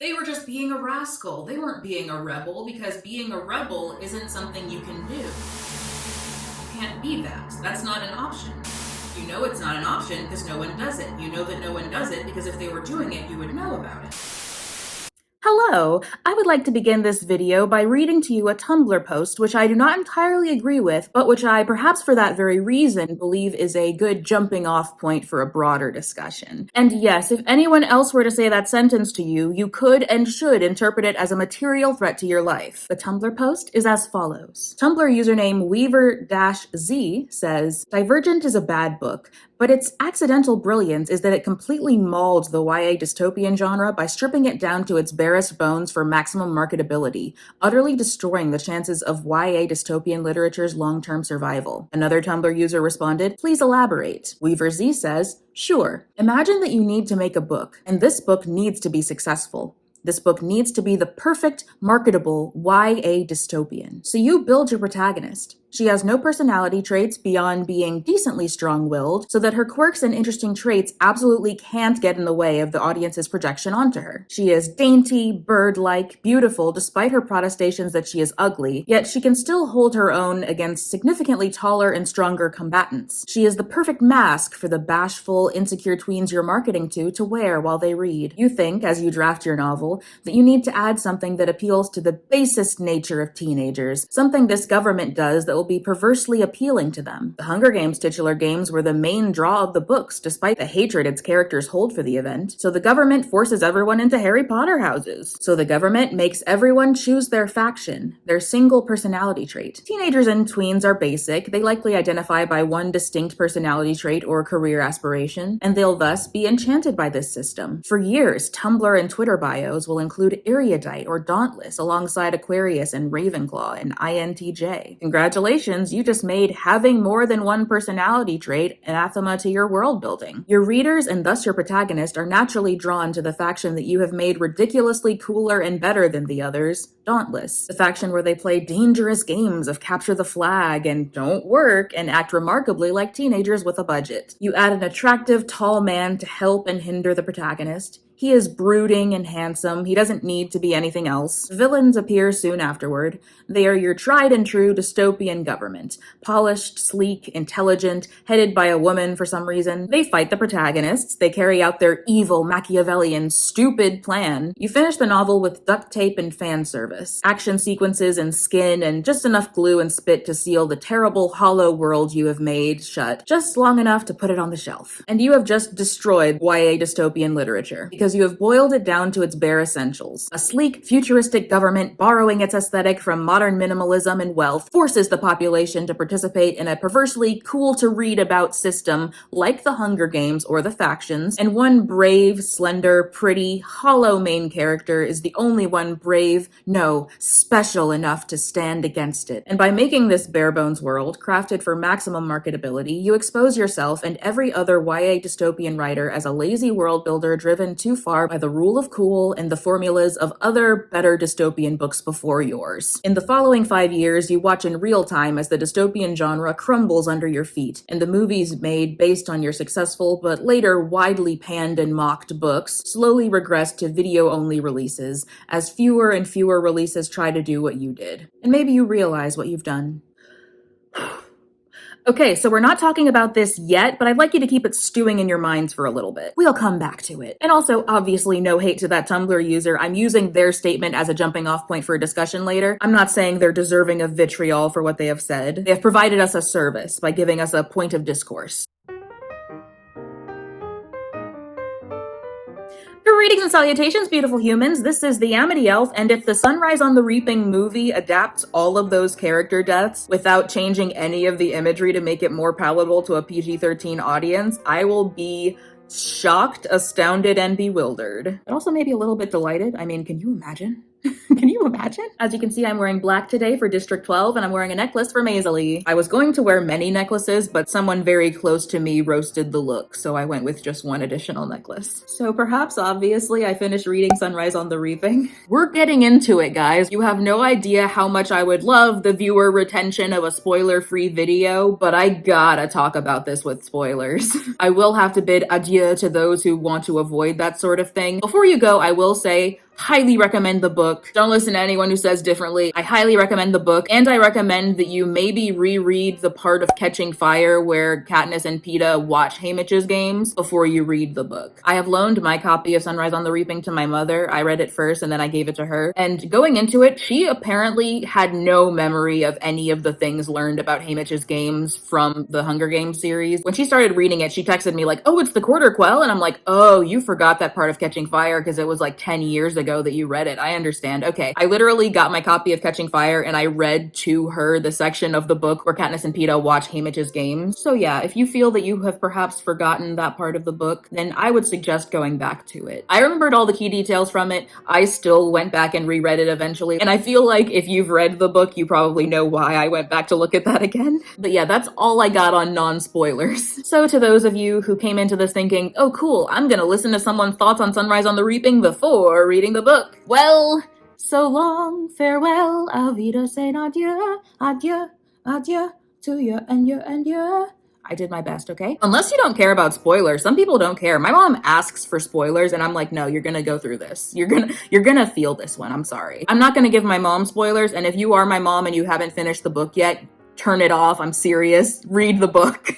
They were just being a rascal. They weren't being a rebel, because being a rebel isn't something you can do. You can't be that. That's not an option. You know it's not an option because no one does it. You know that no one does it because if they were doing it, you would know about it. Hello! I would like to begin this video by reading to you a Tumblr post which I do not entirely agree with, but which I, perhaps for that very reason, believe is a good jumping off point for a broader discussion. And yes, if anyone else were to say that sentence to you, you could and should interpret it as a material threat to your life. The Tumblr post is as follows. Tumblr username Weaver-Z says, "Divergent is a bad book, but its accidental brilliance is that it completely mauled the YA dystopian genre by stripping it down to its barest bones for maximum marketability, utterly destroying the chances of YA dystopian literature's long-term survival." Another Tumblr user responded, "Please elaborate." Weaver Z says, "Sure. Imagine that you need to make a book, and this book needs to be successful. This book needs to be the perfect, marketable YA dystopian. So you build your protagonist. She has no personality traits beyond being decently strong-willed, so that her quirks and interesting traits absolutely can't get in the way of the audience's projection onto her. She is dainty, bird-like, beautiful, despite her protestations that she is ugly, yet she can still hold her own against significantly taller and stronger combatants. She is the perfect mask for the bashful, insecure tweens you're marketing to wear while they read. You think, as you draft your novel, that you need to add something that appeals to the basest nature of teenagers, something this government does that will be perversely appealing to them. The Hunger Games titular games were the main draw of the books, despite the hatred its characters hold for the event. So the government forces everyone into Harry Potter houses. So the government makes everyone choose their faction, their single personality trait. Teenagers and tweens are basic. They likely identify by one distinct personality trait or career aspiration, and they'll thus be enchanted by this system. For years, Tumblr and Twitter bios will include Erudite or Dauntless alongside Aquarius and Ravenclaw and INTJ. Congratulations, you just made having more than one personality trait anathema to your world building. Your readers, and thus your protagonist, are naturally drawn to the faction that you have made ridiculously cooler and better than the others, Dauntless. The faction where they play dangerous games of capture the flag and don't work and act remarkably like teenagers with a budget. You add an attractive, tall man to help and hinder the protagonist. He is brooding and handsome. He doesn't need to be anything else. Villains appear soon afterward. They are your tried and true dystopian government. Polished, sleek, intelligent, headed by a woman for some reason. They fight the protagonists. They carry out their evil, Machiavellian, stupid plan. You finish the novel with duct tape and fan service. Action sequences and skin and just enough glue and spit to seal the terrible, hollow world you have made shut, just long enough to put it on the shelf. And you have just destroyed YA dystopian literature, because you have boiled it down to its bare essentials. A sleek, futuristic government borrowing its aesthetic from modern minimalism and wealth forces the population to participate in a perversely cool-to-read-about system like the Hunger Games or the factions, and one brave, slender, pretty, hollow main character is the only one brave, no, special enough to stand against it. And by making this bare-bones world, crafted for maximum marketability, you expose yourself and every other YA dystopian writer as a lazy world builder driven too far by the rule of cool and the formulas of other, better dystopian books before yours. In the following 5 years, you watch in real time as the dystopian genre crumbles under your feet, and the movies made based on your successful but later widely panned and mocked books slowly regress to video-only releases, as fewer and fewer releases try to do what you did. And maybe you realize what you've done. Okay, so we're not talking about this yet, but I'd like you to keep it stewing in your minds for a little bit. We'll come back to it. And also, obviously, no hate to that Tumblr user. I'm using their statement as a jumping off point for a discussion later. I'm not saying they're deserving of vitriol for what they have said. They have provided us a service by giving us a point of discourse. Greetings and salutations, beautiful humans. This is the Amity Elf, and if the Sunrise on the Reaping movie adapts all of those character deaths without changing any of the imagery to make it more palatable to a PG-13 audience, I will be shocked, astounded, and bewildered. But also maybe a little bit delighted. I mean, can you imagine? Can you imagine? As you can see, I'm wearing black today for District 12, and I'm wearing a necklace for Maisily. I was going to wear many necklaces, but someone very close to me roasted the look, so I went with just one additional necklace. So perhaps, obviously, I finished reading Sunrise on the Reaping. We're getting into it, guys. You have no idea how much I would love the viewer retention of a spoiler-free video, but I gotta talk about this with spoilers. I will have to bid adieu to those who want to avoid that sort of thing. Before you go, I will say, Highly recommend the book. Don't listen to anyone who says differently. I highly recommend the book, and I recommend that you maybe reread the part of Catching Fire where Katniss and Peeta watch Haymitch's games before you read the book. I have loaned my copy of Sunrise on the Reaping to my mother. I read it first and then I gave it to her. And going into it, she apparently had no memory of any of the things learned about Haymitch's games from the Hunger Games series. When she started reading it, she texted me like, "Oh, it's the Quarter Quell?" And I'm like, "Oh, you forgot that part of Catching Fire because it was like 10 years ago that you read it. I understand." Okay. I literally got my copy of Catching Fire and I read to her the section of the book where Katniss and Peeta watch Haymitch's games. So yeah, if you feel that you have perhaps forgotten that part of the book, then I would suggest going back to it. I remembered all the key details from it. I still went back and reread it eventually. And I feel like if you've read the book, you probably know why I went back to look at that again. But yeah, that's all I got on non-spoilers. So to those of you who came into this thinking, "Oh cool, I'm gonna listen to someone's thoughts on Sunrise on the Reaping before reading the book." Well, so long, farewell, auf Wiedersehen, adieu, adieu, adieu, to you and you and you. I did my best, okay? Unless you don't care about spoilers. Some people don't care. My mom asks for spoilers and I'm like, "No, you're gonna go through this. You're gonna feel this one. I'm sorry." I'm not gonna give my mom spoilers, and if you are my mom and you haven't finished the book yet, turn it off. I'm serious. Read the book.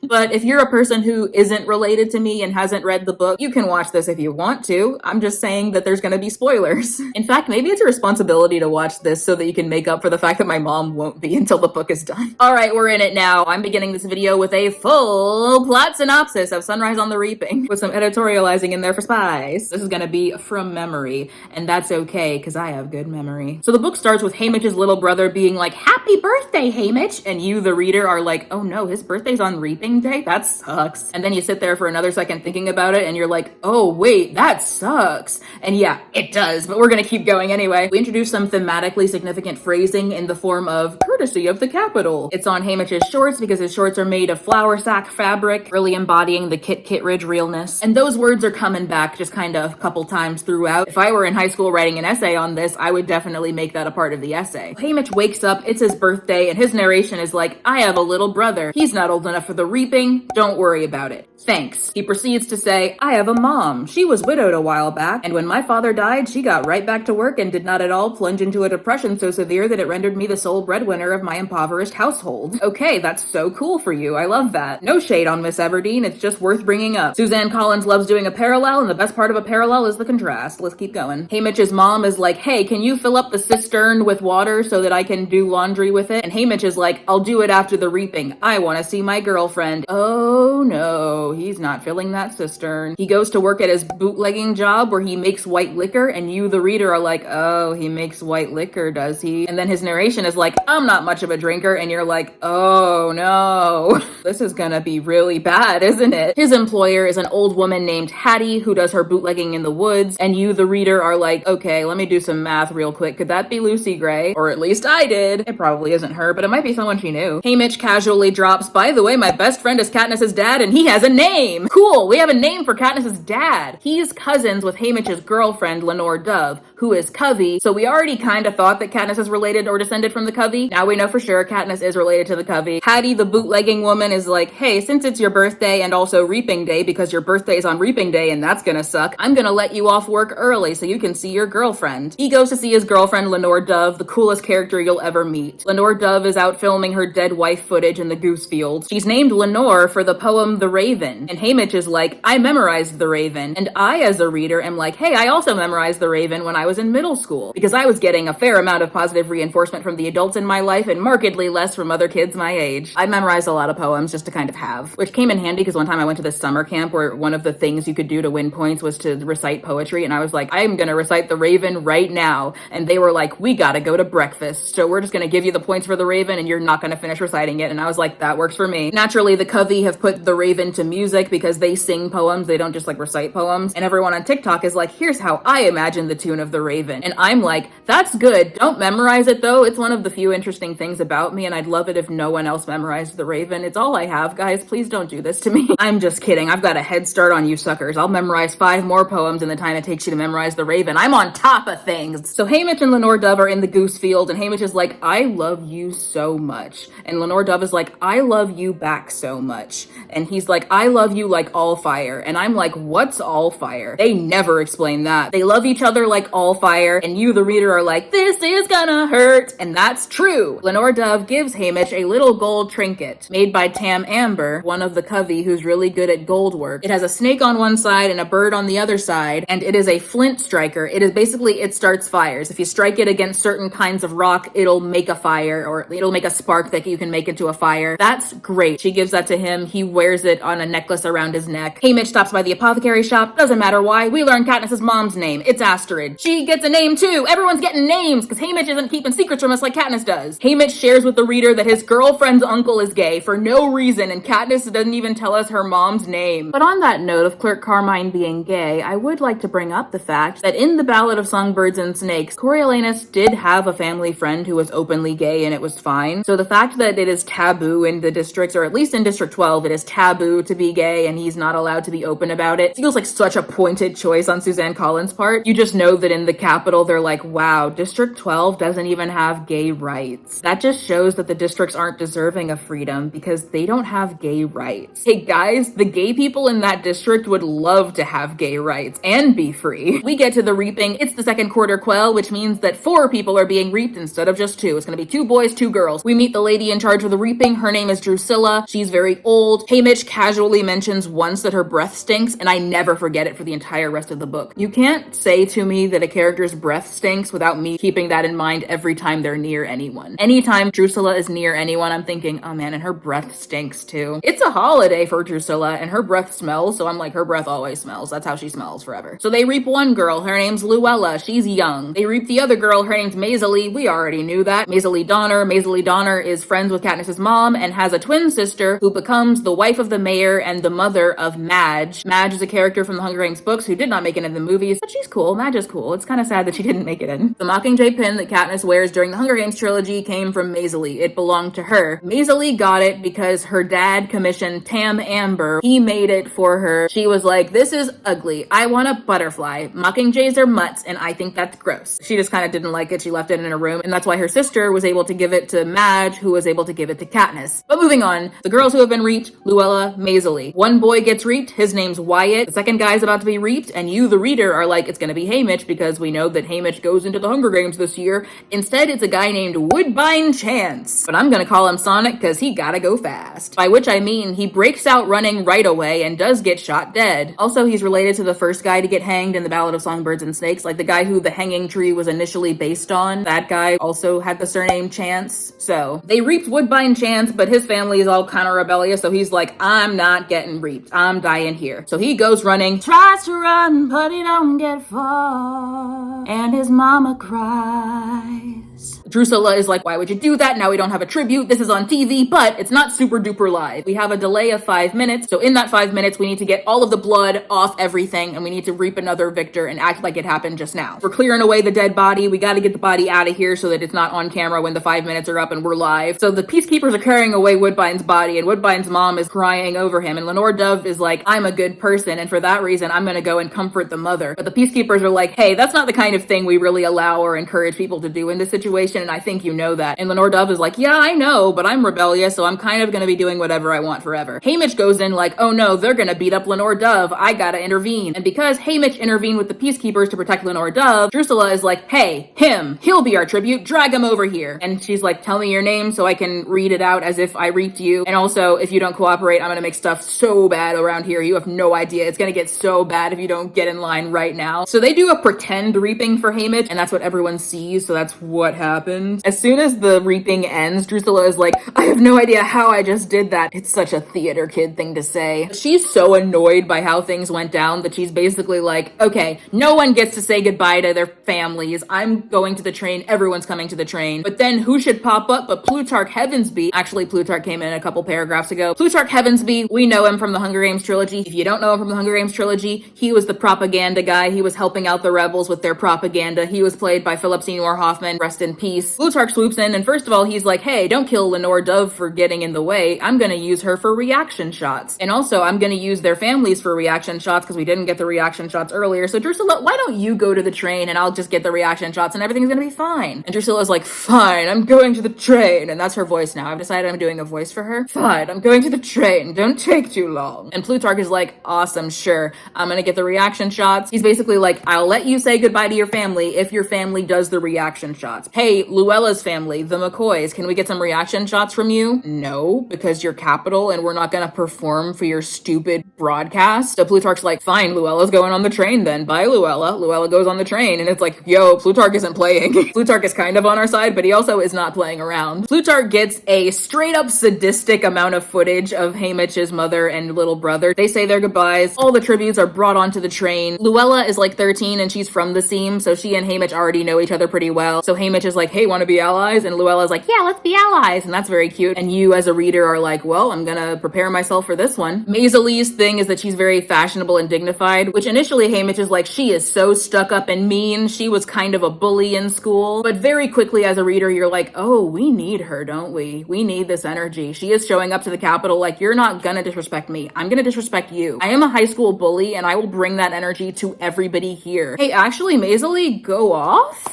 But if you're a person who isn't related to me and hasn't read the book, you can watch this if you want to. I'm just saying that there's gonna be spoilers. In fact, maybe it's a responsibility to watch this so that you can make up for the fact that my mom won't be until the book is done. Alright, we're in it now. I'm beginning this video with a full plot synopsis of Sunrise on the Reaping, with some editorializing in there for spies. This is gonna be from memory, and that's okay, because I have good memory. So the book starts with Haymitch's little brother being like, "Happy birthday, Haymitch!" And you, the reader, are like, "Oh no, his birthday's on Reaping Day? That sucks." And then you sit there for another second thinking about it and you're like, "Oh wait, that sucks." And yeah, it does, but we're gonna keep going anyway. We introduce some thematically significant phrasing in the form of "courtesy of the Capitol." It's on Haymitch's shorts because his shorts are made of flour sack fabric, really embodying the Kit Kittredge realness. And those words are coming back just kind of a couple times throughout. If I were in high school writing an essay on this, I would definitely make that a part of the essay. Haymitch wakes up, it's his birthday, and his narration is like, "I have a little brother. He's not old enough for the Reaping. Don't worry about it. Thanks." He proceeds to say, "I have a mom. She was widowed a while back, and when my father died, she got right back to work and did not at all plunge into a depression so severe that it rendered me the sole breadwinner of my impoverished household." Okay, that's so cool for you. I love that. No shade on Miss Everdeen, it's just worth bringing up. Suzanne Collins loves doing a parallel, and the best part of a parallel is the contrast. Let's keep going. Haymitch's mom is like, "Hey, can you fill up the cistern with water so that I can do laundry with it?" And Haymitch is like, "I'll do it after the Reaping. I want to see my girlfriend." Oh no, he's not filling that cistern. He goes to work at his bootlegging job where he makes white liquor, and you, the reader, are like, "Oh, he makes white liquor, does he?" And then his narration is like, "I'm not much of a drinker," and you're like, "Oh no, this is gonna be really bad, isn't it?" His employer is an old woman named Hattie who does her bootlegging in the woods, and you, the reader, are like, "Okay, let me do some math real quick. Could that be Lucy Gray? Or at least I did." It probably isn't her, but it might be someone she knew. Haymitch casually drops, "By the way, my best friend is Katniss's dad, and he has a name." Cool, we have a name for Katniss's dad. He's cousins with Haymitch's girlfriend, Lenore Dove, who is Covey, so we already kind of thought that Katniss is related or descended from the Covey. Now we know for sure Katniss is related to the Covey. Hattie, the bootlegging woman, is like, "Hey, since it's your birthday and also Reaping Day, because your birthday is on Reaping Day and that's gonna suck, I'm gonna let you off work early so you can see your girlfriend." He goes to see his girlfriend, Lenore Dove, the coolest character you'll ever meet. Lenore Dove is out filming her dead wife footage in the goose field. She's named Lenore for the poem The Raven, and Haymitch is like, "I memorized The Raven," and I, as a reader, am like, "Hey, I also memorized The Raven when I was in middle school," because I was getting a fair amount of positive reinforcement from the adults in my life and markedly less from other kids my age. I memorized a lot of poems just to kind of have, which came in handy because one time I went to this summer camp where one of the things you could do to win points was to recite poetry, and I was like, "I'm gonna recite The Raven right now," and they were like, "We gotta go to breakfast, so we're just gonna give you the points for The Raven and you're not gonna finish reciting it," and I was like, "That works for me." Naturally, the Covey have put The Raven to music because they sing poems, they don't just like recite poems, and everyone on TikTok is like, "Here's how I imagine the tune of The Raven," and I'm like, "That's good, don't memorize it though, it's one of the few interesting things about me and I'd love it if no one else memorized The Raven. It's all I have, guys, please don't do this to me." I'm just kidding, I've got a head start on you suckers. I'll memorize 5 more poems in the time it takes you to memorize The Raven. I'm on top of things. So Haymitch and Lenore Dove are in the goose field, and Haymitch is like, "I love you so much," and Lenore Dove is like, "I love you back so so much. And he's like, I love you like all fire. And I'm like, what's all fire? They never explain that. They love each other like all fire, and you, the reader, are like, this is gonna hurt. And that's true. Lenore Dove gives Haymitch a little gold trinket made by Tam Amber, one of the Covey who's really good at gold work. It has a snake on one side and a bird on the other side, and it is a flint striker. It is basically, it starts fires. If you strike it against certain kinds of rock, it'll make a fire, or it'll make a spark that you can make into a fire. That's great. She gives that to him. He wears it on a necklace around his neck. Haymitch stops by the apothecary shop. Doesn't matter why. We learn Katniss's mom's name. It's Astrid. She gets a name too. Everyone's getting names because Haymitch isn't keeping secrets from us like Katniss does. Haymitch shares with the reader that his girlfriend's uncle is gay for no reason, and Katniss doesn't even tell us her mom's name. But on that note of Clerk Carmine being gay, I would like to bring up the fact that in the Ballad of Songbirds and Snakes, Coriolanus did have a family friend who was openly gay and it was fine. So the fact that it is taboo in the districts, or at least in District 12, it is taboo to be gay and he's not allowed to be open about it, feels like such a pointed choice on Suzanne Collins' part. You just know that in the Capitol, they're like, wow, District 12 doesn't even have gay rights. That just shows that the districts aren't deserving of freedom because they don't have gay rights. Hey guys, the gay people in that district would love to have gay rights and be free. We get to the reaping. It's the second quarter quell, which means that 4 people are being reaped instead of just 2. It's gonna be 2 boys, 2 girls. We meet the lady in charge of the reaping. Her name is Drusilla. She's very old. Haymitch casually mentions once that her breath stinks, and I never forget it for the entire rest of the book. You can't say to me that a character's breath stinks without me keeping that in mind every time they're near anyone. Anytime Drusilla is near anyone, I'm thinking, oh man, and her breath stinks too. It's a holiday for Drusilla, and her breath smells, so I'm like, her breath always smells. That's how she smells forever. So they reap one girl. Her name's Luella. She's young. They reap the other girl. Her name's Maisie. We already knew that. Maisie Donner. Maisie Donner is friends with Katniss's mom and has a twin sister who becomes the wife of the mayor and the mother of Madge. Madge is a character from the Hunger Games books who did not make it in the movies, but she's cool. Madge is cool. It's kind of sad that she didn't make it in. The Mockingjay pin that Katniss wears during the Hunger Games trilogy came from Maisie. It belonged to her. Maisie got it because her dad commissioned Tam Amber. He made it for her. She was like, this is ugly. I want a butterfly. Mockingjays are mutts, and I think that's gross. She just kind of didn't like it. She left it in her room, and that's why her sister was able to give it to Madge, who was able to give it to Katniss. But moving on, the girls who have been reaped, Luella, Maisie. One boy gets reaped. His name's Wyatt. The second guy's about to be reaped, and you, the reader, are like, it's gonna be Haymitch because we know that Haymitch goes into the Hunger Games this year. Instead, it's a guy named Woodbine Chance. But I'm gonna call him Sonic because he gotta go fast. By which I mean he breaks out running right away and does get shot dead. Also, he's related to the first guy to get hanged in the Ballad of Songbirds and Snakes, like the guy who the hanging tree was initially based on. That guy also had the surname Chance. So they reaped Woodbine Chance, but his family is all kind of rebellious, so he's like, I'm not getting reaped. I'm dying here. So he goes running, tries to run, but he don't get far, and his mama cries. Drusilla is like, why would you do that? Now we don't have a tribute. This is on TV, but it's not super duper live. We have a delay of 5 minutes. So in that 5 minutes, we need to get all of the blood off everything, and we need to reap another victor and act like it happened just now. We're clearing away the dead body. We got to get the body out of here so that it's not on camera when the 5 minutes are up and we're live. So the peacekeepers are carrying away Woodbine's body, and Woodbine's mom is crying over him. And Lenore Dove is like, I'm a good person, and for that reason, I'm going to go and comfort the mother. But the peacekeepers are like, hey, that's not the kind of thing we really allow or encourage people to do in this situation, and I think you know that. And Lenore Dove is like, yeah, I know, but I'm rebellious, so I'm kind of going to be doing whatever I want forever. Haymitch goes in like, oh no, they're going to beat up Lenore Dove. I gotta intervene. And because Haymitch intervened with the peacekeepers to protect Lenore Dove, Drusilla is like, hey, him, he'll be our tribute. Drag him over here. And she's like, tell me your name so I can read it out as if I reaped you. And also, if you don't cooperate, I'm going to make stuff so bad around here. You have no idea. It's going to get so bad if you don't get in line right now. So they do a pretend reaping for Haymitch, and that's what everyone sees. So that's what happened. As soon as the reaping ends, Drusilla is like, I have no idea how I just did that. It's such a theater kid thing to say. She's so annoyed by how things went down that she's basically like, okay, no one gets to say goodbye to their families. I'm going to the train. Everyone's coming to the train. But then who should pop up but Plutarch Heavensbee? Actually, Plutarch came in a couple paragraphs ago. Plutarch Heavensbee, we know him from the Hunger Games trilogy. If you don't know him from the Hunger Games trilogy, he was the propaganda guy. He was helping out the rebels with their propaganda. He was played by Philip Seymour Hoffman. Rest in peace. Plutarch swoops in, and first of all, he's like, hey, don't kill Lenore Dove for getting in the way. I'm gonna use her for reaction shots. And also, I'm gonna use their families for reaction shots because we didn't get the reaction shots earlier. So Drusilla, why don't you go to the train and I'll just get the reaction shots and everything's gonna be fine. And Drusilla's like, fine, I'm going to the train. And that's her voice now. I've decided I'm doing a voice for her. Fine, right, I'm going to the train. Don't take too long. And Plutarch is like, awesome, sure. I'm gonna get the reaction shots. He's basically like, I'll let you say goodbye to your family if your family does the reaction shots. Hey, Luella's family, the McCoys, can we get some reaction shots from you? No, because you're capital and we're not gonna perform for your stupid broadcast. So Plutarch's like, fine, Luella's going on the train then. Bye, Luella. Luella goes on the train, and it's like, yo, Plutarch isn't playing. Plutarch is kind of on our side, but he also is not playing around. Plutarch gets a straight up sadistic amount of footage of Haymitch's mother and little brother. They say their goodbyes. All the tributes are brought onto the train. Luella is like 13 and she's from the Seam, so she and Haymitch already know each other pretty well. So Haymitch is like, hey, wanna be allies? And Luella's like, yeah, let's be allies. And that's very cute. And you as a reader are like, well, I'm gonna prepare myself for this one. Maiseli's thing is that she's very fashionable and dignified, which initially Haymitch is like, she is so stuck up and mean. She was kind of a bully in school. But very quickly as a reader, you're like, oh, we need her, don't we? We need this energy. She is showing up to the Capitol like, you're not gonna disrespect me. I'm gonna disrespect you. I am a high school bully and I will bring that energy to everybody here. Hey, actually, Maiseli, go off?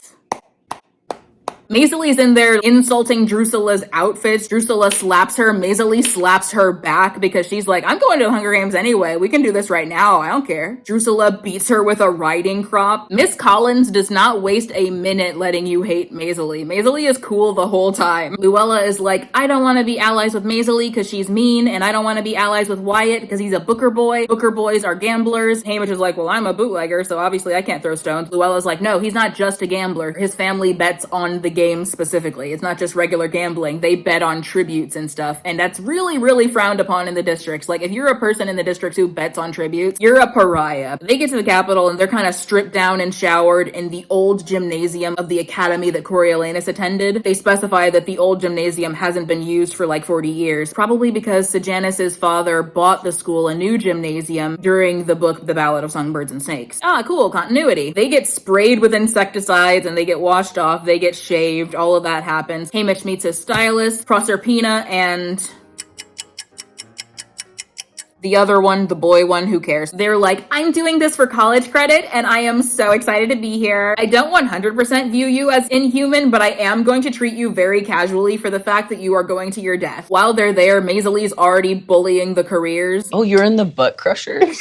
Maiseli's in there insulting Drusilla's outfits. Drusilla slaps her. Maiseli slaps her back because she's like, I'm going to the Hunger Games anyway. We can do this right now. I don't care. Drusilla beats her with a riding crop. Miss Collins does not waste a minute letting you hate Maiseli. Maiseli is cool the whole time. Luella is like, I don't want to be allies with Maiseli because she's mean, and I don't want to be allies with Wyatt because he's a Booker boy. Booker boys are gamblers. Haymitch is like, well, I'm a bootlegger, so obviously I can't throw stones. Luella's like, no, he's not just a gambler. His family bets on the game specifically. It's not just regular gambling. They bet on tributes and stuff, and that's really, really frowned upon in the districts. Like, if you're a person in the districts who bets on tributes, you're a pariah. They get to the Capitol and they're kind of stripped down and showered in the old gymnasium of the academy that Coriolanus attended. They specify that the old gymnasium hasn't been used for like 40 years, probably because Sejanus's father bought the school a new gymnasium during the book The Ballad of Songbirds and Snakes. Ah, cool, continuity. They get sprayed with insecticides and they get washed off, they get shaved, all of that happens. Haymitch meets his stylist, Proserpina, and the other one, the boy one, who cares? They're like, I'm doing this for college credit and I am so excited to be here. I don't 100% view you as inhuman, but I am going to treat you very casually for the fact that you are going to your death. While they're there, Maiseli's already bullying the careers. Oh, you're in the butt crushers?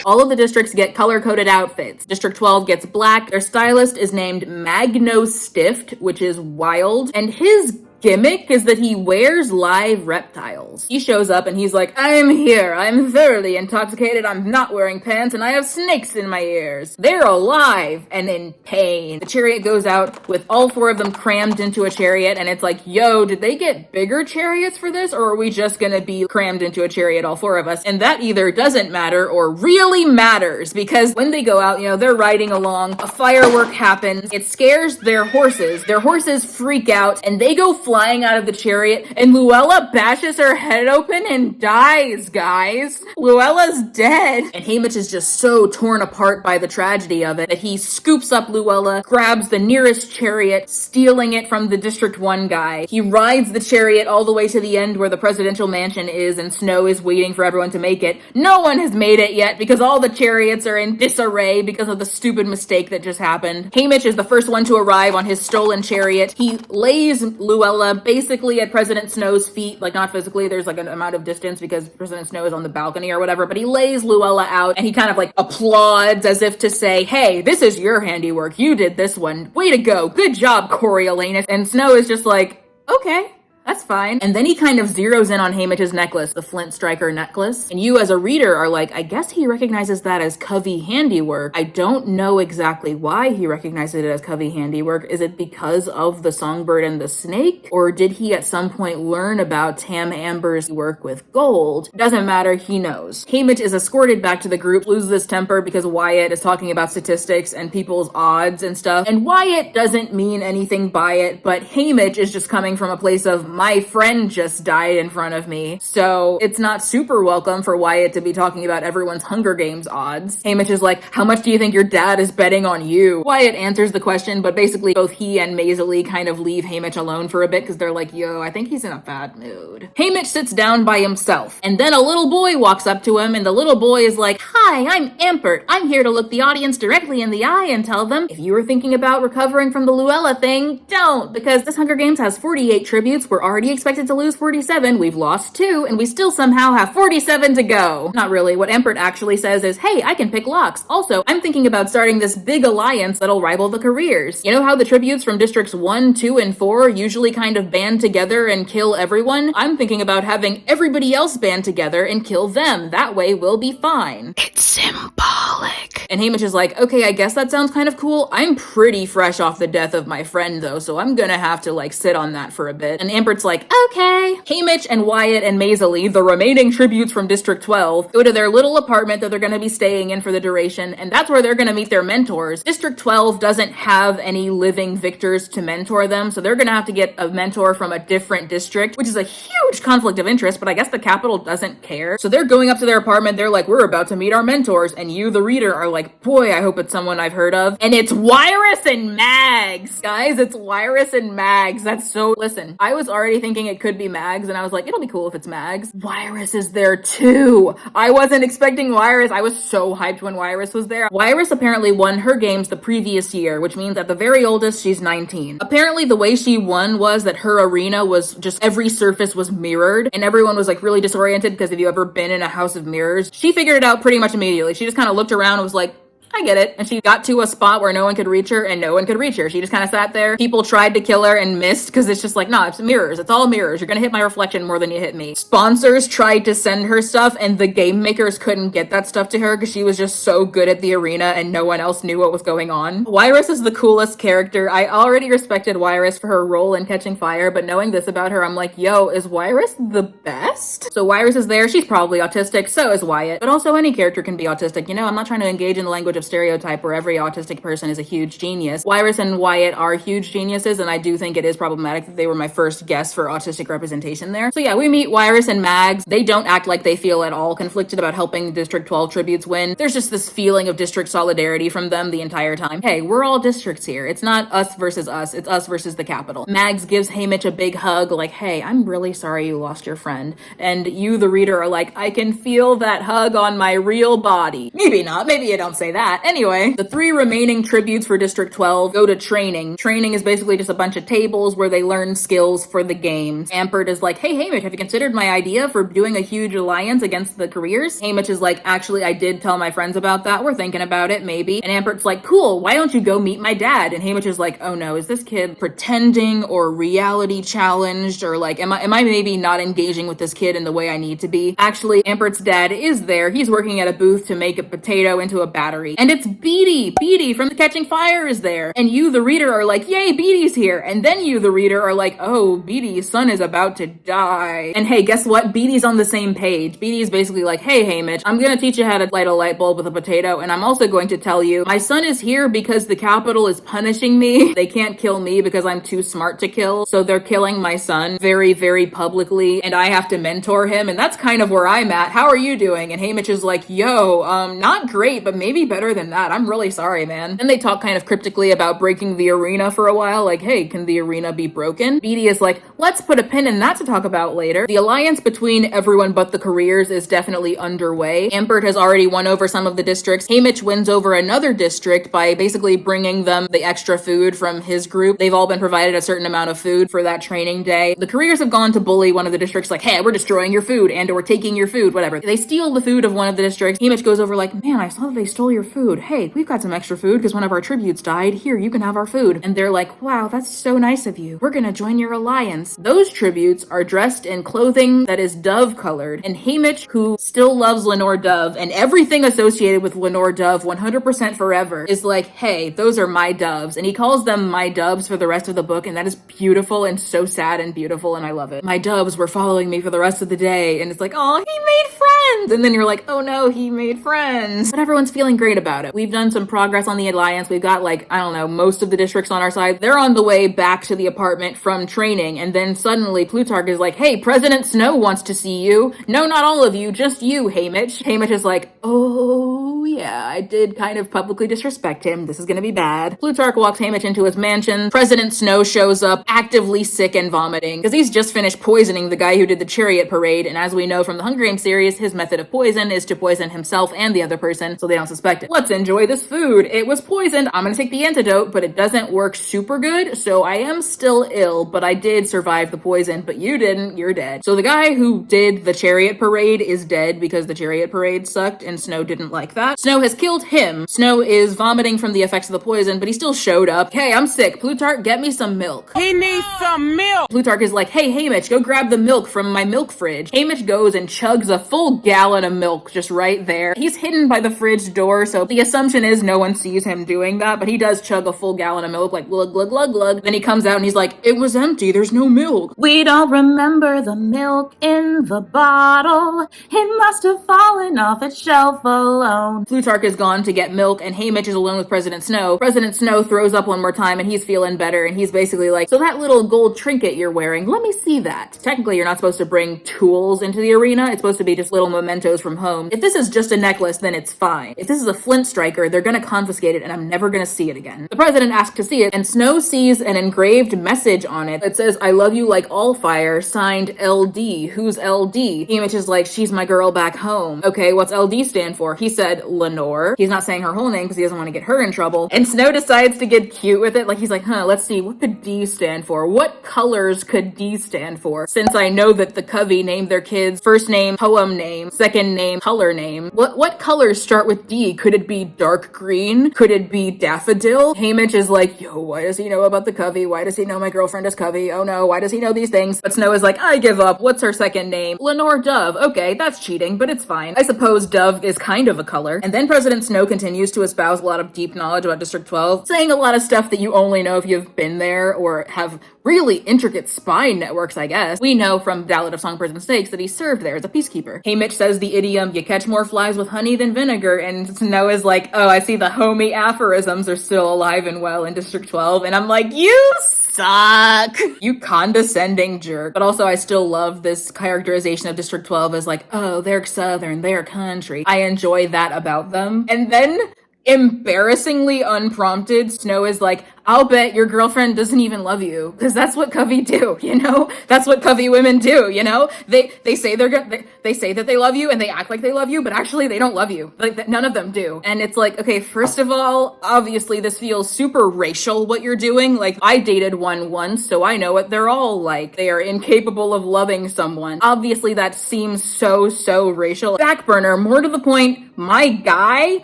All of the districts get color-coded outfits. District 12 gets black. Their stylist is named Magno Stift, which is wild. And his gimmick is that he wears live reptiles. He shows up and he's like, I'm here. I'm thoroughly intoxicated. I'm not wearing pants and I have snakes in my ears. They're alive and in pain. The chariot goes out with all four of them crammed into a chariot, and it's like, yo, did they get bigger chariots for this, or are we just gonna be crammed into a chariot, all four of us? And that either doesn't matter or really matters, because when they go out, you know, they're riding along, a firework happens, it scares their horses. Their horses freak out and they go flying out of the chariot, and Luella bashes her head open and dies, guys. Luella's dead. And Haymitch is just so torn apart by the tragedy of it that he scoops up Luella, grabs the nearest chariot, stealing it from the District 1 guy. He rides the chariot all the way to the end where the presidential mansion is, and Snow is waiting for everyone to make it. No one has made it yet because all the chariots are in disarray because of the stupid mistake that just happened. Haymitch is the first one to arrive on his stolen chariot. He lays Luella basically at President Snow's feet, like not physically, there's like an amount of distance because President Snow is on the balcony or whatever, but he lays Luella out and he kind of like applauds as if to say, hey, this is your handiwork. You did this one. Way to go. Good job, Coriolanus. And Snow is just like, okay. That's fine. And then he kind of zeroes in on Haymitch's necklace, the Flint Striker necklace. And you as a reader are like, I guess he recognizes that as Covey handiwork. I don't know exactly why he recognizes it as Covey handiwork. Is it because of the songbird and the snake? Or did he at some point learn about Tam Amber's work with gold? Doesn't matter, he knows. Haymitch is escorted back to the group, loses his temper because Wyatt is talking about statistics and people's odds and stuff. And Wyatt doesn't mean anything by it, but Haymitch is just coming from a place of, my friend just died in front of me. So it's not super welcome for Wyatt to be talking about everyone's Hunger Games odds. Haymitch is like, how much do you think your dad is betting on you? Wyatt answers the question, but basically both he and Maiseli kind of leave Haymitch alone for a bit because they're like, yo, I think he's in a bad mood. Haymitch sits down by himself, and then a little boy walks up to him, and the little boy is like, hi, I'm Ampert. I'm here to look the audience directly in the eye and tell them, if you were thinking about recovering from the Luella thing, don't, because this Hunger Games has 48 tributes where we're already expected to lose 47, we've lost 2, and we still somehow have 47 to go. Not really. What Empert actually says is, hey, I can pick locks. Also, I'm thinking about starting this big alliance that'll rival the careers. You know how the tributes from Districts 1, 2, and 4 usually kind of band together and kill everyone? I'm thinking about having everybody else band together and kill them. That way we'll be fine. It's symbolic. And Haymitch is like, okay, I guess that sounds kind of cool. I'm pretty fresh off the death of my friend though, so I'm gonna have to like sit on that for a bit. And Ambert's like, okay. Haymitch and Wyatt and Maisie, the remaining tributes from District 12, go to their little apartment that they're gonna be staying in for the duration, and that's where they're gonna meet their mentors. District 12 doesn't have any living victors to mentor them, so they're gonna have to get a mentor from a different district, which is a huge conflict of interest, but I guess the Capitol doesn't care. So they're going up to their apartment, they're like, we're about to meet our mentors, and you, the reader, are like, boy, I hope it's someone I've heard of. And it's Wyrus and Mags! Guys, it's Wyrus and Mags. That's so... Listen, I was already thinking it could be Mags, and I was like, it'll be cool if it's Mags. Wyrus is there too! I wasn't expecting Wyrus. I was so hyped when Wyrus was there. Wyrus apparently won her games the previous year, which means at the very oldest, she's 19. Apparently, the way she won was that her arena was just every surface was mirrored, and everyone was like really disoriented because if you ever been in a house of mirrors, she figured it out pretty much immediately. She just kind of looked around and was like, I get it. And she got to a spot where no one could reach her, and no one could reach her. She just kind of sat there. People tried to kill her and missed because it's just like, nah, it's mirrors. It's all mirrors. You're gonna hit my reflection more than you hit me. Sponsors tried to send her stuff, and the game makers couldn't get that stuff to her because she was just so good at the arena and no one else knew what was going on. Wyrus is the coolest character. I already respected Wyrus for her role in Catching Fire, but knowing this about her, I'm like, yo, is Wyrus the best? So Wyrus is there. She's probably autistic. So is Wyatt. But also any character can be autistic. You know, I'm not trying to engage in the language of stereotype where every autistic person is a huge genius. Wyrus and Wyatt are huge geniuses, and I do think it is problematic that they were my first guess for autistic representation there. So yeah, we meet Wyrus and Mags. They don't act like they feel at all conflicted about helping District 12 tributes win. There's just this feeling of district solidarity from them the entire time. Hey, we're all districts here. It's not us versus us. It's us versus the Capitol. Mags gives Haymitch a big hug like, hey, I'm really sorry you lost your friend. And you, the reader, are like, I can feel that hug on my real body. Maybe not. Maybe you don't say that. Anyway, the 3 remaining tributes for District 12 go to training. Training is basically just a bunch of tables where they learn skills for the games. Ampert is like, hey, Haymitch, have you considered my idea for doing a huge alliance against the careers? Haymitch is like, actually, I did tell my friends about that. We're thinking about it, maybe. And Ampert's like, cool, why don't you go meet my dad? And Haymitch is like, oh no, is this kid pretending or reality challenged? Or like, am I maybe not engaging with this kid in the way I need to be? Actually, Ampert's dad is there. He's working at a booth to make a potato into a battery. And it's Beatty! Beatty from the Catching Fire is there. And you, the reader, are like, yay, Beatty's here. And then you, the reader, are like, oh, Beatty's son is about to die. And hey, guess what? Beatty's on the same page. Beatty's basically like, hey, Haymitch, I'm gonna teach you how to light a light bulb with a potato, and I'm also going to tell you, my son is here because the Capitol is punishing me. They can't kill me because I'm too smart to kill, so they're killing my son very, very publicly, and I have to mentor him, and that's kind of where I'm at. How are you doing? And Haymitch is like, yo, not great, but maybe better than that. I'm really sorry, man. Then they talk kind of cryptically about breaking the arena for a while, like, hey, can the arena be broken? Beatty is like, let's put a pin in that to talk about later. The alliance between everyone but the careers is definitely underway. Ampert has already won over some of the districts. Haymitch wins over another district by basically bringing them the extra food from his group. They've all been provided a certain amount of food for that training day. The careers have gone to bully one of the districts like, hey, we're destroying your food and or taking your food, whatever. They steal the food of one of the districts. Haymitch goes over like, man, I saw that they stole your food. Hey, we've got some extra food because one of our tributes died. Here, you can have our food. And they're like, wow, that's so nice of you. We're gonna join your alliance. Those tributes are dressed in clothing that is dove colored. And Haymitch, who still loves Lenore Dove and everything associated with Lenore Dove 100% forever, is like, hey, those are my doves. And he calls them my doves for the rest of the book. And that is beautiful and so sad and beautiful. And I love it. My doves were following me for the rest of the day. And it's like, oh, he made friends. And then you're like, oh no, he made friends. But everyone's feeling great about it. We've done some progress on the alliance. We've got like, I don't know, most of the districts on our side. They're on the way back to the apartment from training. And then suddenly Plutarch is like, hey, President Snow wants to see you. No, not all of you, just you, Haymitch. Haymitch is like, oh yeah, I did kind of publicly disrespect him. This is gonna be bad. Plutarch walks Haymitch into his mansion. President Snow shows up, actively sick and vomiting, because he's just finished poisoning the guy who did the chariot parade, and as we know from the Hunger Games series, his method of poison is to poison himself and the other person so they don't suspect it. let's enjoy this food. It was poisoned. I'm gonna take the antidote, but it doesn't work super good, so I am still ill, but I did survive the poison, but you didn't, you're dead. So the guy who did the chariot parade is dead because the chariot parade sucked and Snow didn't like that. Snow has killed him. Snow is vomiting from the effects of the poison, but he still showed up. Hey, I'm sick. Plutarch, get me some milk. He needs some milk. Plutarch is like, hey, Haymitch, go grab the milk from my milk fridge. Haymitch goes and chugs a full gallon of milk just right there. He's hidden by the fridge door, so the assumption is no one sees him doing that, but he does chug a full gallon of milk, like glug, glug, glug, glug. Then he comes out and he's like, it was empty, there's no milk. We don't remember the milk in the bottle. It must have fallen off its shelf alone. Plutarch is gone to get milk, and Haymitch is alone with President Snow. President Snow throws up one more time, and he's feeling better, and he's basically like, so that little gold trinket you're wearing, let me see that. Technically, you're not supposed to bring tools into the arena. It's supposed to be just little mementos from home. If this is just a necklace, then it's fine. If this is a flint striker, they're gonna confiscate it, and I'm never gonna see it again. The president asks to see it, and Snow sees an engraved message on it that says, I love you like all fire, signed LD. Who's LD? Haymitch is like, she's my girl back home. Okay, what's LD stand for? He said Lenore. He's not saying her whole name because he doesn't want to get her in trouble. And Snow decides to get cute with it. Like, he's like, let's see, what could D stand for? What colors could D stand for? Since I know that the Covey named their kids first name, poem name, second name, color name. What colors start with D? Could it be dark green? Could it be daffodil? Haymitch is like, yo, why does he know about the Covey? Why does he know my girlfriend is Covey? Oh no, why does he know these things? But Snow is like, I give up. What's her second name? Lenore Dove. Okay, that's cheating, but it's fine. I suppose Dove is kind of a color. And then President Snow continues to espouse a lot of deep knowledge about District 12, saying a lot of stuff that you only know if you've been there or have really intricate spy networks, I guess. We know from Ballad of Songbirds and Snakes that he served there as a peacekeeper. Haymitch says the idiom, you catch more flies with honey than vinegar, and Snow is like, oh, I see the homie aphorisms are still alive and well in District 12, and I'm like, you suck! You condescending jerk. But also, I still love this characterization of District 12 as like, oh, they're Southern, they're country. I enjoy that about them. And then, embarrassingly unprompted, Snow is like, I'll bet your girlfriend doesn't even love you, because that's what Covey do, you know? That's what Covey women do, you know? They say they say that they love you and they act like they love you, but actually they don't love you. Like, none of them do. And it's like, okay, first of all, obviously this feels super racial what you're doing. Like, I dated one once, so I know what they're all like. They are incapable of loving someone. Obviously that seems so racial. Backburner, more to the point, my guy,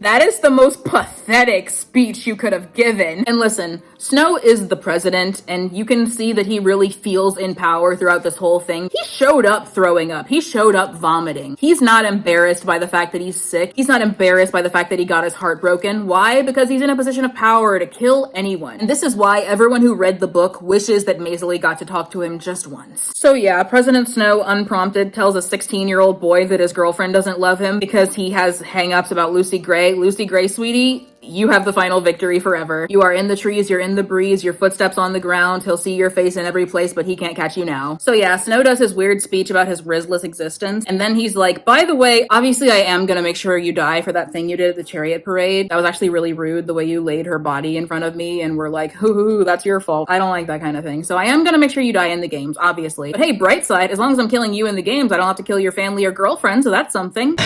that is the most pathetic speech you could have given. And listen, Snow is the president, and you can see that he really feels in power throughout this whole thing. He showed up throwing up. He showed up vomiting. He's not embarrassed by the fact that he's sick. He's not embarrassed by the fact that he got his heart broken. Why? Because he's in a position of power to kill anyone. And this is why everyone who read the book wishes that Maisley got to talk to him just once. So yeah, President Snow, unprompted, tells a 16-year-old boy that his girlfriend doesn't love him because he has hang-ups about Lucy Gray. Lucy Gray, sweetie, you have the final victory forever. You are in the trees, you're in the breeze, your footsteps on the ground, he'll see your face in every place, but he can't catch you now. So yeah, Snow does his weird speech about his Rizless existence, and then he's like, by the way, obviously I am gonna make sure you die for that thing you did at the chariot parade. That was actually really rude, the way you laid her body in front of me and were like, hoo, that's your fault. I don't like that kind of thing. So I am gonna make sure you die in the games, obviously. But hey, bright side, as long as I'm killing you in the games, I don't have to kill your family or girlfriend, so that's something.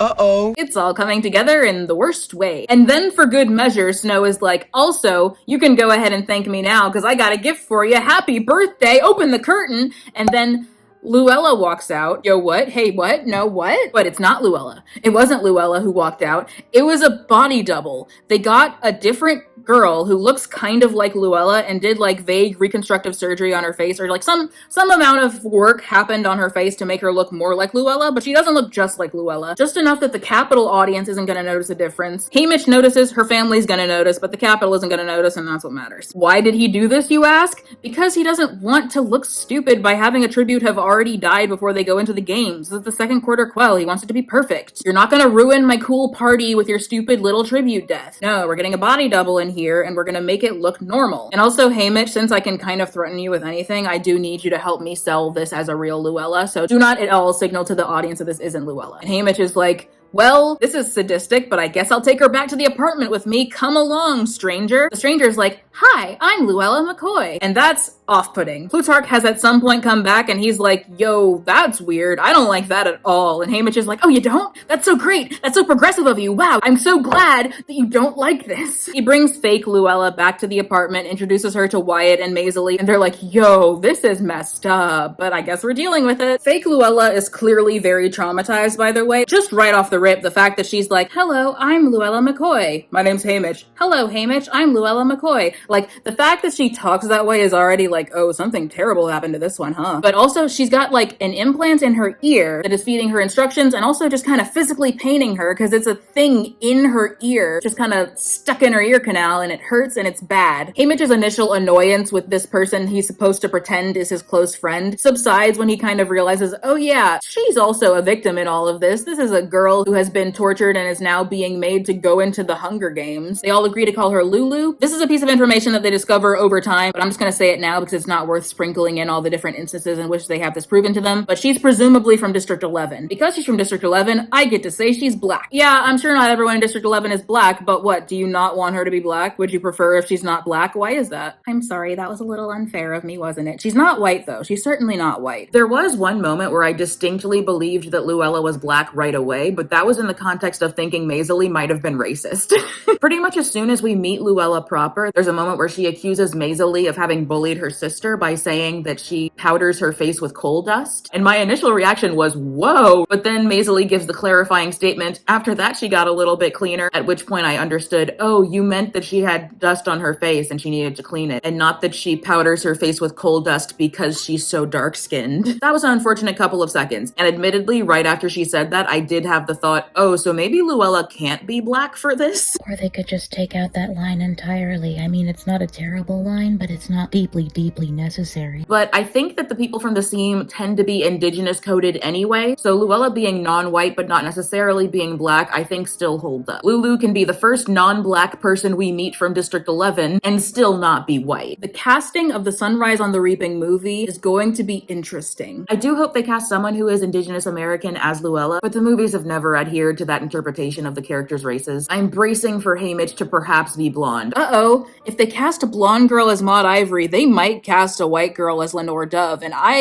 Uh-oh. It's all coming together in the worst way. And then for good measure, Snow is like, also, you can go ahead and thank me now because I got a gift for you. Happy birthday. Open the curtain. And then Luella walks out. Yo, what? Hey, what? No, what? But it's not Luella. It wasn't Luella who walked out. It was a body double. They got a different girl who looks kind of like Luella and did like vague reconstructive surgery on her face, or like some amount of work happened on her face to make her look more like Luella, but she doesn't look just like Luella. Just enough that the Capitol audience isn't gonna notice a difference. Haymitch notices, her family's gonna notice, but the Capitol isn't gonna notice, and that's what matters. Why did he do this, you ask? Because he doesn't want to look stupid by having a tribute have already died before they go into the games. This is the second quarter quell. He wants it to be perfect. You're not gonna ruin my cool party with your stupid little tribute death. No, we're getting a body double in here, and we're gonna make it look normal. And also, Haymitch, since I can kind of threaten you with anything, I do need you to help me sell this as a real Luella, so do not at all signal to the audience that this isn't Luella. And Haymitch is like, well, this is sadistic, but I guess I'll take her back to the apartment with me. Come along, stranger. The stranger's like, hi, I'm Luella McCoy. And that's off-putting. Plutarch has at some point come back and he's like, yo, that's weird. I don't like that at all. And Haymitch is like, oh, you don't? That's so great. That's so progressive of you. Wow, I'm so glad that you don't like this. He brings fake Luella back to the apartment, introduces her to Wyatt and Maisie, and they're like, yo, this is messed up, but I guess we're dealing with it. Fake Luella is clearly very traumatized, by the way. Just right off the rip, the fact that she's like, hello, I'm Luella McCoy. My name's Haymitch. Hello, Haymitch. I'm Luella McCoy. Like, the fact that she talks that way is already like, oh, something terrible happened to this one, huh? But also, she's got like an implant in her ear that is feeding her instructions and also just kind of physically paining her because it's a thing in her ear, just kind of stuck in her ear canal, and it hurts and it's bad. Haymitch's initial annoyance with this person he's supposed to pretend is his close friend subsides when he kind of realizes, oh yeah, she's also a victim in all of this. This is a girl who has been tortured and is now being made to go into the Hunger Games. They all agree to call her Lulu. This is a piece of information that they discover over time, but I'm just gonna say it now because it's not worth sprinkling in all the different instances in which they have this proven to them. But she's presumably from District 11. Because she's from District 11, I get to say she's black. Yeah, I'm sure not everyone in District 11 is black, but what, do you not want her to be black? Would you prefer if she's not black? Why is that? I'm sorry, that was a little unfair of me, wasn't it? She's not white though. She's certainly not white. There was one moment where I distinctly believed that Luella was black right away, but that was in the context of thinking Maisie might have been racist. Pretty much as soon as we meet Luella proper, there's a moment where she accuses Maisie of having bullied her sister by saying that she powders her face with coal dust. And my initial reaction was, whoa! But then Maisie gives the clarifying statement. After that, she got a little bit cleaner, at which point I understood, oh, you meant that she had dust on her face and she needed to clean it, and not that she powders her face with coal dust because she's so dark-skinned. That was an unfortunate couple of seconds. And admittedly, right after she said that, I did have the thought, oh, so maybe Luella can't be black for this? Or they could just take out that line entirely. I mean, it's not a terrible line, but it's not deeply, deeply necessary. But I think that the people from the scene tend to be indigenous coded anyway, so Luella being non-white but not necessarily being black, I think still holds up. Lulu can be the first non-black person we meet from District 11 and still not be white. The casting of the Sunrise on the Reaping movie is going to be interesting. I do hope they cast someone who is Indigenous American as Luella, but the movies have never adhered to that interpretation of the characters' races. I'm bracing for Haymitch to perhaps be blonde. Uh-oh, if they cast a blonde girl as Maud Ivory, they might cast a white girl as Lenore Dove, and I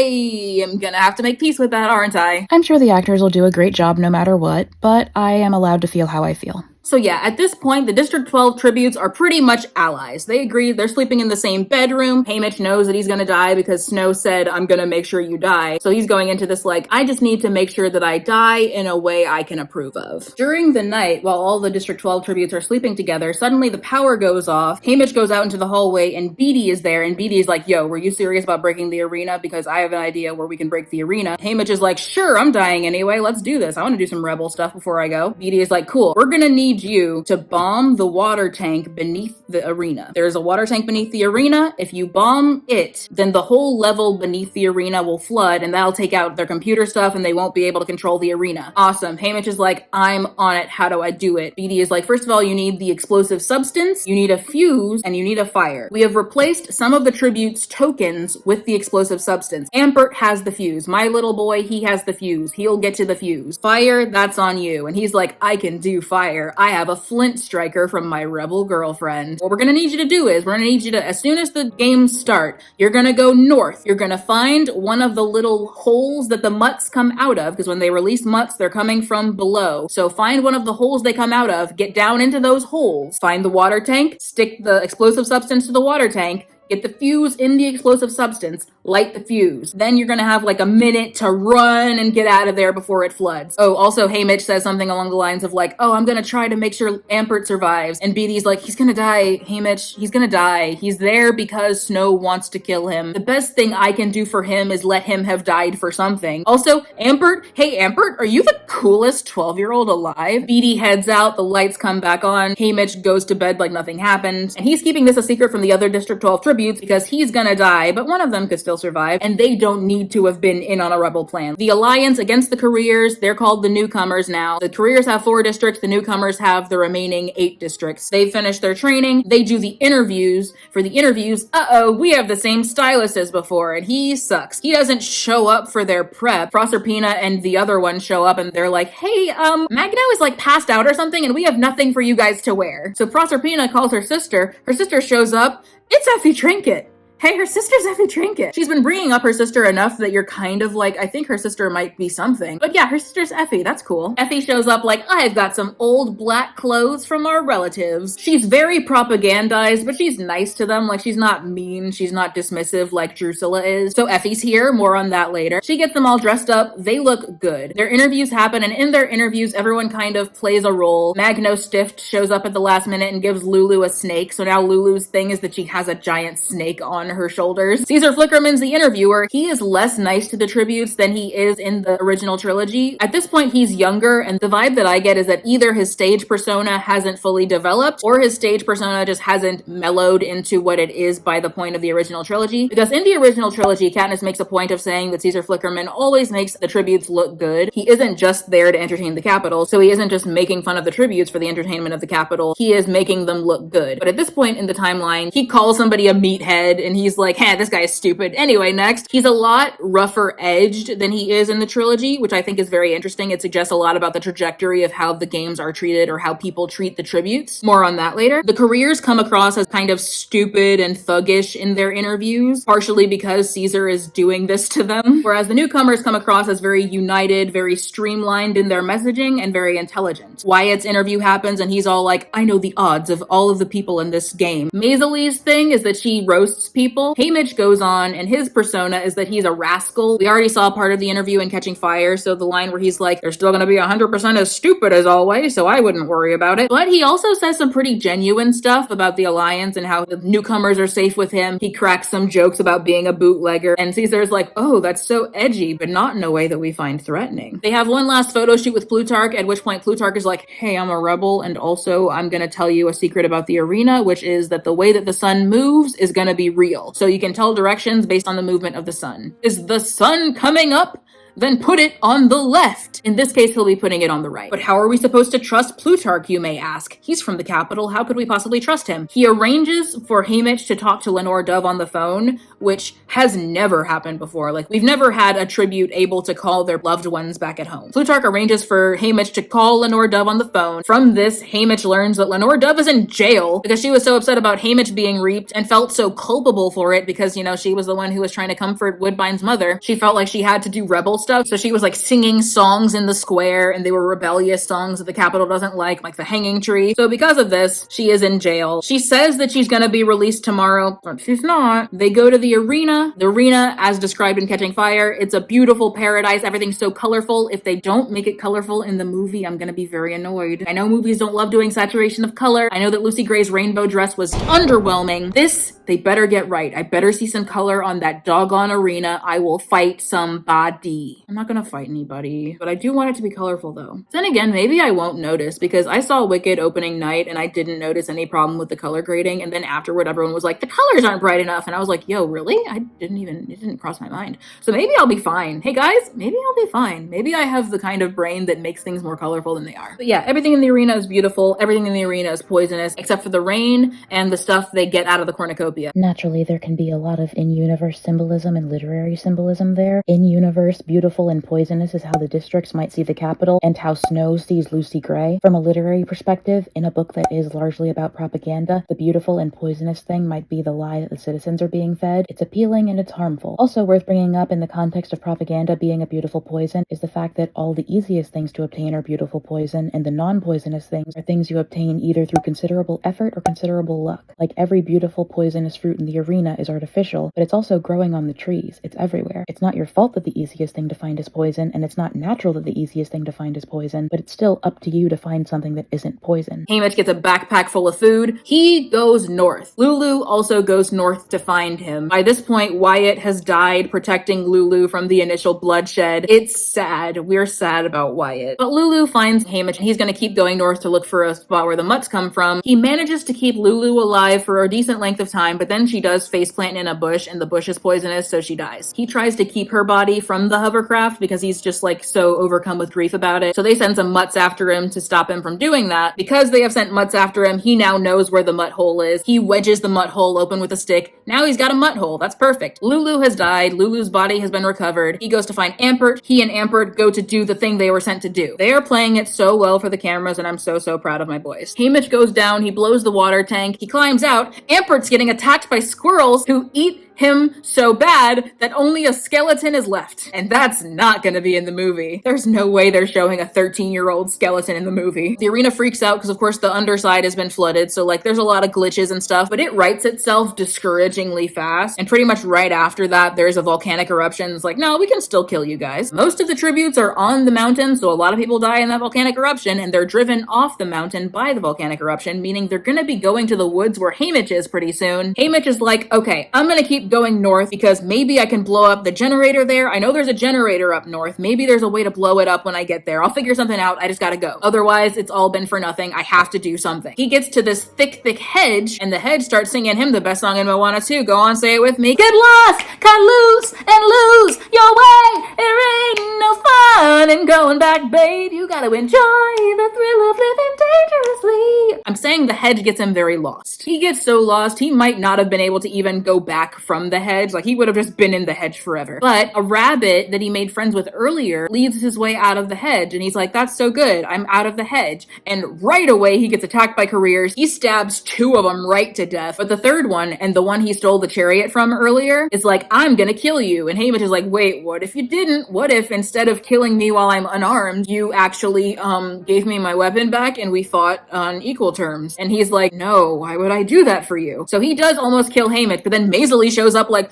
am gonna have to make peace with that, aren't I? I'm sure the actors will do a great job no matter what, but I am allowed to feel how I feel. So yeah, at this point, the District 12 tributes are pretty much allies. They agree they're sleeping in the same bedroom. Haymitch knows that he's gonna die because Snow said, I'm gonna make sure you die. So he's going into this like, I just need to make sure that I die in a way I can approve of. During the night, while all the District 12 tributes are sleeping together, suddenly the power goes off. Haymitch goes out into the hallway and Beatty is there, and Beatty is like, yo, were you serious about breaking the arena? Because I have an idea where we can break the arena. Haymitch is like, sure, I'm dying anyway. Let's do this. I want to do some rebel stuff before I go. Beatty is like, cool. We're gonna need you to bomb the water tank beneath the arena. There's a water tank beneath the arena. If you bomb it, then the whole level beneath the arena will flood, and that'll take out their computer stuff and they won't be able to control the arena. Awesome. Haymitch is like, I'm on it. How do I do it? Beatty is like, first of all, you need the explosive substance, you need a fuse, and you need a fire. We have replaced some of the tribute's tokens with the explosive substance. Ampert has the fuse. My little boy, he has the fuse. He'll get to the fuse. Fire, that's on you. And he's like, I can do fire. I have a flint striker from my rebel girlfriend. What we're gonna need you to do is, we're gonna need you to, as soon as the games start, you're gonna go north. You're gonna find one of the little holes that the mutts come out of, because when they release mutts, they're coming from below. So find one of the holes they come out of, get down into those holes, find the water tank, stick the explosive substance to the water tank, get the fuse in the explosive substance, light the fuse. Then you're gonna have like a minute to run and get out of there before it floods. Oh, also Haymitch says something along the lines of like, oh, I'm gonna try to make sure Ampert survives. And Beatty's like, he's gonna die, Haymitch, he's gonna die. He's there because Snow wants to kill him. The best thing I can do for him is let him have died for something. Also, Ampert, hey Ampert, are you the coolest 12-year-old alive? Beatty heads out, the lights come back on, Haymitch goes to bed like nothing happened. And he's keeping this a secret from the other District 12 tributes because he's gonna die, but one of them could still survive, and they don't need to have been in on a rebel plan. The Alliance against the Careers, they're called the Newcomers now. The Careers have 4 districts, the Newcomers have the remaining 8 districts. They finish their training, they do the interviews. For the interviews, uh-oh, we have the same stylist as before, and he sucks. He doesn't show up for their prep. Proserpina and the other one show up, and they're like, hey, Magno is like passed out or something, and we have nothing for you guys to wear. So Proserpina calls her sister shows up, it's Effie Trinket. Hey, her sister's Effie Trinket. She's been bringing up her sister enough that you're kind of like, I think her sister might be something. But yeah, her sister's Effie. That's cool. Effie shows up like, I've got some old black clothes from our relatives. She's very propagandized, but she's nice to them. Like, she's not mean. She's not dismissive like Drusilla is. So Effie's here. More on that later. She gets them all dressed up. They look good. Their interviews happen, and in their interviews, everyone kind of plays a role. Magno Stift shows up at the last minute and gives Lulu a snake. So now Lulu's thing is that she has a giant snake on her shoulders. Caesar Flickerman's the interviewer. He is less nice to the tributes than he is in the original trilogy. At this point, he's younger, and the vibe that I get is that either his stage persona hasn't fully developed, or his stage persona just hasn't mellowed into what it is by the point of the original trilogy. Because in the original trilogy, Katniss makes a point of saying that Caesar Flickerman always makes the tributes look good. He isn't just there to entertain the Capitol, so he isn't just making fun of the tributes for the entertainment of the Capitol. He is making them look good. But at this point in the timeline, he calls somebody a meathead, and he's like, hey, this guy is stupid. Anyway, next. He's a lot rougher edged than he is in the trilogy, which I think is very interesting. It suggests a lot about the trajectory of how the games are treated or how people treat the tributes. More on that later. The careers come across as kind of stupid and thuggish in their interviews, partially because Caesar is doing this to them, whereas the newcomers come across as very united, very streamlined in their messaging, and very intelligent. Wyatt's interview happens, and he's all like, I know the odds of all of the people in this game. Maisley's thing is that she roasts people. Haymitch goes on, and his persona is that he's a rascal. We already saw part of the interview in Catching Fire, so the line where he's like, they're still gonna be 100% as stupid as always, so I wouldn't worry about it. But he also says some pretty genuine stuff about the Alliance and how the newcomers are safe with him. He cracks some jokes about being a bootlegger, and Caesar's like, oh, that's so edgy, but not in a way that we find threatening. They have one last photo shoot with Plutarch, at which point Plutarch is like, hey, I'm a rebel, and also I'm gonna tell you a secret about the arena, which is that the way that the sun moves is gonna be real. So you can tell directions based on the movement of the sun. Is the sun coming up? Then put it on the left. In this case, he'll be putting it on the right. But how are we supposed to trust Plutarch, you may ask? He's from the Capitol. How could we possibly trust him? He arranges for Haymitch to talk to Lenore Dove on the phone, which has never happened before. Like, we've never had a tribute able to call their loved ones back at home. Plutarch arranges for Haymitch to call Lenore Dove on the phone. From this, Haymitch learns that Lenore Dove is in jail because she was so upset about Haymitch being reaped and felt so culpable for it because, you know, she was the one who was trying to comfort Woodbine's mother. She felt like she had to do rebel stuff. So she was like singing songs in the square, and they were rebellious songs that the Capitol doesn't like the Hanging Tree. So because of this, she is in jail. She says that she's gonna be released tomorrow, but she's not. They go to the arena. The arena, as described in Catching Fire, it's a beautiful paradise. Everything's so colorful. If they don't make it colorful in the movie, I'm gonna be very annoyed. I know movies don't love doing saturation of color. I know that Lucy Gray's rainbow dress was underwhelming. This, they better get right. I better see some color on that doggone arena. I will fight somebody. I'm not gonna fight anybody, but I do want it to be colorful though. Then again, maybe I won't notice because I saw Wicked opening night and I didn't notice any problem with the color grading, and then afterward everyone was like, the colors aren't bright enough, and I was like, yo, really? It didn't cross my mind. So maybe I'll be fine. Hey guys, maybe I'll be fine. Maybe I have the kind of brain that makes things more colorful than they are. But yeah, everything in the arena is beautiful. Everything in the arena is poisonous, except for the rain and the stuff they get out of the cornucopia. Naturally, there can be a lot of in-universe symbolism and literary symbolism there. In-universe, beautiful and poisonous is how the districts might see the Capitol, and how Snow sees Lucy Gray. From a literary perspective, in a book that is largely about propaganda, the beautiful and poisonous thing might be the lie that the citizens are being fed. It's appealing and it's harmful. Also worth bringing up in the context of propaganda being a beautiful poison is the fact that all the easiest things to obtain are beautiful poison, and the non-poisonous things are things you obtain either through considerable effort or considerable luck. Like every beautiful poisonous fruit in the arena is artificial, but it's also growing on the trees. It's everywhere. It's not your fault that the easiest thing to find is poison, and it's not natural that the easiest thing to find is poison, but it's still up to you to find something that isn't poison. Haymitch gets a backpack full of food. He goes north. Lulu also goes north to find him. By this point, Wyatt has died protecting Lulu from the initial bloodshed. It's sad. We're sad about Wyatt. But Lulu finds Haymitch, and he's gonna keep going north to look for a spot where the mutts come from. He manages to keep Lulu alive for a decent length of time, but then she does faceplant in a bush, and the bush is poisonous, so she dies. He tries to keep her body from the hovercraft because he's just like so overcome with grief about it. So they send some mutts after him to stop him from doing that. Because they have sent mutts after him, he now knows where the mutt hole is. He wedges the mutt hole open with a stick. Now he's got a mutt hole. That's perfect. Lulu has died. Lulu's body has been recovered. He goes to find Ampert. He and Ampert go to do the thing they were sent to do. They are playing it so well for the cameras, and I'm so proud of my boys. Haymitch goes down. He blows the water tank. He climbs out. Ampert's getting attacked by squirrels who eat him so bad that only a skeleton is left. And that's not gonna be in the movie. There's no way they're showing a 13-year-old skeleton in the movie. The arena freaks out because of course the underside has been flooded, so like there's a lot of glitches and stuff, but it rights itself discouragingly fast. And pretty much right after that, there's a volcanic eruption. It's like, no, we can still kill you guys. Most of the tributes are on the mountain, so a lot of people die in that volcanic eruption, and they're driven off the mountain by the volcanic eruption, meaning they're gonna be going to the woods where Haymitch is pretty soon. Haymitch is like, okay, I'm gonna keep going north because maybe I can blow up the generator there. I know there's a generator up north. Maybe there's a way to blow it up when I get there. I'll figure something out. I just gotta go. Otherwise, it's all been for nothing. I have to do something. He gets to this thick, thick hedge, and the hedge starts singing him the best song in Moana 2. Go on, say it with me. Get lost, cut loose, and lose your way. It ain't no fun in going back, babe. You gotta enjoy the thrill of living dangerously. I'm saying the hedge gets him very lost. He gets so lost, he might not have been able to even go back from the hedge. Like, he would have just been in the hedge forever. But a rabbit that he made friends with earlier leads his way out of the hedge, and he's like, that's so good. I'm out of the hedge. And right away, he gets attacked by careers. He stabs 2 of them right to death. But the third one, and the one he stole the chariot from earlier, is like, I'm gonna kill you. And Haymitch is like, wait, what if you didn't? What if instead of killing me while I'm unarmed, you actually gave me my weapon back and we fought on equal terms? And he's like, no, why would I do that for you? So he does almost kill Haymitch, but then Maisily shows up like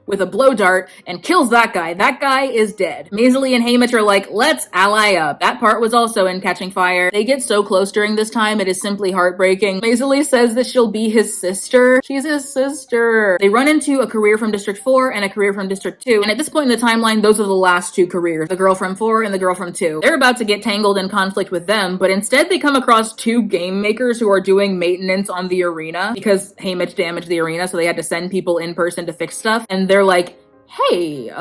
with a blow dart and kills that guy. That guy is dead. Maisily and Haymitch are like, let's ally up. That part was also in Catching Fire. They get so close during this time, it is simply heartbreaking. Maisily says that she'll be his sister. She's his sister. They run into a career from District 4 and a career from District 2, and at this point in the timeline, those are the last 2 careers. The girl from 4 and the girl from 2. They're about to get tangled in conflict with them, but instead they come across 2 game makers who are doing maintenance on the arena because Haymitch damaged the arena, so they had to send people in person to fix stuff, and they're like, hey,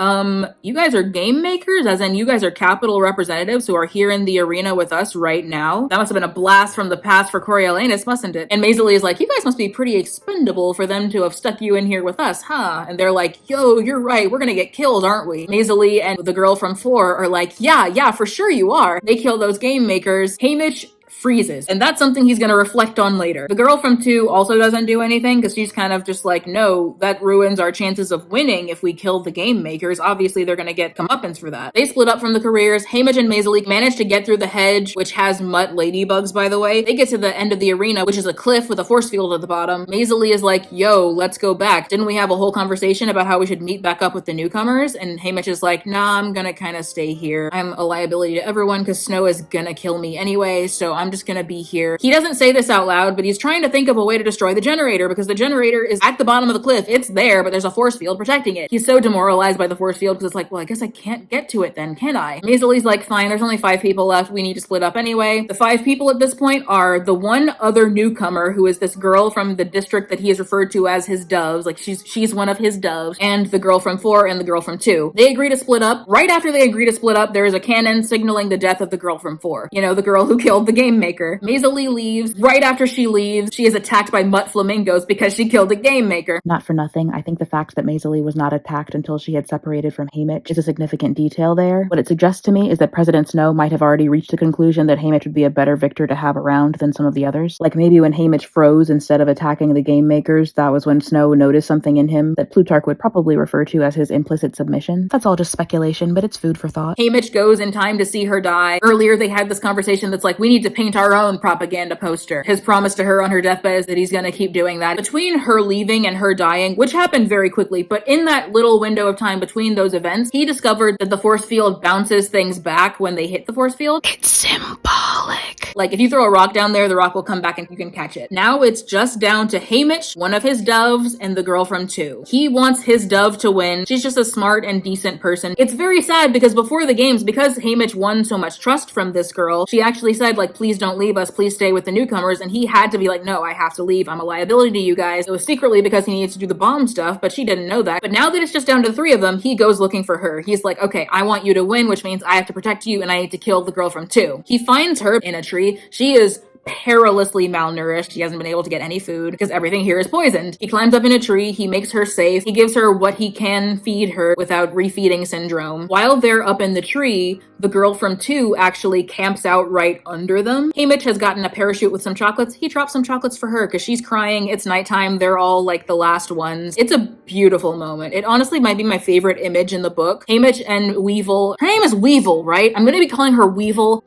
you guys are game makers? As in, you guys are Capitol representatives who are here in the arena with us right now? That must have been a blast from the past for Coriolanus, mustn't it? And Maisily is like, you guys must be pretty expendable for them to have stuck you in here with us, huh? And they're like, yo, you're right, we're gonna get killed, aren't we? Maisily and the girl from 4 are like, yeah, for sure you are. They kill those game makers. Haymitch freezes. And that's something he's going to reflect on later. The girl from 2 also doesn't do anything because she's kind of just like, no, that ruins our chances of winning if we kill the game makers. Obviously, they're going to get comeuppance for that. They split up from the careers. Haymitch and Maisily manage to get through the hedge, which has mutt ladybugs, by the way. They get to the end of the arena, which is a cliff with a force field at the bottom. Maisily is like, yo, let's go back. Didn't we have a whole conversation about how we should meet back up with the newcomers? And Haymitch is like, nah, I'm going to kind of stay here. I'm a liability to everyone because Snow is going to kill me anyway, so I'm just gonna be here. He doesn't say this out loud, but he's trying to think of a way to destroy the generator because the generator is at the bottom of the cliff. It's there, but there's a force field protecting it. He's so demoralized by the force field because it's like, well, I guess I can't get to it then, can I? Maisily's like, fine, there's only 5 people left. We need to split up anyway. The 5 people at this point are the one other newcomer who is this girl from the district that he is referred to as his doves. Like, she's one of his doves, and the girl from 4 and the girl from 2. They agree to split up. Right after they agree to split up, there is a cannon signaling the death of the girl from 4. You know, the girl who killed the game maker. Maisily leaves. Right after she leaves, she is attacked by mutt flamingos because she killed a game maker. Not for nothing, I think the fact that Maisily was not attacked until she had separated from Haymitch is a significant detail there. What it suggests to me is that President Snow might have already reached the conclusion that Haymitch would be a better victor to have around than some of the others. Like maybe when Haymitch froze instead of attacking the game makers, that was when Snow noticed something in him that Plutarch would probably refer to as his implicit submission. That's all just speculation, but it's food for thought. Haymitch goes in time to see her die. Earlier they had this conversation that's like, we need to paint our own propaganda poster. His promise to her on her deathbed is that he's gonna keep doing that. Between her leaving and her dying, which happened very quickly, but in that little window of time between those events, he discovered that the force field bounces things back when they hit the force field. It's symbolic. Like, if you throw a rock down there, the rock will come back and you can catch it. Now it's just down to Haymitch, one of his doves, and the girl from 2. He wants his dove to win. She's just a smart and decent person. It's very sad because before the games, because Haymitch won so much trust from this girl, she actually said, like, please don't leave us, please stay with the newcomers, and he had to be like, no, I have to leave. I'm a liability to you guys. It was secretly because he needs to do the bomb stuff, but she didn't know that. But now that it's just down to the 3 of them, he goes looking for her. He's like, okay, I want you to win, which means I have to protect you, and I need to kill the girl from 2. He finds her in a tree. She is perilously malnourished. He hasn't been able to get any food because everything here is poisoned. He climbs up in a tree, he makes her safe, he gives her what he can feed her without refeeding syndrome. While they're up in the tree, the girl from 2 actually camps out right under them. Haymitch has gotten a parachute with some chocolates. He drops some chocolates for her because she's crying. It's nighttime. They're all like the last ones. It's a beautiful moment. It honestly might be my favorite image in the book. Haymitch and Weevil. Her name is Weevil, right? I'm going to be calling her Weevil.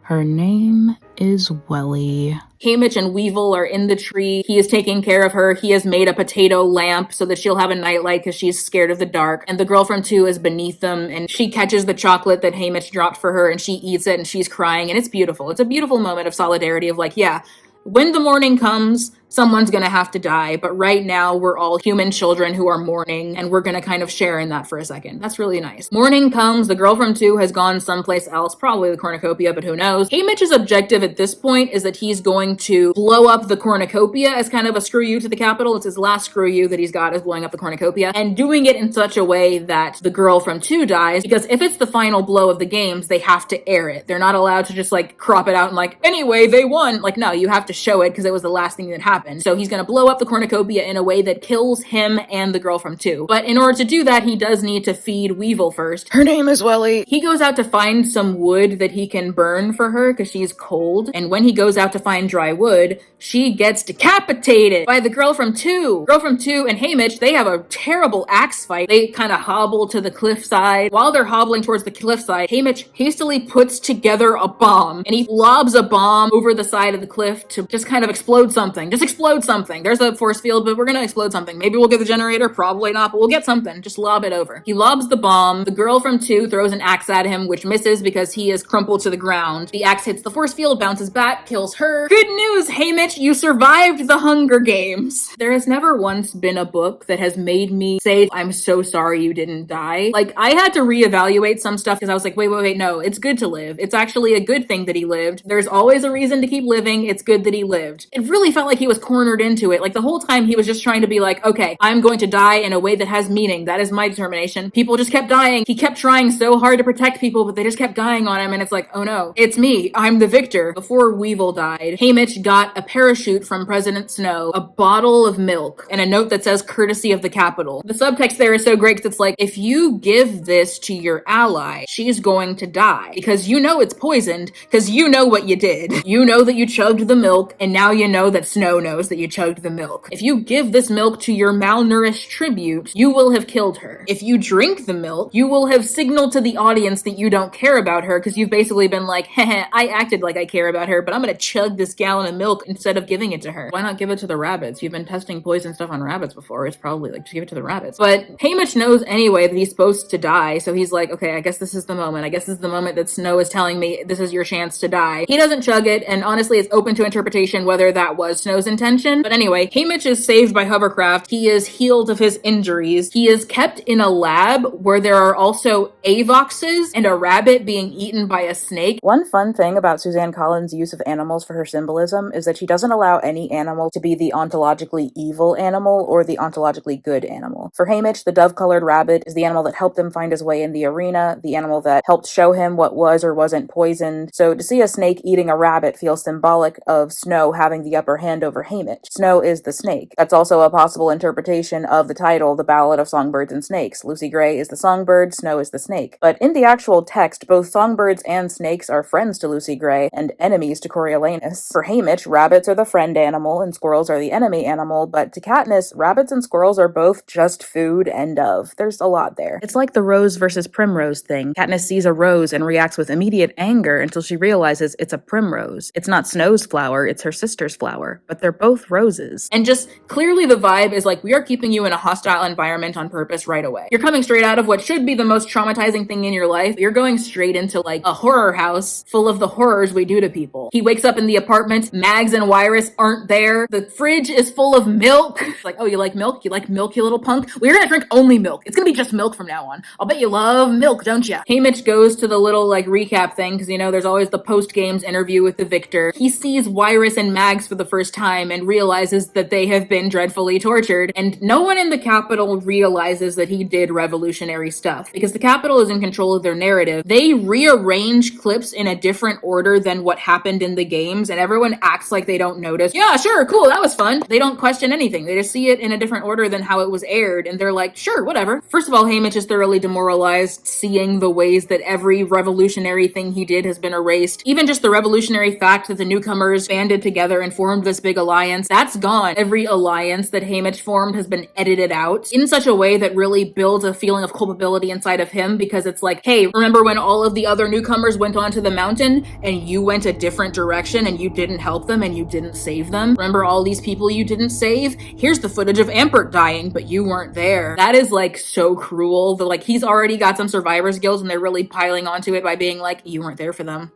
Her name is Welly. Haymitch and Weevil are in the tree. He is taking care of her. He has made a potato lamp so that she'll have a nightlight because she's scared of the dark. And the girl from 2 is beneath them, and she catches the chocolate that Haymitch dropped for her, and she eats it, and she's crying, and it's beautiful. It's a beautiful moment of solidarity of like, yeah, when the morning comes, someone's gonna have to die, but right now we're all human children who are mourning, and we're gonna kind of share in that for a second. That's really nice. Morning comes, the girl from 2 has gone someplace else, probably the cornucopia, but who knows. Haymitch's objective at this point is that he's going to blow up the cornucopia as kind of a screw you to the Capitol. It's his last screw you that he's got, is blowing up the cornucopia, and doing it in such a way that the girl from 2 dies, because if it's the final blow of the games, they have to air it. They're not allowed to just like crop it out and like, anyway, they won. Like, no, you have to show it because it was the last thing that happened. So he's going to blow up the cornucopia in a way that kills him and the girl from 2. But in order to do that, he does need to feed Weevil first. Her name is Welly. He goes out to find some wood that he can burn for her because she's cold. And when he goes out to find dry wood, she gets decapitated by the girl from 2. Girl from 2 and Haymitch, they have a terrible axe fight. They kind of hobble to the cliffside. While they're hobbling towards the cliffside, Haymitch hastily puts together a bomb, and he lobs a bomb over the side of the cliff to just kind of explode something. Just explode something. There's a force field, but we're gonna explode something. Maybe we'll get the generator, probably not, but we'll get something. Just lob it over. He lobs the bomb. The girl from 2 throws an axe at him, which misses because he is crumpled to the ground. The axe hits the force field, bounces back, kills her. Good news, Haymitch, you survived the Hunger Games. There has never once been a book that has made me say, I'm so sorry you didn't die. Like, I had to reevaluate some stuff because I was like, wait, no, it's good to live. It's actually a good thing that he lived. There's always a reason to keep living. It's good that he lived. It really felt like he was cornered into it. Like, the whole time he was just trying to be like, okay, I'm going to die in a way that has meaning. That is my determination. People just kept dying. He kept trying so hard to protect people, but they just kept dying on him, and it's like, oh no, it's me. I'm the victor. Before Weevil died, Haymitch got a parachute from President Snow, a bottle of milk, and a note that says, courtesy of the Capitol. The subtext there is so great because it's like, if you give this to your ally, she's going to die because you know it's poisoned because you know what you did. You know that you chugged the milk, and now you know that Snow knows that you chugged the milk. If you give this milk to your malnourished tribute, you will have killed her. If you drink the milk, you will have signaled to the audience that you don't care about her because you've basically been like, heh, I acted like I care about her, but I'm gonna chug this gallon of milk instead of giving it to her. Why not give it to the rabbits? You've been testing poison stuff on rabbits before. It's probably like, just give it to the rabbits. But Haymitch knows anyway that he's supposed to die, so he's like, okay, I guess this is the moment. I guess this is the moment that Snow is telling me this is your chance to die. He doesn't chug it, and honestly, it's open to interpretation whether that was Snow's intention. But anyway, Haymitch is saved by hovercraft. He is healed of his injuries. He is kept in a lab where there are also avoxes and a rabbit being eaten by a snake. One fun thing about Suzanne Collins' use of animals for her symbolism is that she doesn't allow any animal to be the ontologically evil animal or the ontologically good animal. For Haymitch, the dove-colored rabbit is the animal that helped him find his way in the arena, the animal that helped show him what was or wasn't poisoned. So to see a snake eating a rabbit feels symbolic of Snow having the upper hand over Haymitch. Snow is the snake. That's also a possible interpretation of the title, The Ballad of Songbirds and Snakes. Lucy Gray is the songbird, Snow is the snake. But in the actual text, both songbirds and snakes are friends to Lucy Gray and enemies to Coriolanus. For Haymitch, rabbits are the friend animal and squirrels are the enemy animal, but to Katniss, rabbits and squirrels are both just food, end of. There's a lot there. It's like the rose versus primrose thing. Katniss sees a rose and reacts with immediate anger until she realizes it's a primrose. It's not Snow's flower, it's her sister's flower, but they're both roses. And just clearly the vibe is like, we are keeping you in a hostile environment on purpose right away. You're coming straight out of what should be the most traumatizing thing in your life. You're going straight into like a horror house full of the horrors we do to people. He wakes up in the apartment, Mags and Wyrus aren't there. The fridge is full of milk. It's like, oh, you like milk? You like milk, you little punk? We're gonna drink only milk. It's gonna be just milk from now on. I'll bet you love milk, don't ya? Haymitch goes to the little like recap thing because, you know, there's always the post-games interview with the victor. He sees Wyrus and Mags for the first time time and realizes that they have been dreadfully tortured, and no one in the Capitol realizes that he did revolutionary stuff. Because the Capitol is in control of their narrative, they rearrange clips in a different order than what happened in the games, and everyone acts like they don't notice. Yeah, sure, cool, that was fun. They don't question anything. They just see it in a different order than how it was aired, and they're like, sure, whatever. First of all, Haymitch is thoroughly demoralized, seeing the ways that every revolutionary thing he did has been erased. Even just the revolutionary fact that the newcomers banded together and formed this big alliance, that's gone. Every alliance that Haymitch formed has been edited out in such a way that really builds a feeling of culpability inside of him, because it's like, hey, remember when all of the other newcomers went onto the mountain and you went a different direction and you didn't help them and you didn't save them? Remember all these people you didn't save? Here's the footage of Ampert dying, but you weren't there. That is like so cruel. Like, he's already got some survivor's guilt and they're really piling onto it by being like, you weren't there for them.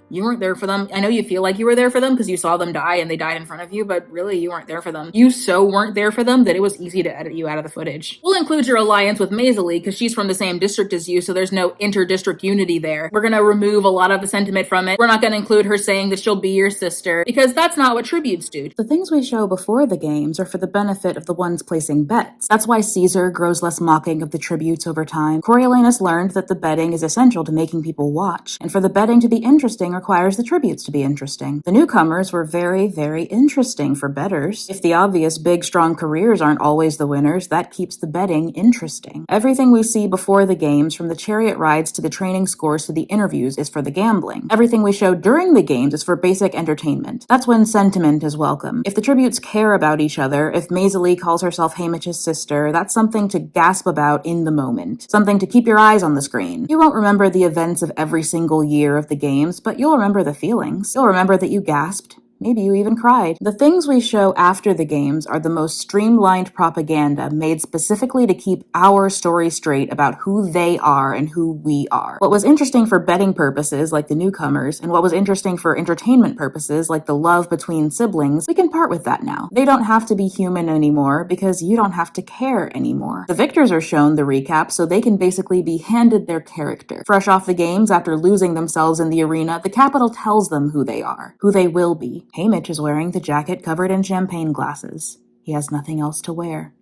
You weren't there for them. I know you feel like you were there for them because you saw them die and they died in front of you, but really you weren't there for them. You so weren't there for them that it was easy to edit you out of the footage. We'll include your alliance with Maisley because she's from the same district as you, so there's no inter-district unity there. We're gonna remove a lot of the sentiment from it. We're not gonna include her saying that she'll be your sister because that's not what tributes do. The things we show before the games are for the benefit of the ones placing bets. That's why Caesar grows less mocking of the tributes over time. Coriolanus learned that the betting is essential to making people watch, and for the betting to be interesting requires the tributes to be interesting. The newcomers were very, very interesting for bettors. If the obvious big, strong careers aren't always the winners, that keeps the betting interesting. Everything we see before the games, from the chariot rides to the training scores to the interviews, is for the gambling. Everything we show during the games is for basic entertainment. That's when sentiment is welcome. If the tributes care about each other, if Maisley calls herself Haymitch's sister, that's something to gasp about in the moment. Something to keep your eyes on the screen. You won't remember the events of every single year of the games, but you'll remember the feelings. You'll remember that you gasped. Maybe you even cried. The things we show after the games are the most streamlined propaganda made specifically to keep our story straight about who they are and who we are. What was interesting for betting purposes, like the newcomers, and what was interesting for entertainment purposes, like the love between siblings, we can part with that now. They don't have to be human anymore because you don't have to care anymore. The victors are shown the recap so they can basically be handed their character. Fresh off the games, after losing themselves in the arena, the Capitol tells them who they are, who they will be. Haymitch is wearing the jacket covered in champagne glasses. He has nothing else to wear.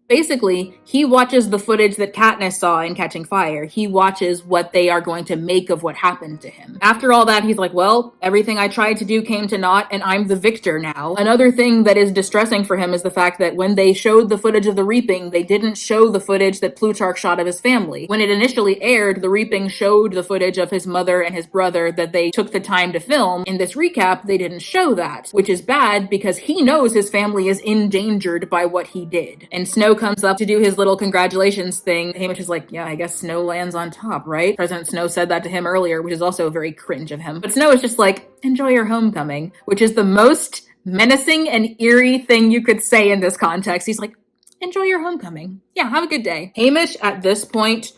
Basically, he watches the footage that Katniss saw in Catching Fire. He watches what they are going to make of what happened to him. After all that, he's like, well, everything I tried to do came to naught, and I'm the victor now. Another thing that is distressing for him is the fact that when they showed the footage of the Reaping, they didn't show the footage that Plutarch shot of his family. When it initially aired, the Reaping showed the footage of his mother and his brother that they took the time to film. In this recap, they didn't show that, which is bad because he knows his family is endangered by what he did. And Snow comes up to do his little congratulations thing. Haymitch is like, yeah, I guess Snow lands on top, right? President Snow said that to him earlier, which is also very cringe of him. But Snow is just like, enjoy your homecoming, which is the most menacing and eerie thing you could say in this context. He's like, enjoy your homecoming. Yeah, have a good day. Haymitch at this point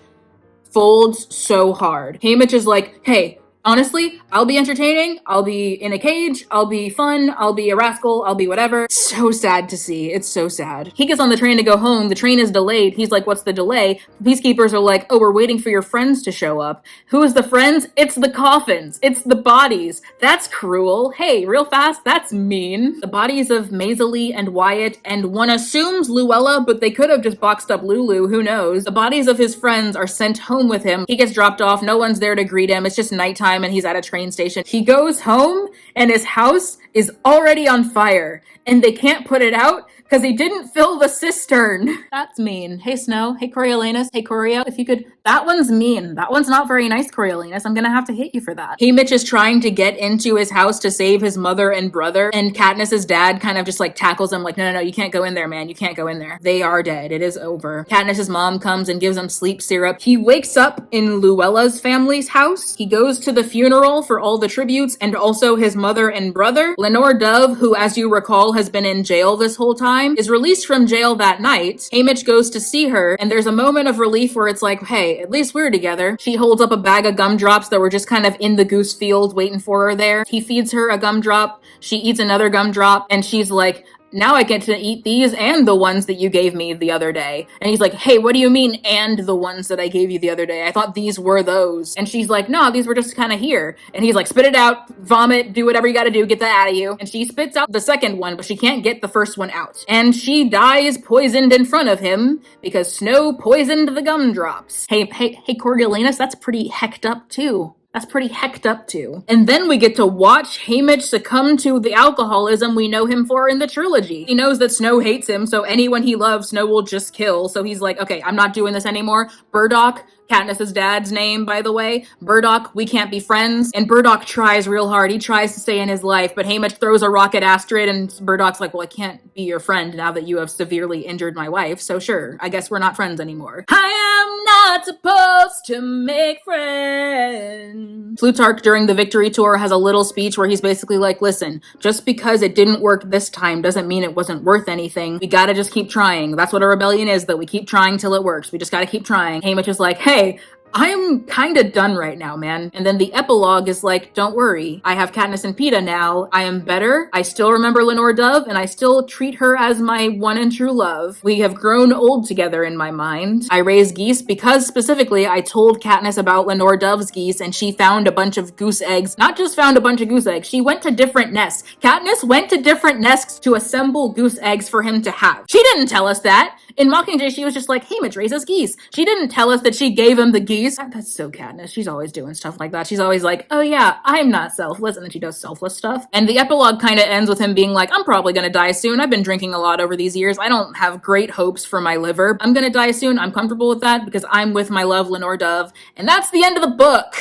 folds so hard. Haymitch is like, hey, honestly, I'll be entertaining, I'll be in a cage, I'll be fun, I'll be a rascal, I'll be whatever. So sad to see. It's so sad. He gets on the train to go home. The train is delayed. He's like, what's the delay? The peacekeepers are like, oh, we're waiting for your friends to show up. Who is the friends? It's the coffins. It's the bodies. That's cruel. Hey, real fast, that's mean. The bodies of Maisley and Wyatt, and one assumes Luella, but they could have just boxed up Lulu, who knows? The bodies of his friends are sent home with him. He gets dropped off. No one's there to greet him. It's just nighttime and he's at a train station. He goes home and his house is already on fire and they can't put it out because he didn't fill the cistern. That's mean. Hey, Snow. Hey, Coriolanus. Hey, Corio. If you could... That one's mean. That one's not very nice, Coriolanus. I'm gonna have to hit you for that. Haymitch is trying to get into his house to save his mother and brother, and Katniss's dad kind of just like tackles him like, no, you can't go in there, man. You can't go in there. They are dead. It is over. Katniss's mom comes and gives him sleep syrup. He wakes up in Luella's family's house. He goes to the funeral for all the tributes and also his mother and brother. Lenore Dove, who, as you recall, has been in jail this whole time, is released from jail that night. Haymitch goes to see her, and there's a moment of relief where it's like, hey, at least we're together. She holds up a bag of gumdrops that were just kind of in the goose field waiting for her there. He feeds her a gumdrop. She eats another gumdrop, and she's like, now I get to eat these and the ones that you gave me the other day. And he's like, hey, what do you mean and the ones that I gave you the other day? I thought these were those. And she's like, no, these were just kind of here. And he's like, spit it out, vomit, do whatever you gotta do, get that out of you. And she spits out the second one, but she can't get the first one out. And she dies poisoned in front of him because Snow poisoned the gumdrops. Hey, Coriolanus, that's pretty hecked up too. That's pretty hecked up too. And then we get to watch Haymitch succumb to the alcoholism we know him for in the trilogy. He knows that Snow hates him, so anyone he loves, Snow will just kill. So he's like, okay, I'm not doing this anymore. Burdock, Katniss's dad's name, by the way. Burdock, we can't be friends. And Burdock tries real hard. He tries to stay in his life, but Haymitch throws a rock at Astrid, and Burdock's like, well, I can't be your friend now that you have severely injured my wife, so sure, I guess we're not friends anymore. I am not supposed to make friends. Plutarch, during the victory tour, has a little speech where he's basically like, listen, just because it didn't work this time doesn't mean it wasn't worth anything. We gotta just keep trying. That's what a rebellion is, that we keep trying till it works. We just gotta keep trying. Haymitch is like, hey, I'm kinda done right now, man. And then the epilogue is like, don't worry, I have Katniss and Peeta now. I am better. I still remember Lenore Dove, and I still treat her as my one and true love. We have grown old together in my mind. I raise geese because specifically I told Katniss about Lenore Dove's geese, and she found a bunch of goose eggs. Not just found a bunch of goose eggs, she went to different nests. Katniss went to different nests to assemble goose eggs for him to have. She didn't tell us that. In Mockingjay, she was just like, Haymitch raises geese. She didn't tell us that she gave him the geese. That's so Katniss. She's always doing stuff like that. She's always like, oh yeah, I'm not selfless, and then she does selfless stuff. And the epilogue kind of ends with him being like, I'm probably gonna die soon. I've been drinking a lot over these years. I don't have great hopes for my liver. I'm gonna die soon. I'm comfortable with that because I'm with my love, Lenore Dove. And that's the end of the book.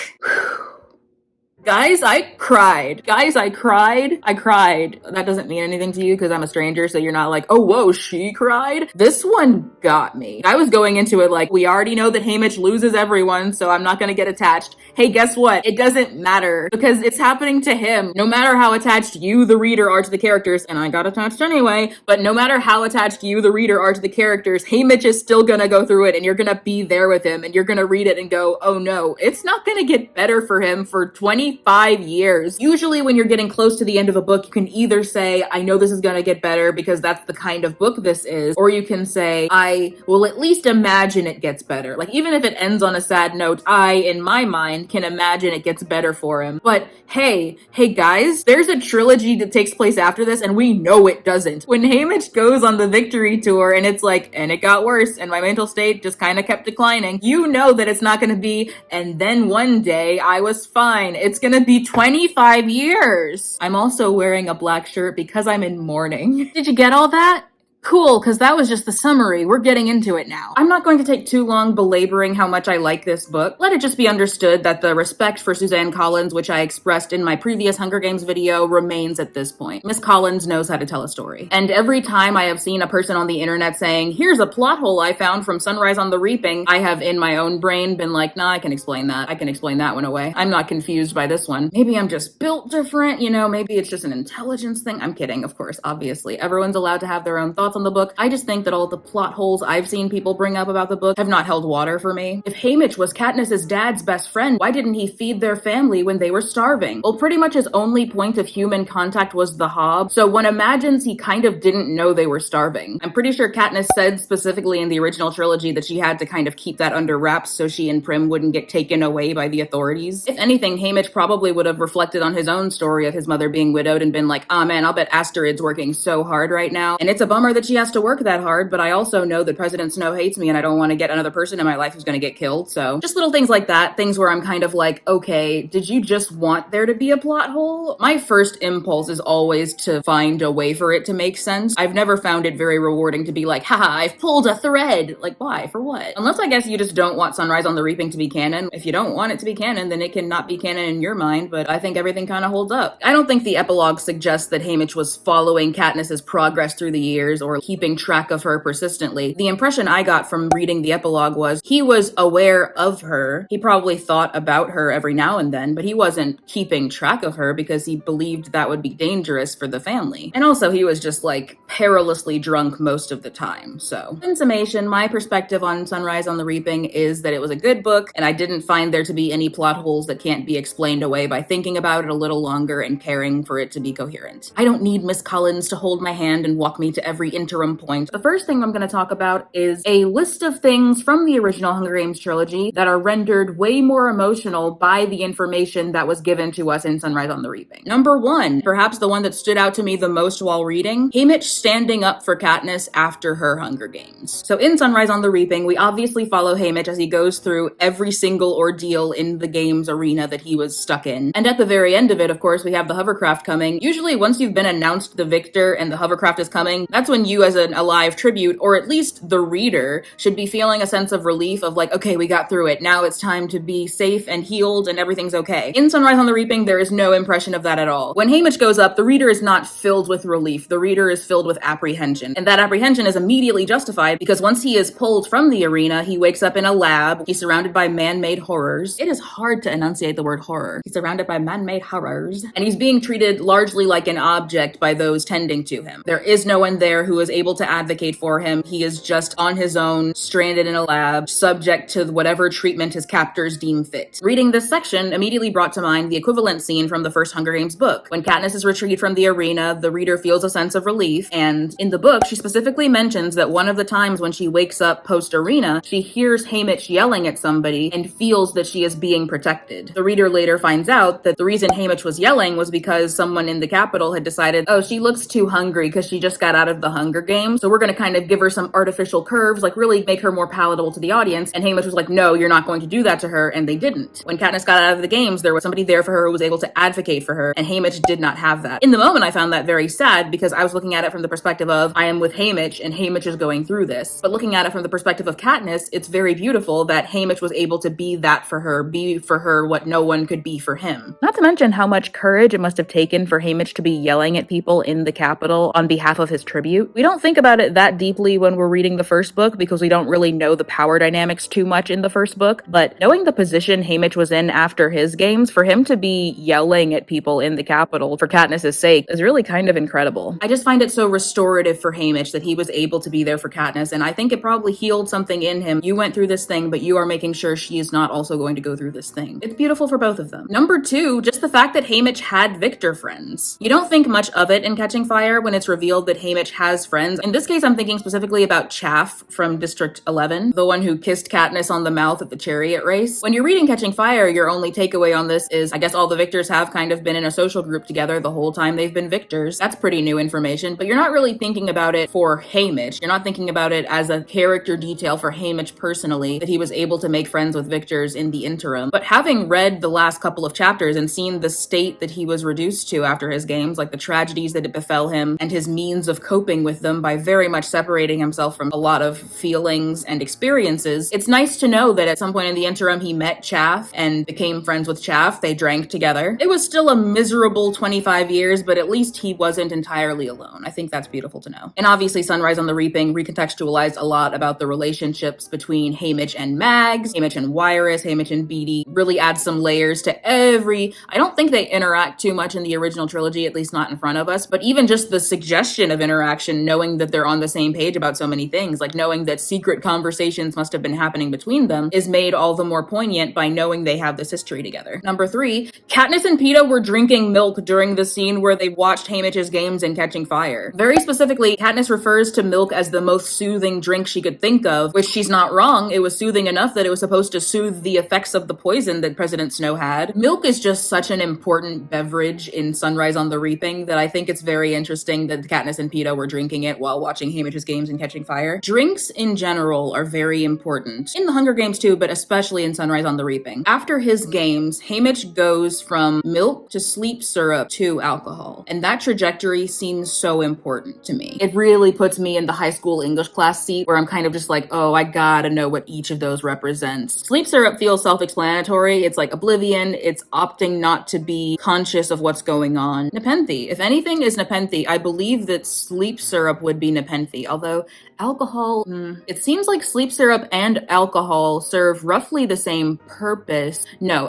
Guys, I cried. Guys, I cried. I cried. That doesn't mean anything to you because I'm a stranger, so you're not like, oh, whoa, she cried? This one got me. I was going into it like, we already know that Haymitch loses everyone, so I'm not gonna get attached. Hey, guess what? It doesn't matter because it's happening to him. No matter how attached you, the reader, are to the characters, and I got attached anyway, but no matter how attached you, the reader, are to the characters, Haymitch is still gonna go through it, and you're gonna be there with him, and you're gonna read it and go, oh no, it's not gonna get better for him for 25 years. Usually when you're getting close to the end of a book, you can either say, I know this is gonna get better because that's the kind of book this is, or you can say, I will at least imagine it gets better. Like, even if it ends on a sad note, I, in my mind, can imagine it gets better for him. But hey guys, there's a trilogy that takes place after this, and we know it doesn't. When Haymitch goes on the victory tour, and it's like, and it got worse, and my mental state just kind of kept declining, you know that it's not gonna be, and then one day I was fine. It's gonna be 25 years. I'm also wearing a black shirt because I'm in mourning. Did you get all that? Cool, because that was just the summary. We're getting into it now. I'm not going to take too long belaboring how much I like this book. Let it just be understood that the respect for Suzanne Collins, which I expressed in my previous Hunger Games video, remains at this point. Miss Collins knows how to tell a story. And every time I have seen a person on the internet saying, here's a plot hole I found from Sunrise on the Reaping, I have in my own brain been like, nah, I can explain that. I can explain that one away. I'm not confused by this one. Maybe I'm just built different, you know, maybe it's just an intelligence thing. I'm kidding, of course, obviously. Everyone's allowed to have their own thoughts on the book. I just think that all the plot holes I've seen people bring up about the book have not held water for me. If Haymitch was Katniss's dad's best friend, why didn't he feed their family when they were starving? Well, pretty much his only point of human contact was the hob, so one imagines he kind of didn't know they were starving. I'm pretty sure Katniss said specifically in the original trilogy that she had to kind of keep that under wraps so she and Prim wouldn't get taken away by the authorities. If anything, Haymitch probably would have reflected on his own story of his mother being widowed and been like, ah man, I'll bet Astrid's working so hard right now, and it's a bummer that she has to work that hard, but I also know that President Snow hates me and I don't want to get another person in my life who's going to get killed. So just little things like that, things where I'm kind of like, okay, did you just want there to be a plot hole? My first impulse is always to find a way for it to make sense. I've never found it very rewarding to be like, haha, I've pulled a thread. Like, why? For what? Unless I guess you just don't want Sunrise on the Reaping to be canon. If you don't want it to be canon, then it can not be canon in your mind, but I think everything kind of holds up. I don't think the epilogue suggests that Haymitch was following Katniss's progress through the years or keeping track of her persistently. The impression I got from reading the epilogue was he was aware of her. He probably thought about her every now and then, but he wasn't keeping track of her because he believed that would be dangerous for the family. And also he was just like perilously drunk most of the time. So, in summation, my perspective on Sunrise on the Reaping is that it was a good book, and I didn't find there to be any plot holes that can't be explained away by thinking about it a little longer and caring for it to be coherent. I don't need Miss Collins to hold my hand and walk me to every interim point. The first thing I'm going to talk about is a list of things from the original Hunger Games trilogy that are rendered way more emotional by the information that was given to us in Sunrise on the Reaping. Number one, perhaps the one that stood out to me the most while reading, Haymitch standing up for Katniss after her Hunger Games. So in Sunrise on the Reaping, we obviously follow Haymitch as he goes through every single ordeal in the game's arena that he was stuck in. And at the very end of it, of course, we have the hovercraft coming. Usually once you've been announced the victor and the hovercraft is coming, that's when you as an alive tribute, or at least the reader, should be feeling a sense of relief of like, okay, we got through it. Now it's time to be safe and healed and everything's okay. In Sunrise on the Reaping, there is no impression of that at all. When Haymitch goes up, the reader is not filled with relief. The reader is filled with apprehension. And that apprehension is immediately justified because once he is pulled from the arena, he wakes up in a lab. He's surrounded by man-made horrors. It is hard to enunciate the word horror. He's surrounded by man-made horrors. And he's being treated largely like an object by those tending to him. There is no one there who is able to advocate for him. He is just on his own, stranded in a lab, subject to whatever treatment his captors deem fit. Reading this section immediately brought to mind the equivalent scene from the first Hunger Games book. When Katniss is retrieved from the arena, the reader feels a sense of relief, and in the book, she specifically mentions that one of the times when she wakes up post-arena, she hears Haymitch yelling at somebody and feels that she is being protected. The reader later finds out that the reason Haymitch was yelling was because someone in the Capitol had decided, oh, she looks too hungry because she just got out of the Hunger Games, so we're going to kind of give her some artificial curves, like really make her more palatable to the audience, and Haymitch was like, no, you're not going to do that to her, and they didn't. When Katniss got out of the games, there was somebody there for her who was able to advocate for her, and Haymitch did not have that. In the moment, I found that very sad because I was looking at it from the perspective of, I am with Haymitch, and Haymitch is going through this. But looking at it from the perspective of Katniss, it's very beautiful that Haymitch was able to be that for her, be for her what no one could be for him. Not to mention how much courage it must have taken for Haymitch to be yelling at people in the Capitol on behalf of his tribute. We don't think about it that deeply when we're reading the first book because we don't really know the power dynamics too much in the first book, but knowing the position Haymitch was in after his games, for him to be yelling at people in the Capitol for Katniss's sake is really kind of incredible. I just find it so restorative for Haymitch that he was able to be there for Katniss, and I think it probably healed something in him. You went through this thing, but you are making sure she is not also going to go through this thing. It's beautiful for both of them. Number two, just the fact that Haymitch had Victor friends. You don't think much of it in Catching Fire when it's revealed that Haymitch has friends. In this case, I'm thinking specifically about Chaff from District 11, the one who kissed Katniss on the mouth at the chariot race. When you're reading Catching Fire, your only takeaway on this is, I guess all the Victors have kind of been in a social group together the whole time they've been Victors. That's pretty new information, but you're not really thinking about it for Haymitch. You're not thinking about it as a character detail for Haymitch personally, that he was able to make friends with Victors in the interim. But having read the last couple of chapters and seen the state that he was reduced to after his games, like the tragedies that it befell him and his means of coping with them by very much separating himself from a lot of feelings and experiences, it's nice to know that at some point in the interim he met Chaff and became friends with Chaff. They drank together. It was still a miserable 25 years, but at least he wasn't entirely alone. I think that's beautiful to know. And obviously Sunrise on the Reaping recontextualized a lot about the relationships between Haymitch and Mags, Haymitch and Wyrus, Haymitch and Beetee, really adds some layers to every... I don't think they interact too much in the original trilogy, at least not in front of us, but even just the suggestion of interaction, knowing that they're on the same page about so many things, like knowing that secret conversations must have been happening between them, is made all the more poignant by knowing they have this history together. Number three, Katniss and Peeta were drinking milk during the scene where they watched Haymitch's games in Catching Fire. Very specifically, Katniss refers to milk as the most soothing drink she could think of, which she's not wrong. It was soothing enough that it was supposed to soothe the effects of the poison that President Snow had. Milk is just such an important beverage in Sunrise on the Reaping that I think it's very interesting that Katniss and Peeta were drinking it while watching Haymitch's games in Catching Fire. Drinks in general are very important. In the Hunger Games too, but especially in Sunrise on the Reaping. After his games, Haymitch goes from milk to sleep syrup to alcohol. And that trajectory seems so important to me. It really puts me in the high school English class seat where I'm kind of just like, oh, I gotta know what each of those represents. Sleep syrup feels self-explanatory. It's like oblivion. It's opting not to be conscious of what's going on. Nepenthe. If anything is Nepenthe, I believe that sleep syrup would be Nepenthe, although alcohol, it seems like sleep syrup and alcohol serve roughly the same purpose. No.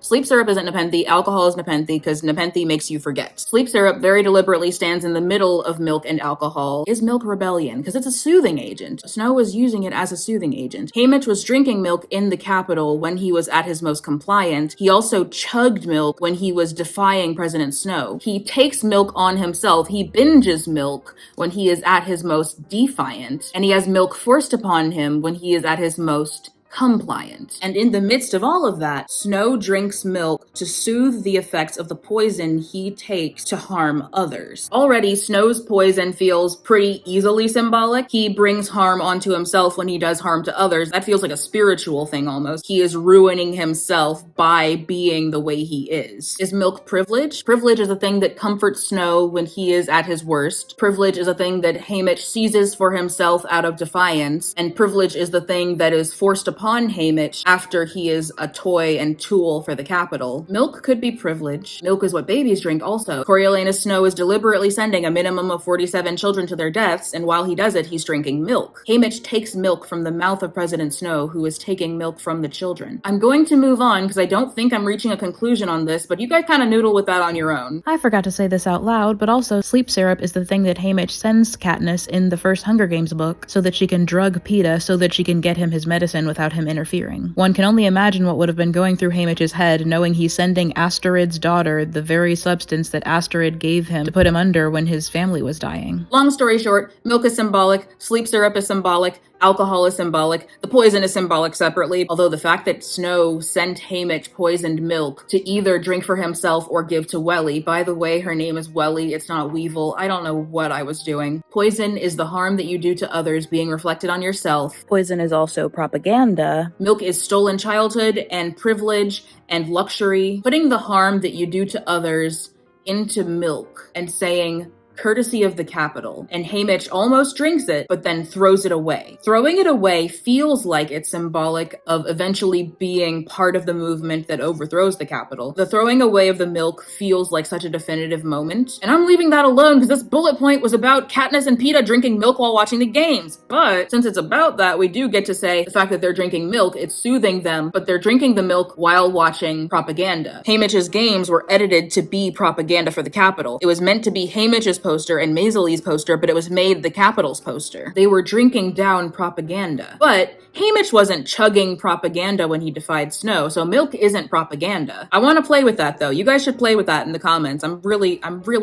Sleep syrup isn't Nepenthe, alcohol is Nepenthe because Nepenthe makes you forget. Sleep syrup very deliberately stands in the middle deal of milk and alcohol is milk rebellion, because it's a soothing agent. Snow was using it as a soothing agent. Haymitch was drinking milk in the Capitol when he was at his most compliant. He also chugged milk when he was defying President Snow. He takes milk on himself. He binges milk when he is at his most defiant, and he has milk forced upon him when he is at his most compliant. And in the midst of all of that, Snow drinks milk to soothe the effects of the poison he takes to harm others. Already, Snow's poison feels pretty easily symbolic. He brings harm onto himself when he does harm to others. That feels like a spiritual thing almost. He is ruining himself by being the way he is. Is milk privilege? Privilege is a thing that comforts Snow when he is at his worst. Privilege is a thing that Haymitch seizes for himself out of defiance, and privilege is the thing that is forced upon Haymitch after he is a toy and tool for the Capitol. Milk could be privilege. Milk is what babies drink also. Coriolanus Snow is deliberately sending a minimum of 47 children to their deaths, and while he does it, he's drinking milk. Haymitch takes milk from the mouth of President Snow, who is taking milk from the children. I'm going to move on because I don't think I'm reaching a conclusion on this, but you guys kind of noodle with that on your own. I forgot to say this out loud, but also sleep syrup is the thing that Haymitch sends Katniss in the first Hunger Games book so that she can drug Peeta so that she can get him his medicine without him interfering. One can only imagine what would have been going through Haymitch's head knowing he's sending Asterid's daughter the very substance that Asterid gave him to put him under when his family was dying. Long story short, milk is symbolic, sleep syrup is symbolic, alcohol is symbolic, the poison is symbolic separately, although the fact that Snow sent Haymitch poisoned milk to either drink for himself or give to Welly. By the way, her name is Welly, it's not Weevil. I don't know what I was doing. Poison is the harm that you do to others being reflected on yourself. Poison is also propaganda. Milk is stolen childhood and privilege and luxury. Putting the harm that you do to others into milk and saying, courtesy of the Capitol. And Haymitch almost drinks it, but then throws it away. Throwing it away feels like it's symbolic of eventually being part of the movement that overthrows the Capitol. The throwing away of the milk feels like such a definitive moment. And I'm leaving that alone because this bullet point was about Katniss and Peeta drinking milk while watching the games. But since it's about that, we do get to say the fact that they're drinking milk, it's soothing them, but they're drinking the milk while watching propaganda. Haymitch's games were edited to be propaganda for the Capitol. It was meant to be Haymitch's poster and Maisley's poster, but it was made the Capitol's poster. They were drinking down propaganda. But Haymitch wasn't chugging propaganda when he defied Snow, so milk isn't propaganda. I want to play with that though. You guys should play with that in the comments. I'm really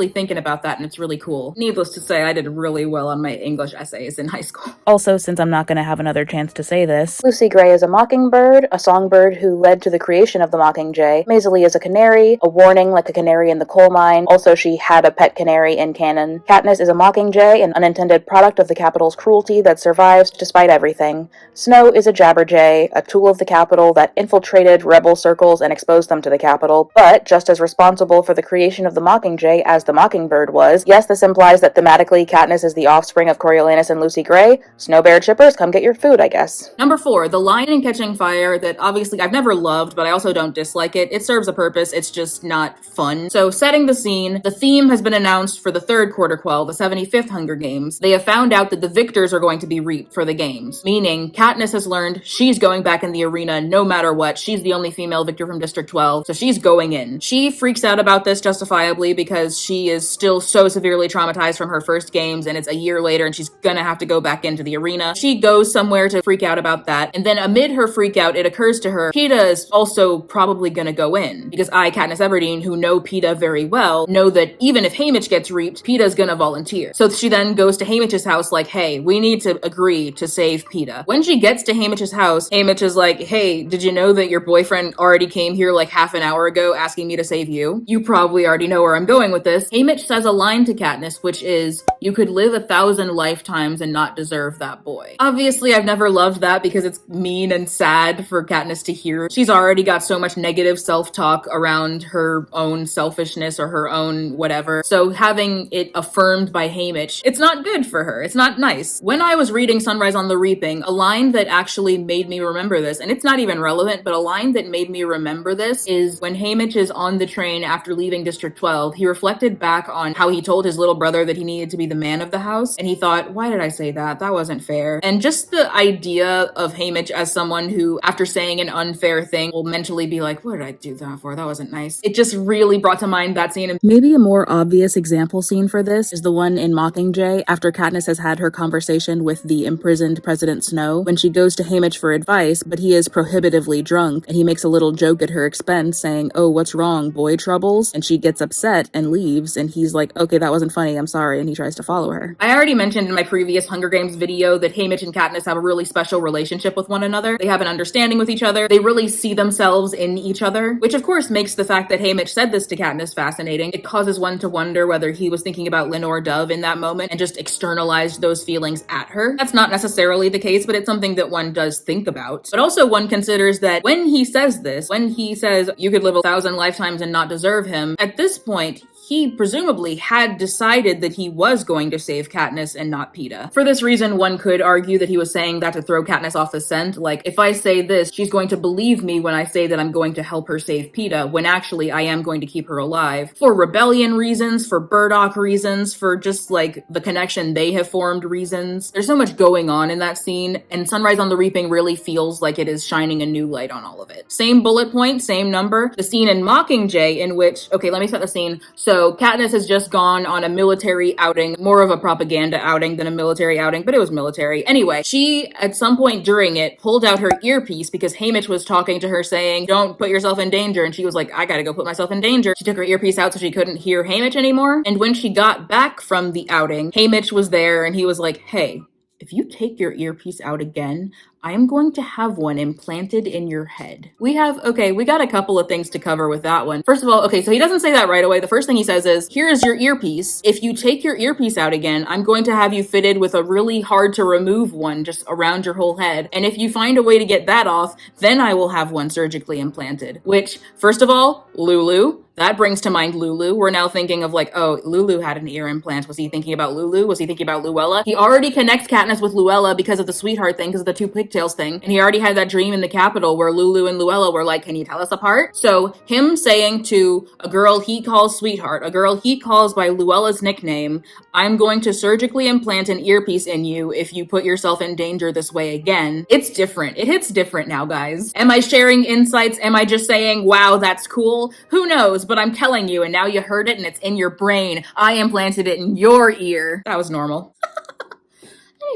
thinking about that, and it's really cool. Needless to say, I did really well on my English essays in high school. Also, since I'm not going to have another chance to say this, Lucy Gray is a mockingbird, a songbird who led to the creation of the mockingjay. Maisley is a canary, a warning like a canary in the coal mine. Also, she had a pet canary in canon. Katniss is a mockingjay, an unintended product of the Capitol's cruelty that survives despite everything. Snow is a jabberjay, a tool of the Capitol that infiltrated rebel circles and exposed them to the Capitol, but just as responsible for the creation of the mockingjay as the mockingbird was. Yes, this implies that thematically Katniss is the offspring of Coriolanus and Lucy Gray. Snowbear chippers, come get your food, I guess. Number 4, the line in Catching Fire that obviously I've never loved, but I also don't dislike it. It serves a purpose, it's just not fun. So setting the scene, the theme has been announced for the third quarter quell, the 75th Hunger Games. They have found out that the victors are going to be reaped for the games, meaning Katniss has learned she's going back in the arena no matter what. She's the only female victor from District 12, so she's going in. She freaks out about this justifiably because she is still so severely traumatized from her first games, and it's a year later and she's gonna have to go back into the arena. She goes somewhere to freak out about that, and then amid her freak out, it occurs to her, Peeta is also probably gonna go in, because I, Katniss Everdeen, who know Peeta very well, know that even if Haymitch gets reaped, Peeta's gonna volunteer. So she then goes to Haymitch's house like, hey, we need to agree to save Peeta. When she gets to Haymitch's house, Haymitch is like, hey, did you know that your boyfriend already came here like half an hour ago asking me to save you? You probably already know where I'm going with this. Haymitch says a line to Katniss, which is, you could live 1,000 lifetimes and not deserve that boy. Obviously, I've never loved that because it's mean and sad for Katniss to hear. She's already got so much negative self-talk around her own selfishness or her own whatever. So having it affirmed by Haymitch, it's not good for her. It's not nice. When I was reading Sunrise on the Reaping, a line that actually made me remember this, and it's not even relevant, but a line that made me remember this is when Haymitch is on the train after leaving District 12, he reflected back on how he told his little brother that he needed to be the man of the house, and he thought, why did I say that? That wasn't fair. And just the idea of Haymitch as someone who, after saying an unfair thing, will mentally be like, what did I do that for? That wasn't nice. It just really brought to mind that scene. Maybe a more obvious example scene scene for this is the one in Mockingjay after Katniss has had her conversation with the imprisoned President Snow, when she goes to Haymitch for advice, but he is prohibitively drunk, and he makes a little joke at her expense saying, "Oh, what's wrong, boy troubles?" And she gets upset and leaves, and he's like, "Okay, that wasn't funny, I'm sorry," and he tries to follow her. I already mentioned in my previous Hunger Games video that Haymitch and Katniss have a really special relationship with one another. They have an understanding with each other. They really see themselves in each other, which of course makes the fact that Haymitch said this to Katniss fascinating. It causes one to wonder whether he was thinking about Lenore Dove in that moment and just externalized those feelings at her. That's not necessarily the case, but it's something that one does think about. But also one considers that when he says this, when he says you could live 1,000 lifetimes and not deserve him, at this point, he presumably had decided that he was going to save Katniss and not Peeta. For this reason, one could argue that he was saying that to throw Katniss off the scent, like, if I say this, she's going to believe me when I say that I'm going to help her save Peeta, when actually I am going to keep her alive. For rebellion reasons, for Burdock reasons, for just, like, the connection they have formed reasons. There's so much going on in that scene, and Sunrise on the Reaping really feels like it is shining a new light on all of it. Same bullet point, same number. The scene in Mockingjay in which, okay, let me set the scene. So Katniss has just gone on a military outing, more of a propaganda outing than a military outing, but it was military. Anyway, she, at some point during it, pulled out her earpiece because Haymitch was talking to her saying, "Don't put yourself in danger," and she was like, "I gotta go put myself in danger." She took her earpiece out so she couldn't hear Haymitch anymore, and when she got back from the outing, Haymitch was there and he was like, "Hey, if you take your earpiece out again, I am going to have one implanted in your head." We got a couple of things to cover with that one. First of all, okay, so he doesn't say that right away. The first thing he says is, "Here is your earpiece. If you take your earpiece out again, I'm going to have you fitted with a really hard to remove one just around your whole head. And if you find a way to get that off, then I will have one surgically implanted." Which, first of all, Lulu. That brings to mind Lulu. We're now thinking of like, oh, Lulu had an ear implant. Was he thinking about Lulu? Was he thinking about Luella? He already connects Katniss with Luella because of the sweetheart thing, because of the two pigtails thing. And he already had that dream in the Capitol where Lulu and Luella were like, "Can you tell us apart?" So him saying to a girl he calls sweetheart, a girl he calls by Luella's nickname, "I'm going to surgically implant an earpiece in you if you put yourself in danger this way again." It's different. It hits different now, guys. Am I sharing insights? Am I just saying, wow, that's cool? Who knows? But I'm telling you, and now you heard it and it's in your brain. I implanted it in your ear. That was normal.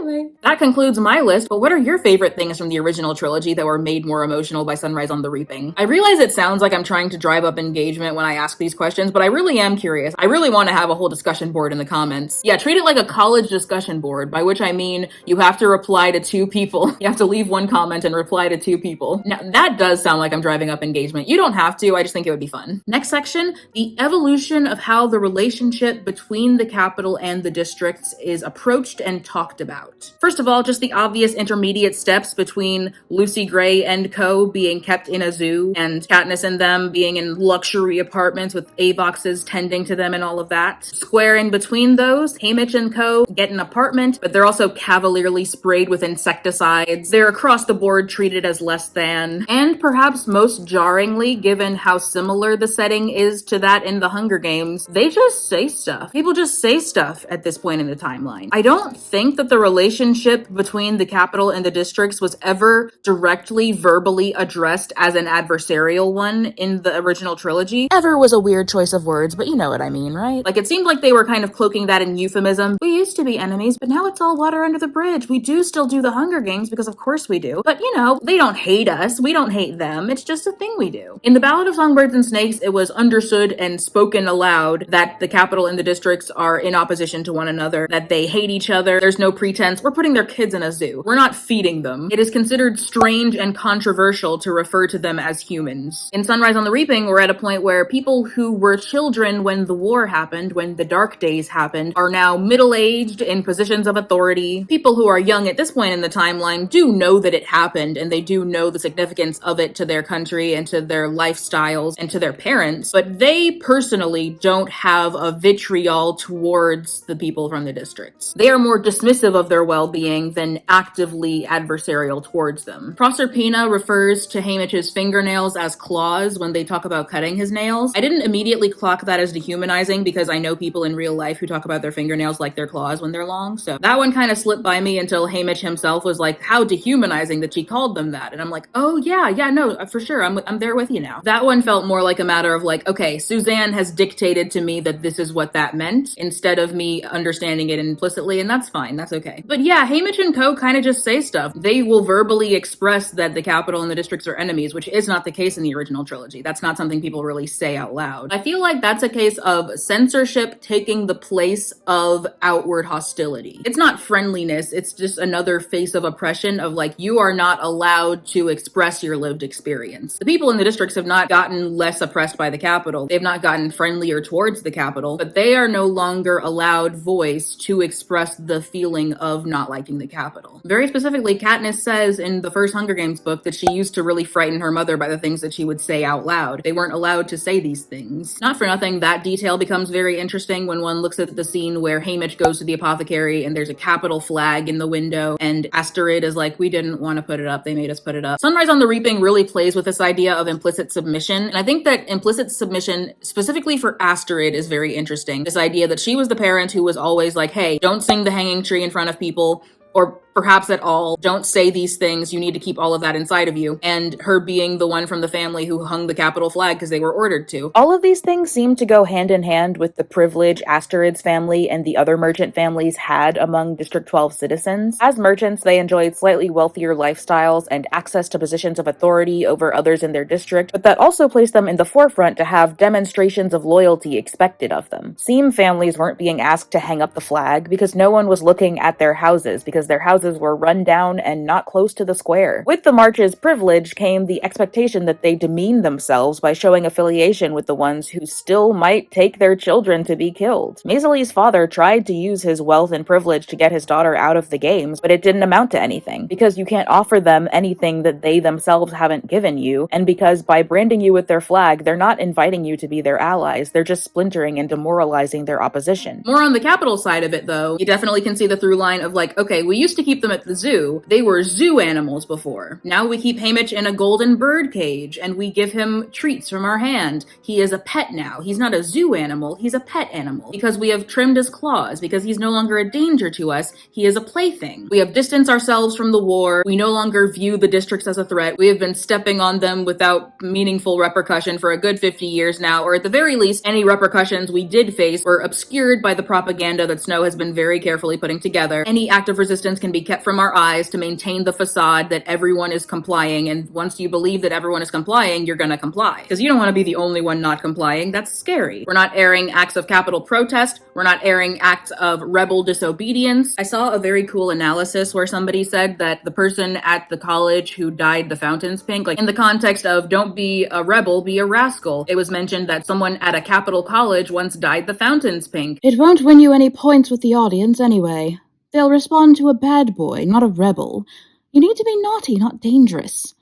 Anyway, that concludes my list, but what are your favorite things from the original trilogy that were made more emotional by Sunrise on the Reaping? I realize it sounds like I'm trying to drive up engagement when I ask these questions, but I really am curious. I really want to have a whole discussion board in the comments. Yeah, treat it like a college discussion board, by which I mean you have to reply to 2 people. You have to leave 1 comment and reply to 2 people. Now, that does sound like I'm driving up engagement. You don't have to, I just think it would be fun. Next section, the evolution of how the relationship between the capital and the districts is approached and talked about. First of all, just the obvious intermediate steps between Lucy Gray and co. being kept in a zoo and Katniss and them being in luxury apartments with Avoxes tending to them and all of that. Square in between those, Haymitch and co. get an apartment, but they're also cavalierly sprayed with insecticides. They're across the board treated as less than. And perhaps most jarringly, given how similar the setting is to that in the Hunger Games, they just say stuff. People just say stuff at this point in the timeline. I don't think that the relationship between the capital and the districts was ever directly verbally addressed as an adversarial one in the original trilogy. Ever was a weird choice of words, but you know what I mean, right? Like, it seemed like they were kind of cloaking that in euphemism. We used to be enemies, but now it's all water under the bridge. We do still do the Hunger Games because of course we do. But you know, they don't hate us. We don't hate them. It's just a thing we do. In the Ballad of Songbirds and Snakes, it was understood and spoken aloud that the capital and the districts are in opposition to one another, that they hate each other. There's no pretense. We're putting their kids in a zoo. We're not feeding them. It is considered strange and controversial to refer to them as humans. In Sunrise on the Reaping, we're at a point where people who were children when the war happened, when the dark days happened, are now middle-aged in positions of authority. People who are young at this point in the timeline do know that it happened, and they do know the significance of it to their country and to their lifestyles and to their parents, but they personally don't have a vitriol towards the people from the districts. They are more dismissive of their their well-being than actively adversarial towards them. Proserpina refers to Haymitch's fingernails as claws when they talk about cutting his nails. I didn't immediately clock that as dehumanizing because I know people in real life who talk about their fingernails like their claws when they're long, so that one kind of slipped by me until Haymitch himself was like, how dehumanizing that she called them that. And I'm like, oh yeah, no, for sure, I'm there with you now. That one felt more like a matter of like, okay, Suzanne has dictated to me that this is what that meant, instead of me understanding it implicitly, and that's fine, that's okay. But yeah, Haymitch and co kind of just say stuff. They will verbally express that the capital and the districts are enemies, which is not the case in the original trilogy. That's not something people really say out loud. I feel like that's a case of censorship taking the place of outward hostility. It's not friendliness, it's just another face of oppression of like, you are not allowed to express your lived experience. The people in the districts have not gotten less oppressed by the capital. They've not gotten friendlier towards the capital, but they are no longer allowed voice to express the feeling of not liking the capital. Very specifically, Katniss says in the first Hunger Games book that she used to really frighten her mother by the things that she would say out loud. They weren't allowed to say these things. Not for nothing, that detail becomes very interesting when one looks at the scene where Haymitch goes to the apothecary and there's a capital flag in the window and Asterid is like, we didn't want to put it up, they made us put it up. Sunrise on the Reaping really plays with this idea of implicit submission, and I think that implicit submission, specifically for Asterid, is very interesting. This idea that she was the parent who was always like, hey, don't sing the hanging tree in front of people, or perhaps at all, don't say these things, you need to keep all of that inside of you, and her being the one from the family who hung the Capitol flag because they were ordered to. All of these things seem to go hand in hand with the privilege Asterid's family and the other merchant families had among District 12 citizens. As merchants, they enjoyed slightly wealthier lifestyles and access to positions of authority over others in their district, but that also placed them in the forefront to have demonstrations of loyalty expected of them. Seam families weren't being asked to hang up the flag because no one was looking at their houses, because their houses were run down and not close to the square. With the March's privilege came the expectation that they demean themselves by showing affiliation with the ones who still might take their children to be killed. Maisley's father tried to use his wealth and privilege to get his daughter out of the games, but it didn't amount to anything, because you can't offer them anything that they themselves haven't given you, and because by branding you with their flag, they're not inviting you to be their allies, they're just splintering and demoralizing their opposition. More on the capital side of it, though, you definitely can see the through line of like, okay, we used to keep them at the zoo. They were zoo animals before. Now we keep Haymitch in a golden bird cage, and we give him treats from our hand. He is a pet now. He's not a zoo animal, he's a pet animal. Because we have trimmed his claws, because he's no longer a danger to us, he is a plaything. We have distanced ourselves from the war. We no longer view the districts as a threat. We have been stepping on them without meaningful repercussion for a good 50 years now, or at the very least, any repercussions we did face were obscured by the propaganda that Snow has been very carefully putting together. Any act of resistance can be kept from our eyes to maintain the facade that everyone is complying, and once you believe that everyone is complying, you're gonna comply. Because you don't want to be the only one not complying. That's scary. We're not airing acts of capital protest. We're not airing acts of rebel disobedience. I saw a very cool analysis where somebody said that the person at the college who dyed the fountains pink, like in the context of don't be a rebel, be a rascal, it was mentioned that someone at a capital college once dyed the fountains pink. It won't win you any points with the audience anyway. They'll respond to a bad boy, not a rebel. You need to be naughty, not dangerous.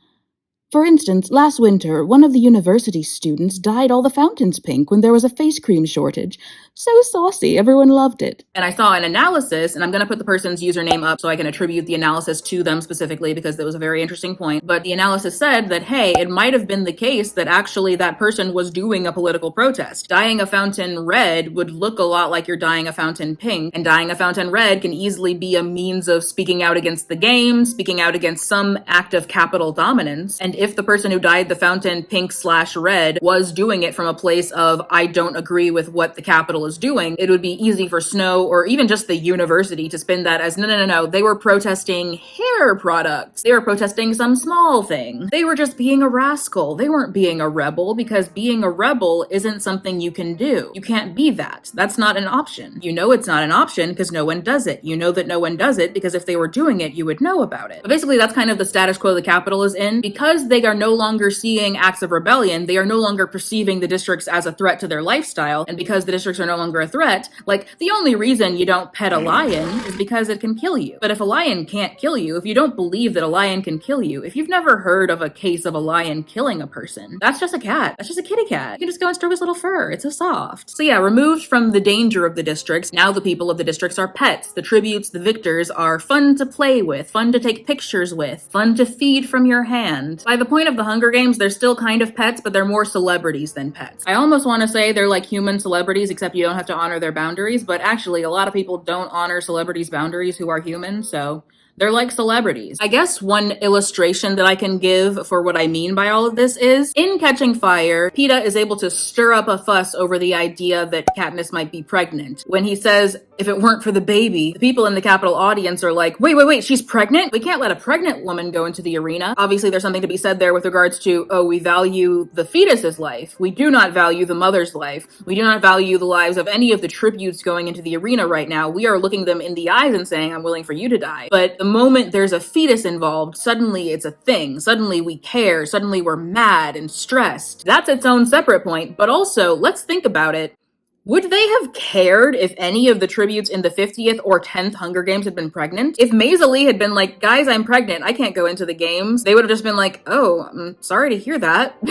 For instance, last winter, one of the university students dyed all the fountains pink when there was a face cream shortage. So saucy, everyone loved it. And I saw an analysis, and I'm going to put the person's username up so I can attribute the analysis to them specifically because that was a very interesting point. But the analysis said that, hey, it might have been the case that actually that person was doing a political protest. Dyeing a fountain red would look a lot like you're dyeing a fountain pink, and dyeing a fountain red can easily be a means of speaking out against the game, speaking out against some act of capital dominance. And if the person who dyed the fountain pink/red was doing it from a place of, I don't agree with what the capital is doing, it would be easy for Snow or even just the university to spin that as, no, they were protesting hair products. They were protesting some small thing. They were just being a rascal. They weren't being a rebel, because being a rebel isn't something you can do. You can't be that. That's not an option. You know it's not an option because no one does it. You know that no one does it because if they were doing it, you would know about it. But basically, that's kind of the status quo the capital is in. Because because they are no longer seeing acts of rebellion, they are no longer perceiving the districts as a threat to their lifestyle, and because the districts are no longer a threat, like, the only reason you don't pet a lion is because it can kill you. But if a lion can't kill you, if you don't believe that a lion can kill you, if you've never heard of a case of a lion killing a person, that's just a cat. That's just a kitty cat. You can just go and stroke his little fur. It's so soft. So yeah, removed from the danger of the districts, now the people of the districts are pets. The tributes, the victors, are fun to play with, fun to take pictures with, fun to feed from your hand. By the point of the Hunger Games, they're still kind of pets, but they're more celebrities than pets. I almost want to say they're like human celebrities, except you don't have to honor their boundaries, but actually a lot of people don't honor celebrities' boundaries who are human, so they're like celebrities. I guess one illustration that I can give for what I mean by all of this is, in Catching Fire, PETA is able to stir up a fuss over the idea that Katniss might be pregnant. When he says, if it weren't for the baby, the people in the Capitol audience are like, wait, she's pregnant? We can't let a pregnant woman go into the arena. Obviously, there's something to be said there with regards to, oh, we value the fetus's life. We do not value the mother's life. We do not value the lives of any of the tributes going into the arena right now. We are looking them in the eyes and saying, I'm willing for you to die. But the moment there's a fetus involved, suddenly it's a thing. Suddenly we care. Suddenly we're mad and stressed. That's its own separate point. But also, let's think about it. Would they have cared if any of the tributes in the 50th or 10th Hunger Games had been pregnant? If Maisie had been like, guys, I'm pregnant, I can't go into the games, they would have just been like, oh, I'm sorry to hear that.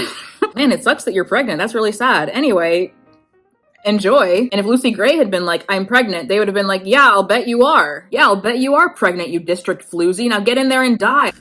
Man, it sucks that you're pregnant. That's really sad. Anyway, enjoy. And if Lucy Gray had been like, I'm pregnant, they would have been like, yeah, I'll bet you are. Yeah, I'll bet you are pregnant, you district floozy. Now get in there and die.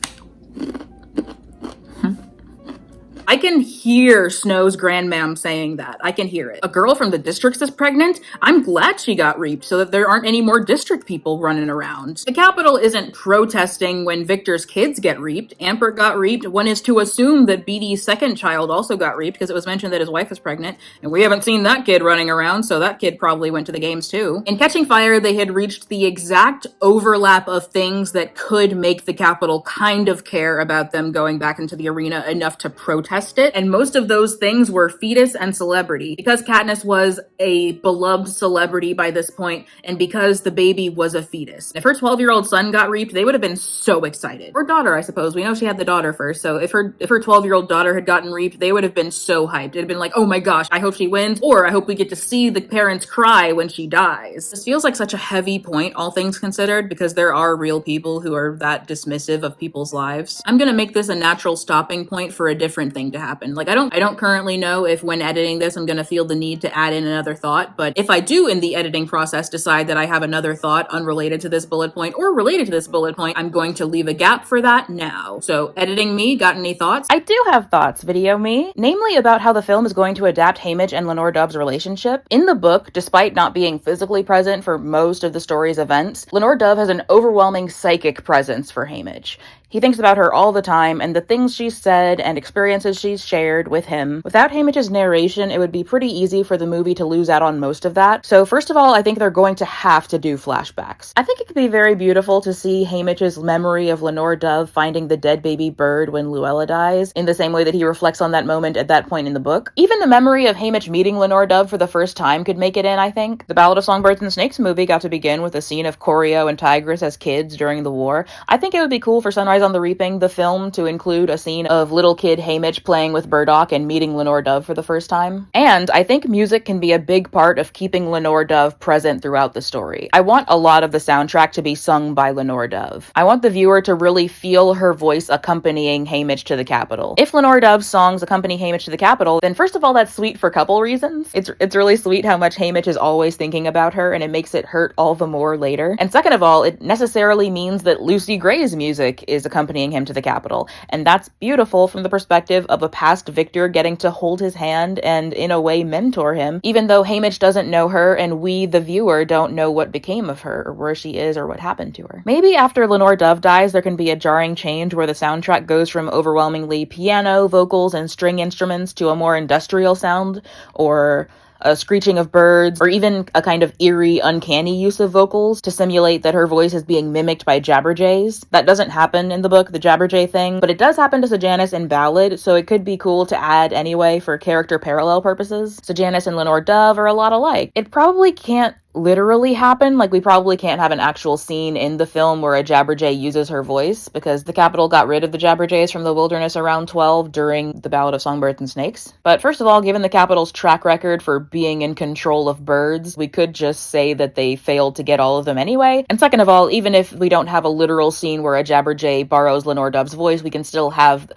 I can hear Snow's grandmam saying that. I can hear it. A girl from the districts is pregnant? I'm glad she got reaped so that there aren't any more district people running around. The Capitol isn't protesting when Victor's kids get reaped. Ampert got reaped. One is to assume that BD's second child also got reaped because it was mentioned that his wife was pregnant, and we haven't seen that kid running around, so that kid probably went to the games too. In Catching Fire, they had reached the exact overlap of things that could make the Capitol kind of care about them going back into the arena enough to protest it, and most of those things were fetus and celebrity. Because Katniss was a beloved celebrity by this point, and because the baby was a fetus. If her 12-year-old son got reaped, they would have been so excited. Or daughter, I suppose. We know she had the daughter first, so if her 12-year-old daughter had gotten reaped, they would have been so hyped. It'd have been like, oh my gosh, I hope she wins, or I hope we get to see the parents cry when she dies. This feels like such a heavy point, all things considered, because there are real people who are that dismissive of people's lives. I'm gonna make this a natural stopping point for a different thing to happen. Like, I don't currently know if when editing this I'm gonna feel the need to add in another thought, but if I do in the editing process decide that I have another thought unrelated to this bullet point or related to this bullet point, I'm going to leave a gap for that now. So, editing me, got any thoughts? I do have thoughts, video me. Namely about how the film is going to adapt Haymitch and Lenore Dove's relationship. In the book, despite not being physically present for most of the story's events, Lenore Dove has an overwhelming psychic presence for Haymitch. He thinks about her all the time, and the things she's said and experiences she's shared with him. Without Haymitch's narration, it would be pretty easy for the movie to lose out on most of that. So first of all, I think they're going to have to do flashbacks. I think it could be very beautiful to see Haymitch's memory of Lenore Dove finding the dead baby bird when Luella dies, in the same way that he reflects on that moment at that point in the book. Even the memory of Haymitch meeting Lenore Dove for the first time could make it in, I think. The Ballad of Songbirds and Snakes movie got to begin with a scene of Corio and Tigris as kids during the war. I think it would be cool for Sunrise on the Reaping, the film, to include a scene of little kid Haymitch playing with Burdock and meeting Lenore Dove for the first time. And I think music can be a big part of keeping Lenore Dove present throughout the story. I want a lot of the soundtrack to be sung by Lenore Dove. I want the viewer to really feel her voice accompanying Haymitch to the Capitol. If Lenore Dove's songs accompany Haymitch to the Capitol, then first of all, that's sweet for a couple reasons. It's really sweet how much Haymitch is always thinking about her, and it makes it hurt all the more later. And second of all, it necessarily means that Lucy Gray's music is accompanying him to the Capitol, and that's beautiful from the perspective of a past victor getting to hold his hand and, in a way, mentor him, even though Haymitch doesn't know her and we, the viewer, don't know what became of her, or where she is, or what happened to her. Maybe after Lenore Dove dies, there can be a jarring change where the soundtrack goes from overwhelmingly piano, vocals, and string instruments to a more industrial sound, or a screeching of birds, or even a kind of eerie, uncanny use of vocals to simulate that her voice is being mimicked by jabberjays. That doesn't happen in the book, the jabberjay thing, but it does happen to Sejanus in Ballad, so it could be cool to add anyway for character parallel purposes. Sejanus and Lenore Dove are a lot alike. It probably can't literally happen. Like, we probably can't have an actual scene in the film where a Jabberjay uses her voice, because the Capitol got rid of the Jabberjays from the wilderness around 12 during the Ballad of Songbirds and Snakes. But first of all, given the Capitol's track record for being in control of birds, we could just say that they failed to get all of them anyway. And second of all, even if we don't have a literal scene where a Jabberjay borrows Lenore Dove's voice, we can still have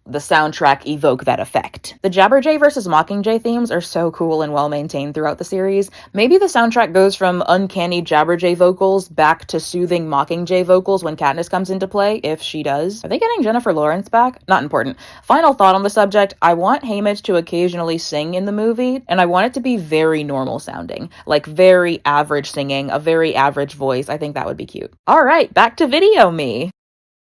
the soundtrack evoke that effect. The Jabberjay versus Mockingjay themes are so cool and well maintained throughout the series. Maybe the soundtrack goes from uncanny Jabberjay vocals back to soothing Mockingjay vocals when Katniss comes into play, if she does. Are they getting Jennifer Lawrence back? Not important. Final thought on the subject, I want Haymitch to occasionally sing in the movie, and I want it to be very normal sounding. Like, very average singing, a very average voice. I think that would be cute. Alright, back to video me.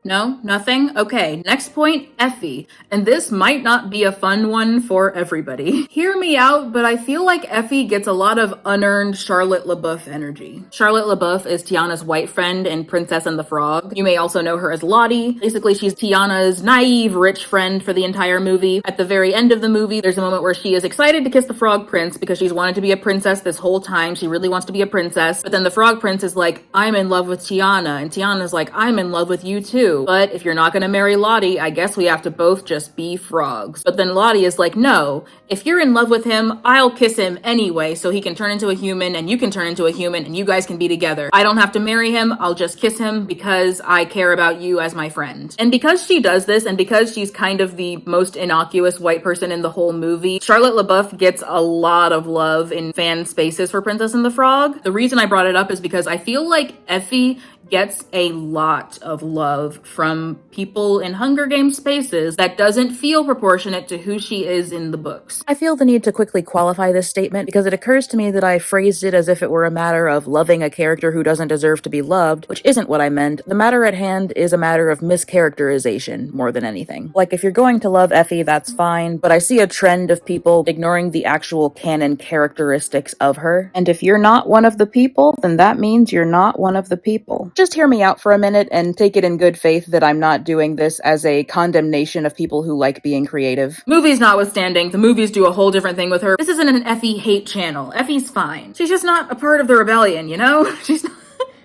No? Nothing? Okay, next point, Effie. And this might not be a fun one for everybody. Hear me out, but I feel like Effie gets a lot of unearned Charlotte LaBeouf energy. Charlotte LaBeouf is Tiana's white friend in Princess and the Frog. You may also know her as Lottie. Basically, she's Tiana's naive, rich friend for the entire movie. At the very end of the movie, there's a moment where she is excited to kiss the Frog Prince because she's wanted to be a princess this whole time. She really wants to be a princess. But then the Frog Prince is like, I'm in love with Tiana. And Tiana's like, I'm in love with you too. But if you're not gonna marry Lottie, I guess we have to both just be frogs. But then Lottie is like, no, if you're in love with him, I'll kiss him anyway so he can turn into a human and you can turn into a human and you guys can be together. I don't have to marry him, I'll just kiss him because I care about you as my friend. And because she does this, and because she's kind of the most innocuous white person in the whole movie, Charlotte LaBeouf gets a lot of love in fan spaces for Princess and the Frog. The reason I brought it up is because I feel like Effie gets a lot of love from people in Hunger Games spaces that doesn't feel proportionate to who she is in the books. I feel the need to quickly qualify this statement because it occurs to me that I phrased it as if it were a matter of loving a character who doesn't deserve to be loved, which isn't what I meant. The matter at hand is a matter of mischaracterization more than anything. Like, if you're going to love Effie, that's fine, but I see a trend of people ignoring the actual canon characteristics of her. And if you're not one of the people, then that means you're not one of the people. Just hear me out for a minute and take it in good faith that I'm not doing this as a condemnation of people who like being creative. Movies notwithstanding, the movies do a whole different thing with her. This isn't an Effie hate channel. Effie's fine. She's just not a part of the rebellion, you know? She's not.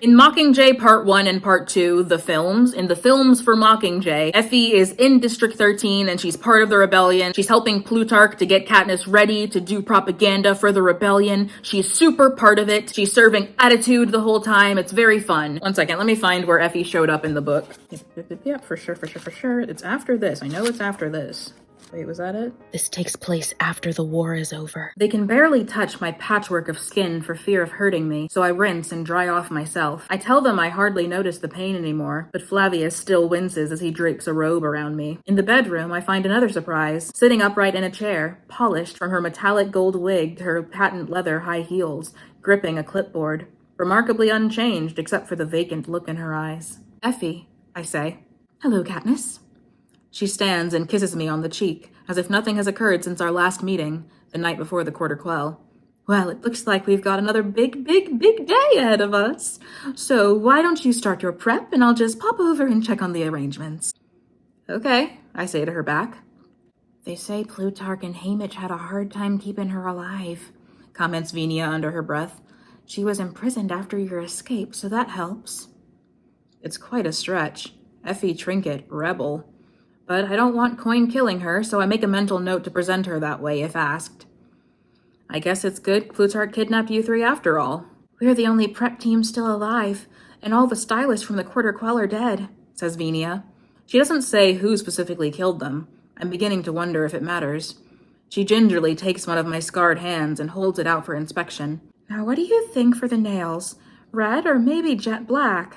In Mockingjay Part 1 and Part 2, in the films for Mockingjay, Effie is in District 13 and she's part of the rebellion. She's helping Plutarch to get Katniss ready to do propaganda for the rebellion. She's super part of it. She's serving attitude the whole time. It's very fun. One second, let me find where Effie showed up in the book. Yep, for sure. It's after this. I know it's after this. Wait, was that it? This takes place after the war is over. They can barely touch my patchwork of skin for fear of hurting me, so I rinse and dry off myself. I tell them I hardly notice the pain anymore, but Flavius still winces as he drapes a robe around me. In the bedroom, I find another surprise. Sitting upright in a chair, polished from her metallic gold wig to her patent leather high heels, gripping a clipboard. Remarkably unchanged except for the vacant look in her eyes. Effie, I say. Hello, Katniss. She stands and kisses me on the cheek, as if nothing has occurred since our last meeting, the night before the Quarter Quell. Well, it looks like we've got another big day ahead of us. So why don't you start your prep and I'll just pop over and check on the arrangements. Okay, I say to her back. They say Plutarch and Haymitch had a hard time keeping her alive, comments Venia under her breath. She was imprisoned after your escape, so that helps. It's quite a stretch. Effie Trinket, rebel. But I don't want Coin killing her, so I make a mental note to present her that way if asked. I guess it's good Plutarch kidnapped you three after all. We're the only prep team still alive, and all the stylists from the Quarter Quell are dead, says Venia. She doesn't say who specifically killed them. I'm beginning to wonder if it matters. She gingerly takes one of my scarred hands and holds it out for inspection. Now what do you think for the nails? Red or maybe jet black?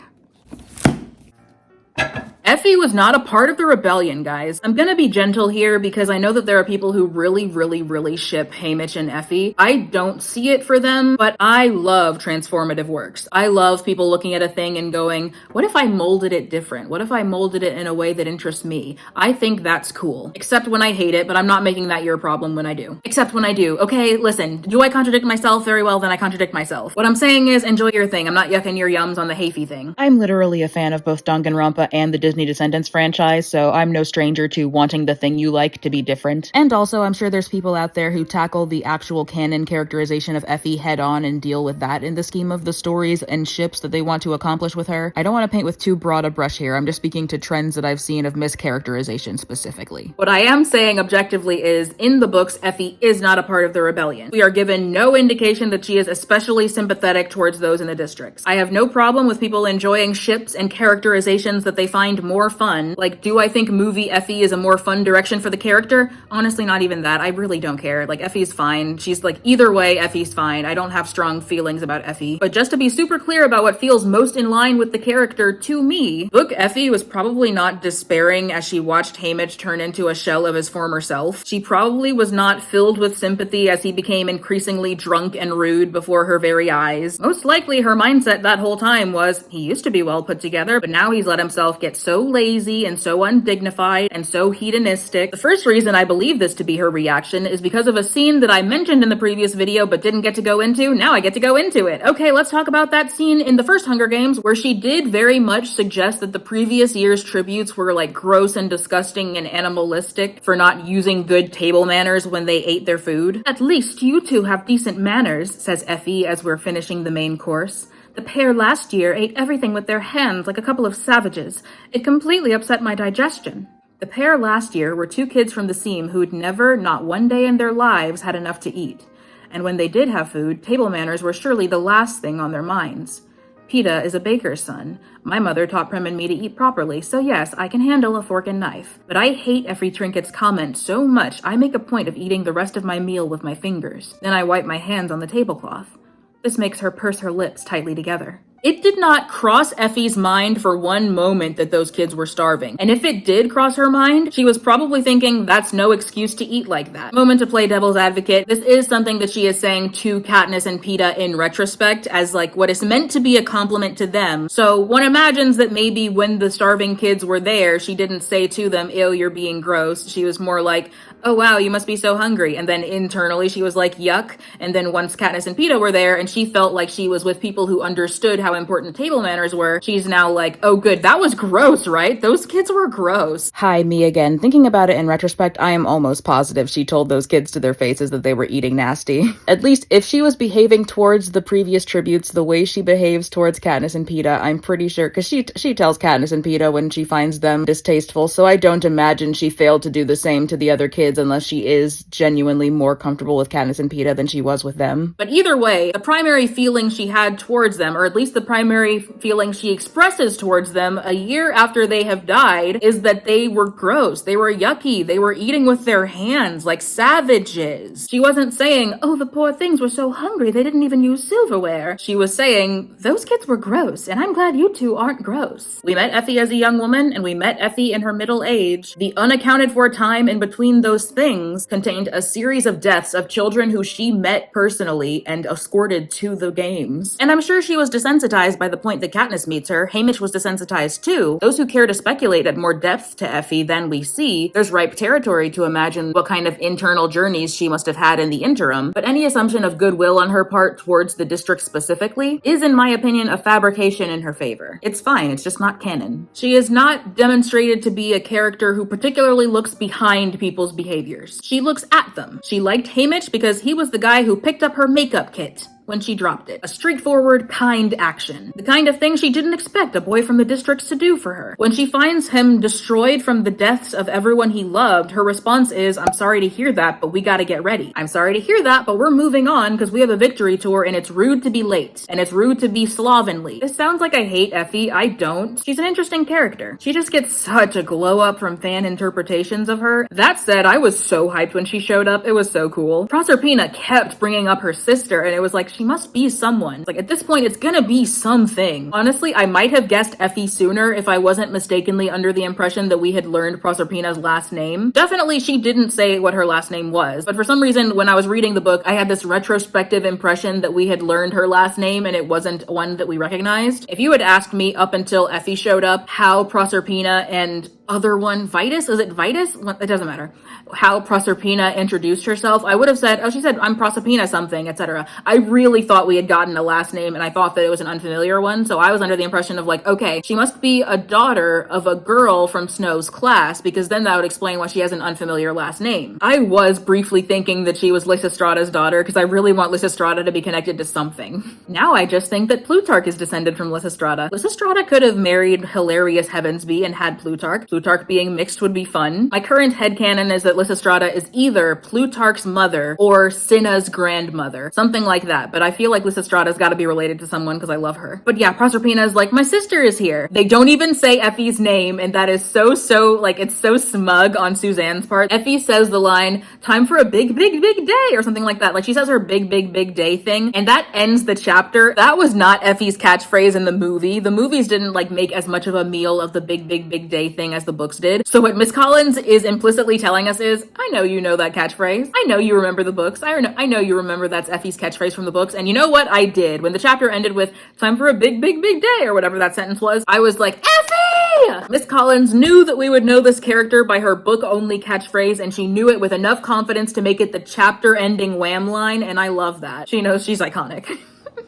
Effie was not a part of the rebellion, guys. I'm gonna be gentle here because I know that there are people who really ship Haymitch and Effie. I don't see it for them, but I love transformative works. I love people looking at a thing and going, what if I molded it different? What if I molded it in a way that interests me? I think that's cool. Except when I hate it, but I'm not making that your problem when I do. Except when I do. Okay, listen, do I contradict myself? Very well, then I contradict myself. What I'm saying is enjoy your thing. I'm not yucking your yums on the Hayfie thing. I'm literally a fan of both Danganronpa and the Disney Disney Descendants franchise, so I'm no stranger to wanting the thing you like to be different. And also, I'm sure there's people out there who tackle the actual canon characterization of Effie head on and deal with that in the scheme of the stories and ships that they want to accomplish with her. I don't want to paint with too broad a brush here. I'm just speaking to trends that I've seen of mischaracterization specifically. What I am saying objectively is, in the books, Effie is not a part of the rebellion. We are given no indication that she is especially sympathetic towards those in the districts. I have no problem with people enjoying ships and characterizations that they find more fun. Like, do I think movie Effie is a more fun direction for the character? Honestly, not even that. I really don't care. Like, Effie's fine. She's like, either way, Effie's fine. I don't have strong feelings about Effie. But just to be super clear about what feels most in line with the character to me, book Effie was probably not despairing as she watched Haymitch turn into a shell of his former self. She probably was not filled with sympathy as he became increasingly drunk and rude before her very eyes. Most likely her mindset that whole time was, he used to be well put together, but now he's let himself get so lazy and so undignified and so hedonistic. The first reason I believe this to be her reaction is because of a scene that I mentioned in the previous video but didn't get to go into. Now I get to go into it. Okay, let's talk about that scene in the first Hunger Games where she did very much suggest that the previous year's tributes were like gross and disgusting and animalistic for not using good table manners when they ate their food. At least you two have decent manners, says Effie as we're finishing the main course. The pair last year ate everything with their hands like a couple of savages. It completely upset my digestion. The pair last year were two kids from the seam who'd never, not one day in their lives, had enough to eat. And when they did have food, table manners were surely the last thing on their minds. Peta is a baker's son. My mother taught Prem and me to eat properly, so yes, I can handle a fork and knife. But I hate Effie Trinket's comment so much I make a point of eating the rest of my meal with my fingers. Then I wipe my hands on the tablecloth. This makes her purse her lips tightly together. It did not cross Effie's mind for one moment that those kids were starving. And if it did cross her mind, she was probably thinking, that's no excuse to eat like that. Moment to play devil's advocate. This is something that she is saying to Katniss and Peta in retrospect as like what is meant to be a compliment to them. So one imagines that maybe when the starving kids were there, she didn't say to them, ew, you're being gross. She was more like, oh wow, you must be so hungry. And then internally she was like, yuck. And then once Katniss and Peta were there and she felt like she was with people who understood how important table manners were, she's now like, oh good, that was gross, right? Those kids were gross. Hi, me again. Thinking about it in retrospect, I am almost positive she told those kids to their faces that they were eating nasty. At least if she was behaving towards the previous tributes the way she behaves towards Katniss and Peta, I'm pretty sure, because she tells Katniss and Peta when she finds them distasteful, so I don't imagine she failed to do the same to the other kids unless she is genuinely more comfortable with Katniss and Peta than she was with them. But either way, the primary feeling she had towards them, or at least the primary feeling she expresses towards them a year after they have died, is that they were gross, they were yucky, they were eating with their hands like savages. She wasn't saying, oh, the poor things were so hungry they didn't even use silverware. She was saying, those kids were gross, and I'm glad you two aren't gross. We met Effie as a young woman, and we met Effie in her middle age. The unaccounted for time in between those things contained a series of deaths of children who she met personally and escorted to the games. And I'm sure she was desensitized by the point that Katniss meets her. Haymitch was desensitized too. Those who care to speculate at more depth to Effie than we see, there's ripe territory to imagine what kind of internal journeys she must have had in the interim, but any assumption of goodwill on her part towards the district specifically is, in my opinion, a fabrication in her favor. It's fine, it's just not canon. She is not demonstrated to be a character who particularly looks behind people's behaviors. She looks at them. She liked Haymitch because he was the guy who picked up her makeup kit when she dropped it. A straightforward, kind action. The kind of thing she didn't expect a boy from the districts to do for her. When she finds him destroyed from the deaths of everyone he loved, her response is, I'm sorry to hear that, but we gotta get ready. I'm sorry to hear that, but we're moving on because we have a victory tour and it's rude to be late. And it's rude to be slovenly. This sounds like I hate Effie. I don't. She's an interesting character. She just gets such a glow up from fan interpretations of her. That said, I was so hyped when she showed up. It was so cool. Proserpina kept bringing up her sister and it was like, she must be someone. Like, at this point, it's gonna be something. Honestly, I might have guessed Effie sooner if I wasn't mistakenly under the impression that we had learned Proserpina's last name. Definitely, she didn't say what her last name was, but for some reason, when I was reading the book, I had this retrospective impression that we had learned her last name and it wasn't one that we recognized. If you had asked me up until Effie showed up how Proserpina and other one, Vitus? Is it Vitus? It doesn't matter. How Proserpina introduced herself. I would have said, oh, she said, I'm Proserpina something, etc. I really thought we had gotten a last name, and I thought that it was an unfamiliar one, so I was under the impression of like, okay, she must be a daughter of a girl from Snow's class, because then that would explain why she has an unfamiliar last name. I was briefly thinking that she was Lysistrata's daughter, because I really want Lysistrata to be connected to something. Now I just think that Plutarch is descended from Lysistrata. Lysistrata could have married hilarious Heavensby and had Plutarch. Plutarch being mixed would be fun. My current headcanon is that Lysistrata is either Plutarch's mother or Cinna's grandmother. Something like that. But I feel like Lysistrata's gotta be related to someone because I love her. But yeah, Proserpina is like, my sister is here. They don't even say Effie's name, and that is so, like, it's so smug on Suzanne's part. Effie says the line, time for a big day, or something like that. Like, she says her big day thing, and that ends the chapter. That was not Effie's catchphrase in the movie. The movies didn't, like, make as much of a meal of the big day thing as the books did. So what Miss Collins is implicitly telling us is, I know you know that catchphrase. I know you remember the books. I know you remember that's Effie's catchphrase from the books. And you know what? I did. When the chapter ended with, time for a big day, or whatever that sentence was, I was like, Effie! Miss Collins knew that we would know this character by her book-only catchphrase, and she knew it with enough confidence to make it the chapter-ending wham line, and I love that. She knows she's iconic.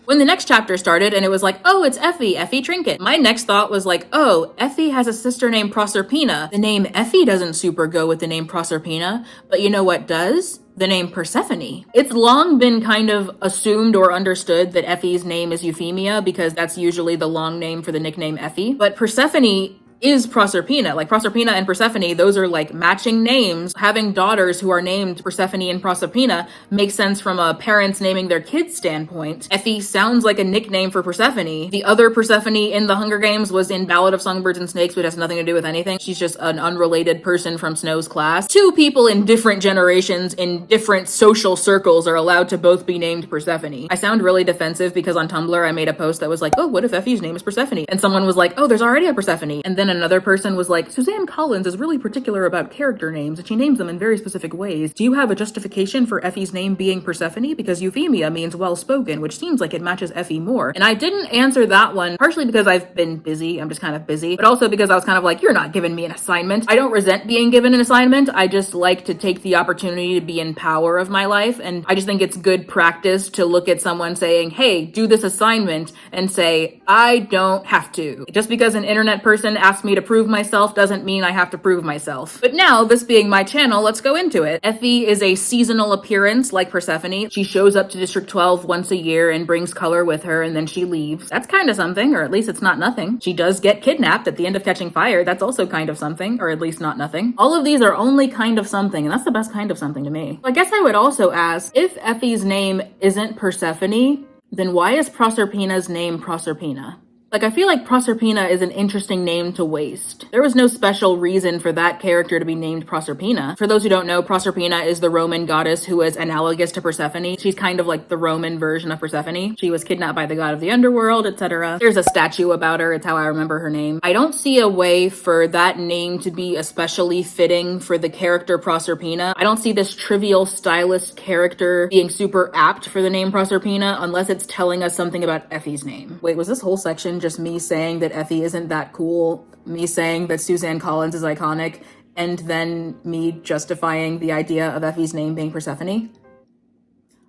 When the next chapter started and it was like, oh, it's Effie Trinket, my next thought was like, oh, Effie has a sister named Proserpina. The name Effie doesn't super go with the name Proserpina, but you know what does? The name Persephone. It's long been kind of assumed or understood that Effie's name is Euphemia because that's usually the long name for the nickname Effie, but Persephone is Proserpina. Like, Proserpina and Persephone, those are like matching names. Having daughters who are named Persephone and Proserpina makes sense from a parents naming their kids standpoint. Effie sounds like a nickname for Persephone. The other Persephone in the Hunger Games was in Ballad of Songbirds and Snakes, which has nothing to do with anything. She's just an unrelated person from Snow's class. Two people in different generations in different social circles are allowed to both be named Persephone. I sound really defensive because on Tumblr I made a post that was like, oh, what if Effie's name is Persephone? And someone was like, oh, there's already a Persephone. And then another person was like, Suzanne Collins is really particular about character names and she names them in very specific ways. Do you have a justification for Effie's name being Persephone? Because Euphemia means well-spoken, which seems like it matches Effie more. And I didn't answer that one, partially because I've been busy, I'm just kind of busy, but also because I was kind of like, you're not giving me an assignment. I don't resent being given an assignment, I just like to take the opportunity to be in power of my life, and I just think it's good practice to look at someone saying, hey, do this assignment, and say, I don't have to. Just because an internet person asked me to prove myself doesn't mean I have to prove myself. But now, this being my channel, let's go into it. Effie is a seasonal appearance like Persephone. She shows up to District 12 once a year and brings color with her, and then she leaves. That's kind of something, or at least it's not nothing. She does get kidnapped at the end of Catching Fire. That's also kind of something, or at least not nothing. All of these are only kind of something, and that's the best kind of something to me. I guess I would also ask, if Effie's name isn't Persephone, then why is Proserpina's name Proserpina? Like, I feel like Proserpina is an interesting name to waste. There was no special reason for that character to be named Proserpina. For those who don't know, Proserpina is the Roman goddess who is analogous to Persephone. She's kind of like the Roman version of Persephone. She was kidnapped by the god of the underworld, etc. There's a statue about her, it's how I remember her name. I don't see a way for that name to be especially fitting for the character Proserpina. I don't see this trivial stylist character being super apt for the name Proserpina unless it's telling us something about Effie's name. Wait, was this whole section just me saying that Effie isn't that cool, me saying that Suzanne Collins is iconic, and then me justifying the idea of Effie's name being Persephone?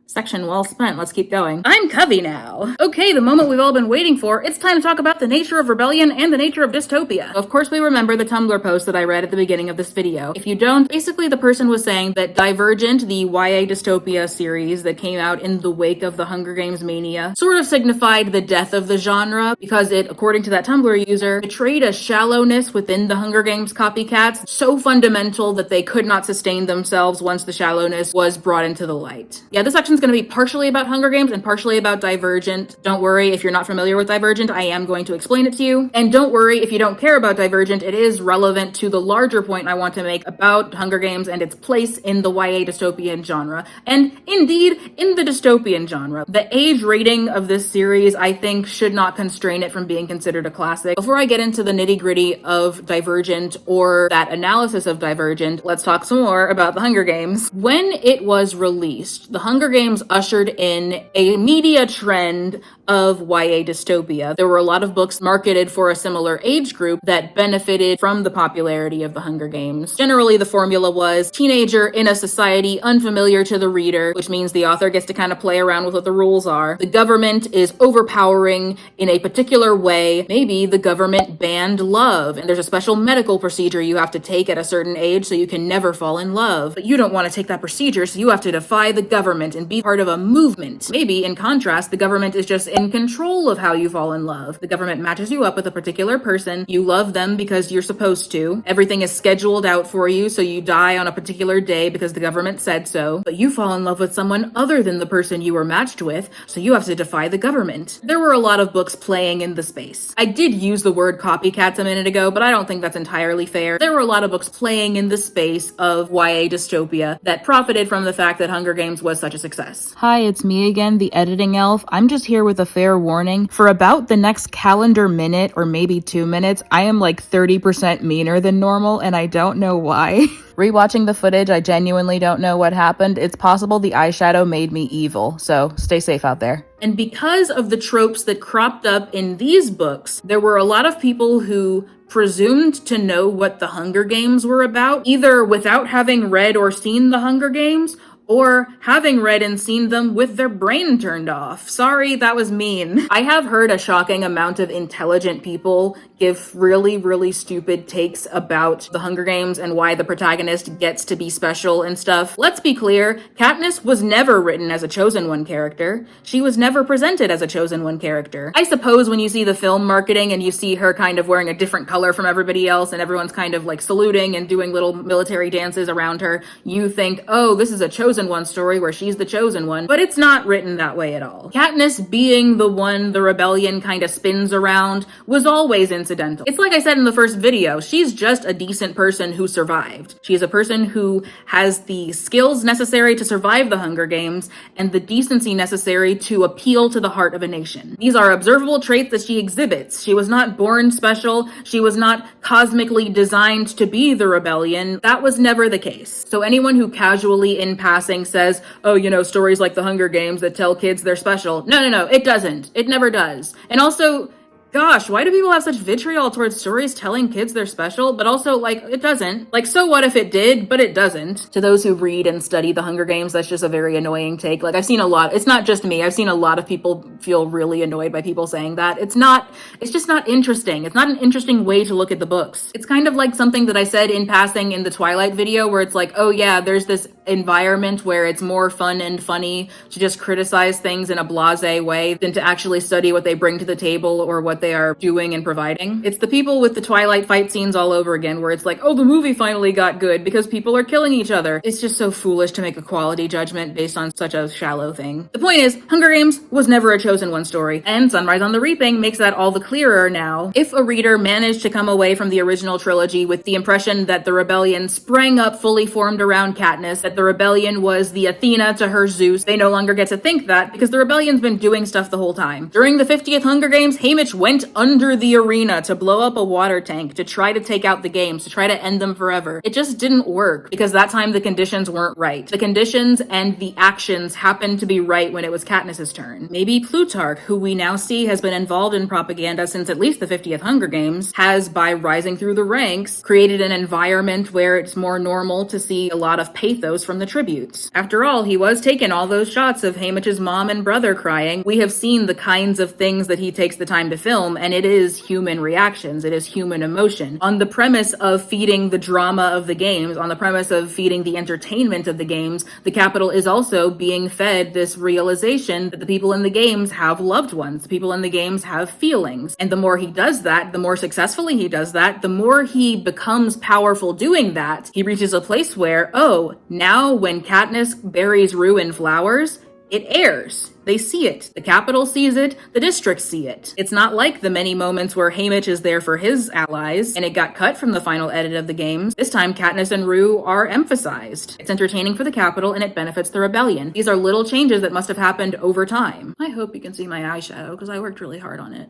Section well spent, let's keep going. I'm Covey now. Okay, the moment we've all been waiting for, it's time to talk about the nature of rebellion and the nature of dystopia. Of course we remember the Tumblr post that I read at the beginning of this video. If you don't, basically the person was saying that Divergent, the YA dystopia series that came out in the wake of the Hunger Games mania, sort of signified the death of the genre because it, according to that Tumblr user, betrayed a shallowness within the Hunger Games copycats so fundamental that they could not sustain themselves once the shallowness was brought into the light. Yeah, this section's going to be partially about Hunger Games and partially about Divergent. Don't worry if you're not familiar with Divergent, I am going to explain it to you. And don't worry if you don't care about Divergent, it is relevant to the larger point I want to make about Hunger Games and its place in the YA dystopian genre. And indeed, in the dystopian genre. The age rating of this series, I think, should not constrain it from being considered a classic. Before I get into the nitty-gritty of Divergent or that analysis of Divergent, let's talk some more about the Hunger Games. When it was released, the Hunger Games ushered in a media trend of YA dystopia. There were a lot of books marketed for a similar age group that benefited from the popularity of the Hunger Games. Generally, the formula was teenager in a society unfamiliar to the reader, which means the author gets to kind of play around with what the rules are. The government is overpowering in a particular way. Maybe the government banned love, and there's a special medical procedure you have to take at a certain age so you can never fall in love. But you don't want to take that procedure, so you have to defy the government and be part of a movement. Maybe, in contrast, the government is just in control of how you fall in love. The government matches you up with a particular person. You love them because you're supposed to. Everything is scheduled out for you, so you die on a particular day because the government said so. But you fall in love with someone other than the person you were matched with, so you have to defy the government. There were a lot of books playing in the space. I did use the word copycats a minute ago, but I don't think that's entirely fair. There were a lot of books playing in the space of YA dystopia that profited from the fact that Hunger Games was such a success. Hi, it's me again, the editing elf. I'm just here with a fair warning. For about the next calendar minute or maybe 2 minutes, I am like 30% meaner than normal, and I don't know why. Rewatching the footage, I genuinely don't know what happened. It's possible the eyeshadow made me evil, so stay safe out there. And because of the tropes that cropped up in these books, there were a lot of people who presumed to know what the Hunger Games were about, either without having read or seen the Hunger Games, or having read and seen them with their brain turned off. Sorry, that was mean. I have heard a shocking amount of intelligent people give really, really stupid takes about the Hunger Games and why the protagonist gets to be special and stuff. Let's be clear, Katniss was never written as a Chosen One character. She was never presented as a Chosen One character. I suppose when you see the film marketing and you see her kind of wearing a different color from everybody else and everyone's kind of like saluting and doing little military dances around her, you think, oh, this is a Chosen One story where she's the chosen one, but it's not written that way at all. Katniss being the one the rebellion kind of spins around was always incidental. It's like I said in the first video, she's just a decent person who survived. She's a person who has the skills necessary to survive the Hunger Games and the decency necessary to appeal to the heart of a nation. These are observable traits that she exhibits. She was not born special. She was not cosmically designed to be the rebellion. That was never the case. So anyone who casually in passing says, oh, you know, stories like the Hunger Games that tell kids they're special. No, it doesn't. It never does. And also, gosh, why do people have such vitriol towards stories telling kids they're special? But also, like, it doesn't. Like, so what if it did? But it doesn't. To those who read and study the Hunger Games, that's just a very annoying take. Like, I've seen a lot. It's not just me. I've seen a lot of people feel really annoyed by people saying that. It's just not interesting. It's not an interesting way to look at the books. It's kind of like something that I said in passing in the Twilight video where it's like, oh yeah, there's this environment where it's more fun and funny to just criticize things in a blasé way than to actually study what they bring to the table or what they are doing and providing. It's the people with the Twilight fight scenes all over again where it's like, oh, the movie finally got good because people are killing each other. It's just so foolish to make a quality judgment based on such a shallow thing. The point is, Hunger Games was never a Chosen One story, and Sunrise on the Reaping makes that all the clearer now. If a reader managed to come away from the original trilogy with the impression that the rebellion sprang up fully formed around Katniss, that the rebellion was the Athena to her Zeus, they no longer get to think that because the rebellion's been doing stuff the whole time. During the 50th Hunger Games, Haymitch went under the arena to blow up a water tank, to try to take out the games, to try to end them forever. It just didn't work because that time the conditions weren't right. The conditions and the actions happened to be right when it was Katniss's turn. Maybe Plutarch, who we now see has been involved in propaganda since at least the 50th Hunger Games, has, by rising through the ranks, created an environment where it's more normal to see a lot of pathos from the tributes. After all, he was taking all those shots of Haymitch's mom and brother crying. We have seen the kinds of things that he takes the time to film, and it is human reactions, it is human emotion. On the premise of feeding the drama of the games, on the premise of feeding the entertainment of the games, the Capitol is also being fed this realization that the people in the games have loved ones, the people in the games have feelings. And the more he does that, the more successfully he does that, the more he becomes powerful doing that, he reaches a place where, oh, now when Katniss buries Rue in flowers, it airs. They see it. The Capitol sees it. The districts see it. It's not like the many moments where Haymitch is there for his allies, and it got cut from the final edit of the games. This time, Katniss and Rue are emphasized. It's entertaining for the Capitol, and it benefits the rebellion. These are little changes that must have happened over time. I hope you can see my eyeshadow, because I worked really hard on it.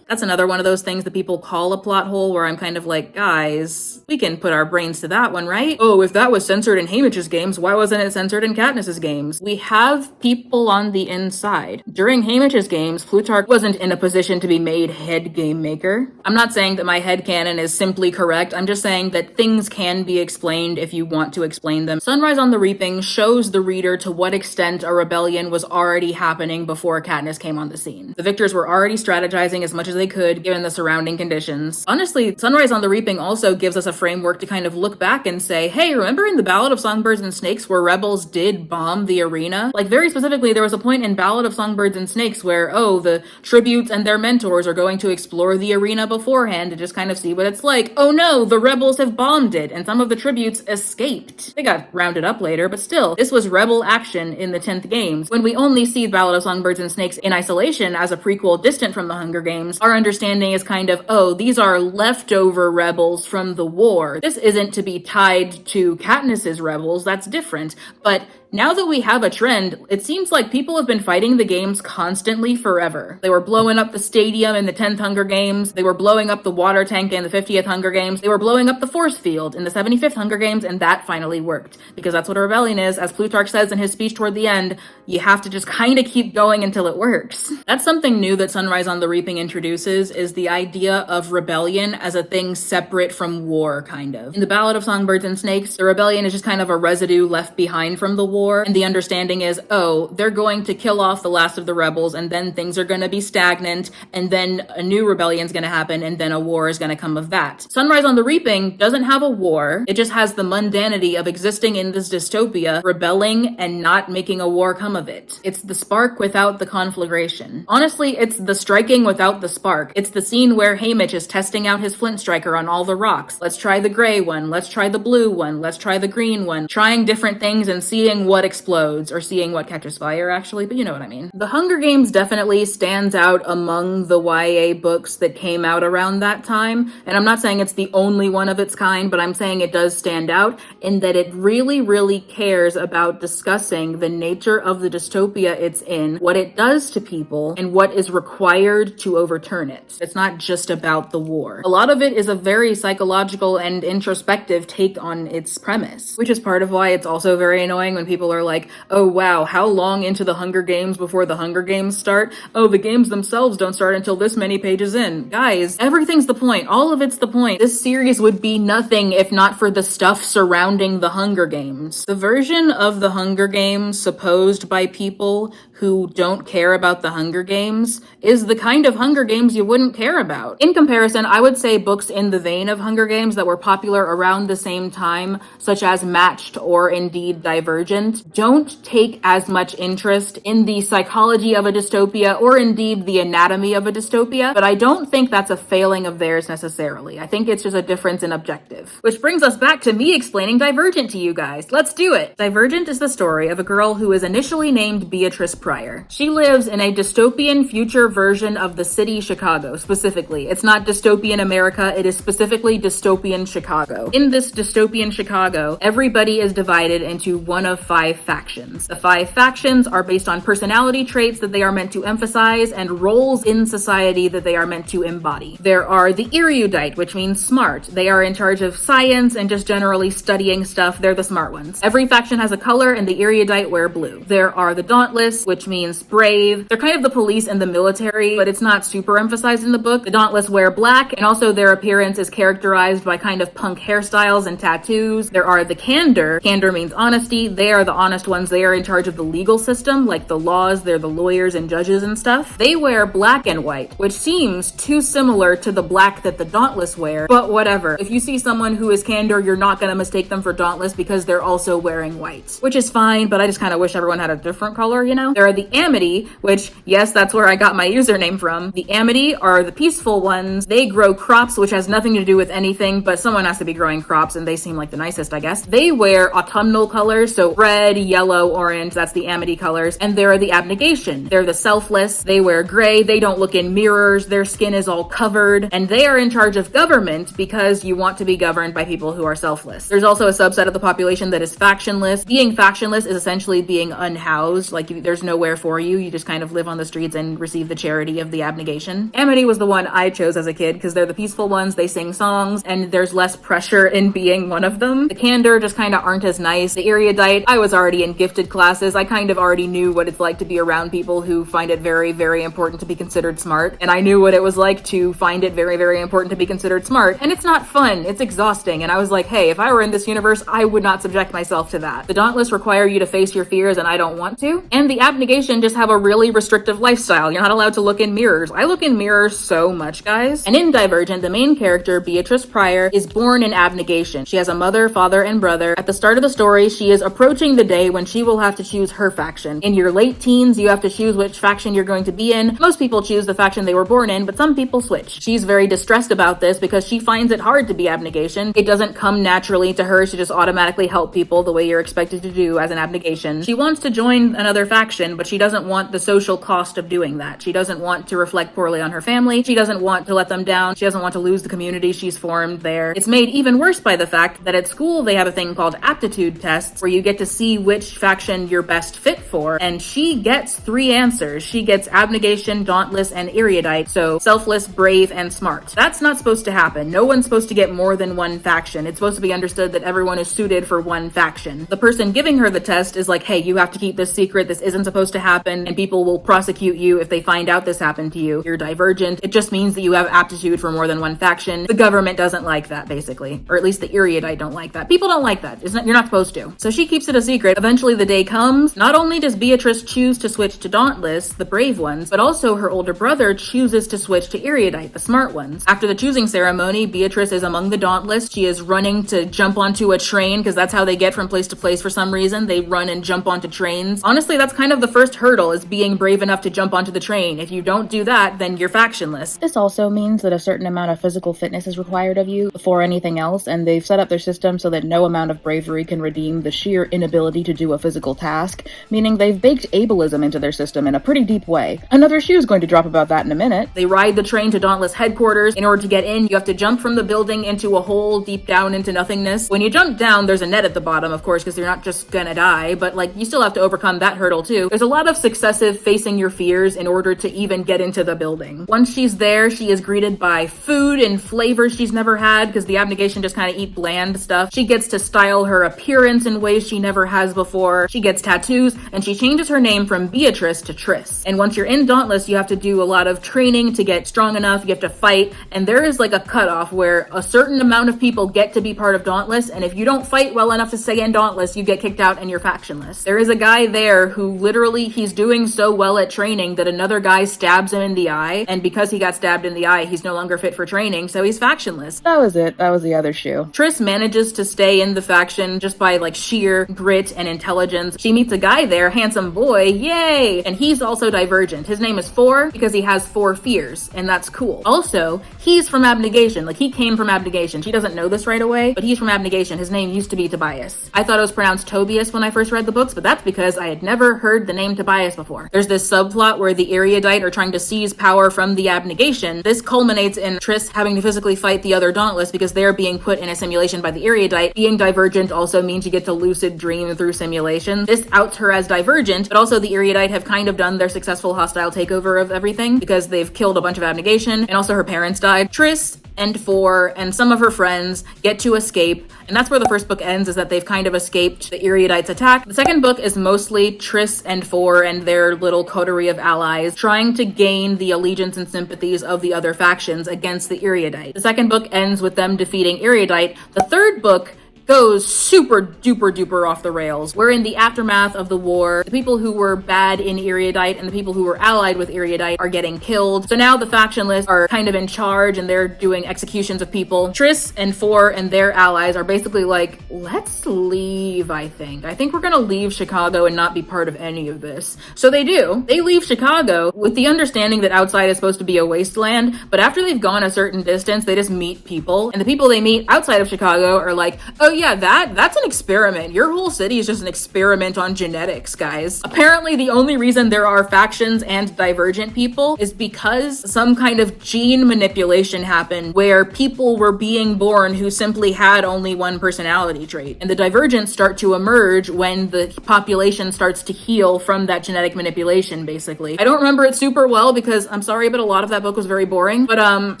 That's another one of those things that people call a plot hole where I'm kind of like, guys, we can put our brains to that one, right? Oh, if that was censored in Haymitch's games, why wasn't it censored in Katniss's games? We have people on the inside. During Haymitch's games, Plutarch wasn't in a position to be made head game maker. I'm not saying that my headcanon is simply correct, I'm just saying that things can be explained if you want to explain them. Sunrise on the Reaping shows the reader to what extent a rebellion was already happening before Katniss came on the scene. The victors were already strategizing as much as they could given the surrounding conditions. Honestly, Sunrise on the Reaping also gives us a framework to kind of look back and say, hey, remember in the Ballad of Songbirds and Snakes where rebels did bomb the arena? Like, very specifically, there was a point in Ballad of Songbirds and Snakes where, oh, the tributes and their mentors are going to explore the arena beforehand to just kind of see what it's like. Oh no, the rebels have bombed it, and some of the tributes escaped. They got rounded up later, but still, this was rebel action in the 10th games. When we only see Ballad of Songbirds and Snakes in isolation as a prequel distant from the Hunger Games, our understanding is kind of, oh, these are leftover rebels from the war. This isn't to be tied to Katniss's rebels, that's different, but now that we have a trend, it seems like people have been fighting the games constantly forever. They were blowing up the stadium in the 10th Hunger Games, they were blowing up the water tank in the 50th Hunger Games, they were blowing up the force field in the 75th Hunger Games, and that finally worked. Because that's what a rebellion is. As Plutarch says in his speech toward the end, you have to just kind of keep going until it works. That's something new that Sunrise on the Reaping introduces, is the idea of rebellion as a thing separate from war, kind of. In the Ballad of Songbirds and Snakes, the rebellion is just kind of a residue left behind from the war, and the understanding is, oh, they're going to kill off the last of the rebels, and then things are going to be stagnant, and then a new rebellion's going to happen, and then a war is going to come of that. Sunrise on the Reaping doesn't have a war, it just has the mundanity of existing in this dystopia, rebelling, and not making a war come of it. It's the spark without the conflagration. Honestly, it's the striking without the spark. It's the scene where Haymitch is testing out his flint striker on all the rocks. Let's try the gray one, let's try the blue one, let's try the green one, trying different things and seeing what explodes, or seeing what catches fire, actually, but you know what I mean. The Hunger Games definitely stands out among the YA books that came out around that time, and I'm not saying it's the only one of its kind, but I'm saying it does stand out in that it really cares about discussing the nature of the dystopia it's in, what it does to people, and what is required to overturn it. It's not just about the war. A lot of it is a very psychological and introspective take on its premise, which is part of why it's also very annoying when people are like, oh wow, how long into the Hunger Games before the Hunger Games start? Oh, the games themselves don't start until this many pages in. Guys, everything's the point. All of it's the point. This series would be nothing if not for the stuff surrounding the Hunger Games. The version of the Hunger Games supposed by people who don't care about the Hunger Games is the kind of Hunger Games you wouldn't care about. In comparison, I would say books in the vein of Hunger Games that were popular around the same time, such as Matched or indeed Divergent, don't take as much interest in the psychology of a dystopia or indeed the anatomy of a dystopia, but I don't think that's a failing of theirs necessarily. I think it's just a difference in objective. Which brings us back to me explaining Divergent to you guys. Let's do it! Divergent is the story of a girl who is initially named Beatrice Pryor. She lives in a dystopian future version of the city Chicago, specifically. It's not dystopian America, it is specifically dystopian Chicago. In this dystopian Chicago, everybody is divided into one of 5 factions. The 5 factions are based on personality traits that they are meant to emphasize and roles in society that they are meant to embody. There are the erudite, which means smart. They are in charge of science and just generally studying stuff. They're the smart ones. Every faction has a color, and the erudite wear blue. There are the dauntless, which means brave. They're kind of the police and the military, but it's not super emphasized in the book. The dauntless wear black, and also their appearance is characterized by kind of punk hairstyles and tattoos. There are the candor. Candor means honesty. They are the honest ones. They are in charge of the legal system, like the laws. They're the lawyers and judges and stuff. They wear black and white, which seems too similar to the black that the dauntless wear, but whatever. If you see someone who is candor, you're not gonna mistake them for dauntless because they're also wearing white, which is fine, but I just kind of wish everyone had a different color, you know? There are the amity, which, yes, that's where I got my username from. The amity are the peaceful ones. They grow crops, which has nothing to do with anything, but someone has to be growing crops, and they seem like the nicest, I guess. They wear autumnal colors, so red, red, yellow, orange, that's the Amity colors, and they're the abnegation. They're the selfless, they wear gray, they don't look in mirrors, their skin is all covered, and they are in charge of government because you want to be governed by people who are selfless. There's also a subset of the population that is factionless. Being factionless is essentially being unhoused, like there's nowhere for you, you just kind of live on the streets and receive the charity of the abnegation. Amity was the one I chose as a kid because they're the peaceful ones, they sing songs, and there's less pressure in being one of them. The candor just kind of aren't as nice. The erudite, I was already in gifted classes, I kind of already knew what it's like to be around people who find it very, very important to be considered smart, and I knew what it was like to find it very, very important to be considered smart, and it's not fun, it's exhausting, and I was like, hey, if I were in this universe, I would not subject myself to that. The Dauntless require you to face your fears, and I don't want to, and the Abnegation just have a really restrictive lifestyle. You're not allowed to look in mirrors. I look in mirrors so much, guys. And in Divergent, the main character, Beatrice Pryor, is born in abnegation. She has a mother, father, and brother. At the start of the story, she is approaching the day when she will have to choose her faction. In your late teens, you have to choose which faction you're going to be in. Most people choose the faction they were born in, but some people switch. She's very distressed about this because she finds it hard to be abnegation. It doesn't come naturally to her to just automatically help people the way you're expected to do as an abnegation. She wants to join another faction, but she doesn't want the social cost of doing that. She doesn't want to reflect poorly on her family. She doesn't want to let them down. She doesn't want to lose the community she's formed there. It's made even worse by the fact that at school they have a thing called aptitude tests where you get to see which faction you're best fit for, and she gets 3 answers. She gets abnegation, dauntless, and erudite, so selfless, brave, and smart. That's not supposed to happen. No one's supposed to get more than one faction. It's supposed to be understood that everyone is suited for one faction. The person giving her the test is like, hey, you have to keep this secret. This isn't supposed to happen, and people will prosecute you if they find out this happened to you. You're divergent. It just means that you have aptitude for more than one faction. The government doesn't like that, basically. Or at least the erudite don't like that. People don't like that. You're not supposed to. So she keeps it a secret. Eventually the day comes. Not only does Beatrice choose to switch to dauntless, the brave ones, but also her older brother chooses to switch to erudite, the smart ones. After the choosing ceremony, Beatrice is among the dauntless. She is running to jump onto a train because that's how they get from place to place for some reason. They run and jump onto trains. Honestly, that's kind of the first hurdle, is being brave enough to jump onto the train. If you don't do that, then you're factionless. This also means that a certain amount of physical fitness is required of you before anything else, and they've set up their system so that no amount of bravery can redeem the sheer inability to do a physical task, meaning they've baked ableism into their system in a pretty deep way. Another shoe is going to drop about that in a minute. They ride the train to Dauntless headquarters. In order to get in, you have to jump from the building into a hole deep down into nothingness. When you jump down, there's a net at the bottom, of course, because you're not just gonna die, but like, you still have to overcome that hurdle too. There's a lot of successive facing your fears in order to even get into the building. Once she's there, she is greeted by food and flavors she's never had, because the abnegation just kind of eat bland stuff. She gets to style her appearance in ways she never has before. She gets tattoos, and she changes her name from Beatrice to Triss. And once you're in Dauntless, you have to do a lot of training to get strong enough. You have to fight, and there is like a cutoff where a certain amount of people get to be part of Dauntless, and if you don't fight well enough to stay in Dauntless, you get kicked out and you're factionless. There is a guy there who literally, he's doing so well at training that another guy stabs him in the eye, and because he got stabbed in the eye, he's no longer fit for training, so he's factionless. That was it. That was the other shoe. Triss manages to stay in the faction just by like sheer grit and intelligence. She meets a guy there, handsome boy, yay! And he's also divergent. His name is 4 because he has 4 fears, and that's cool. Also, he's from abnegation. Like, he came from abnegation. She doesn't know this right away, but he's from abnegation. His name used to be Tobias. I thought it was pronounced Tobias when I first read the books, but that's because I had never heard the name Tobias before. There's this subplot where the erudite are trying to seize power from the abnegation. This culminates in Triss having to physically fight the other dauntless because they're being put in a simulation by the erudite. Being divergent also means you get to lucid dream through simulation. This outs her as divergent, but also the erudite have kind of done their successful hostile takeover of everything because they've killed a bunch of abnegation, and also her parents died. Triss and 4 and some of her friends get to escape, and that's where the first book ends, is that they've kind of escaped the erudite's attack. The second book is mostly Triss and 4 and their little coterie of allies trying to gain the allegiance and sympathies of the other factions against the erudite. The second book ends with them defeating erudite. The third book goes super duper duper off the rails. We're in the aftermath of the war. The people who were bad in erudite and the people who were allied with erudite are getting killed. So now the factionless are kind of in charge and they're doing executions of people. Triss and 4 and their allies are basically like, let's leave, I think. I think we're gonna leave Chicago and not be part of any of this. So they do. They leave Chicago with the understanding that outside is supposed to be a wasteland, but after they've gone a certain distance, they just meet people, and the people they meet outside of Chicago are like, oh yeah, that's an experiment. Your whole city is just an experiment on genetics, guys. Apparently the only reason there are factions and divergent people is because some kind of gene manipulation happened where people were being born who simply had only one personality trait. And the divergents start to emerge when the population starts to heal from that genetic manipulation, basically. I don't remember it super well because I'm sorry, but a lot of that book was very boring. But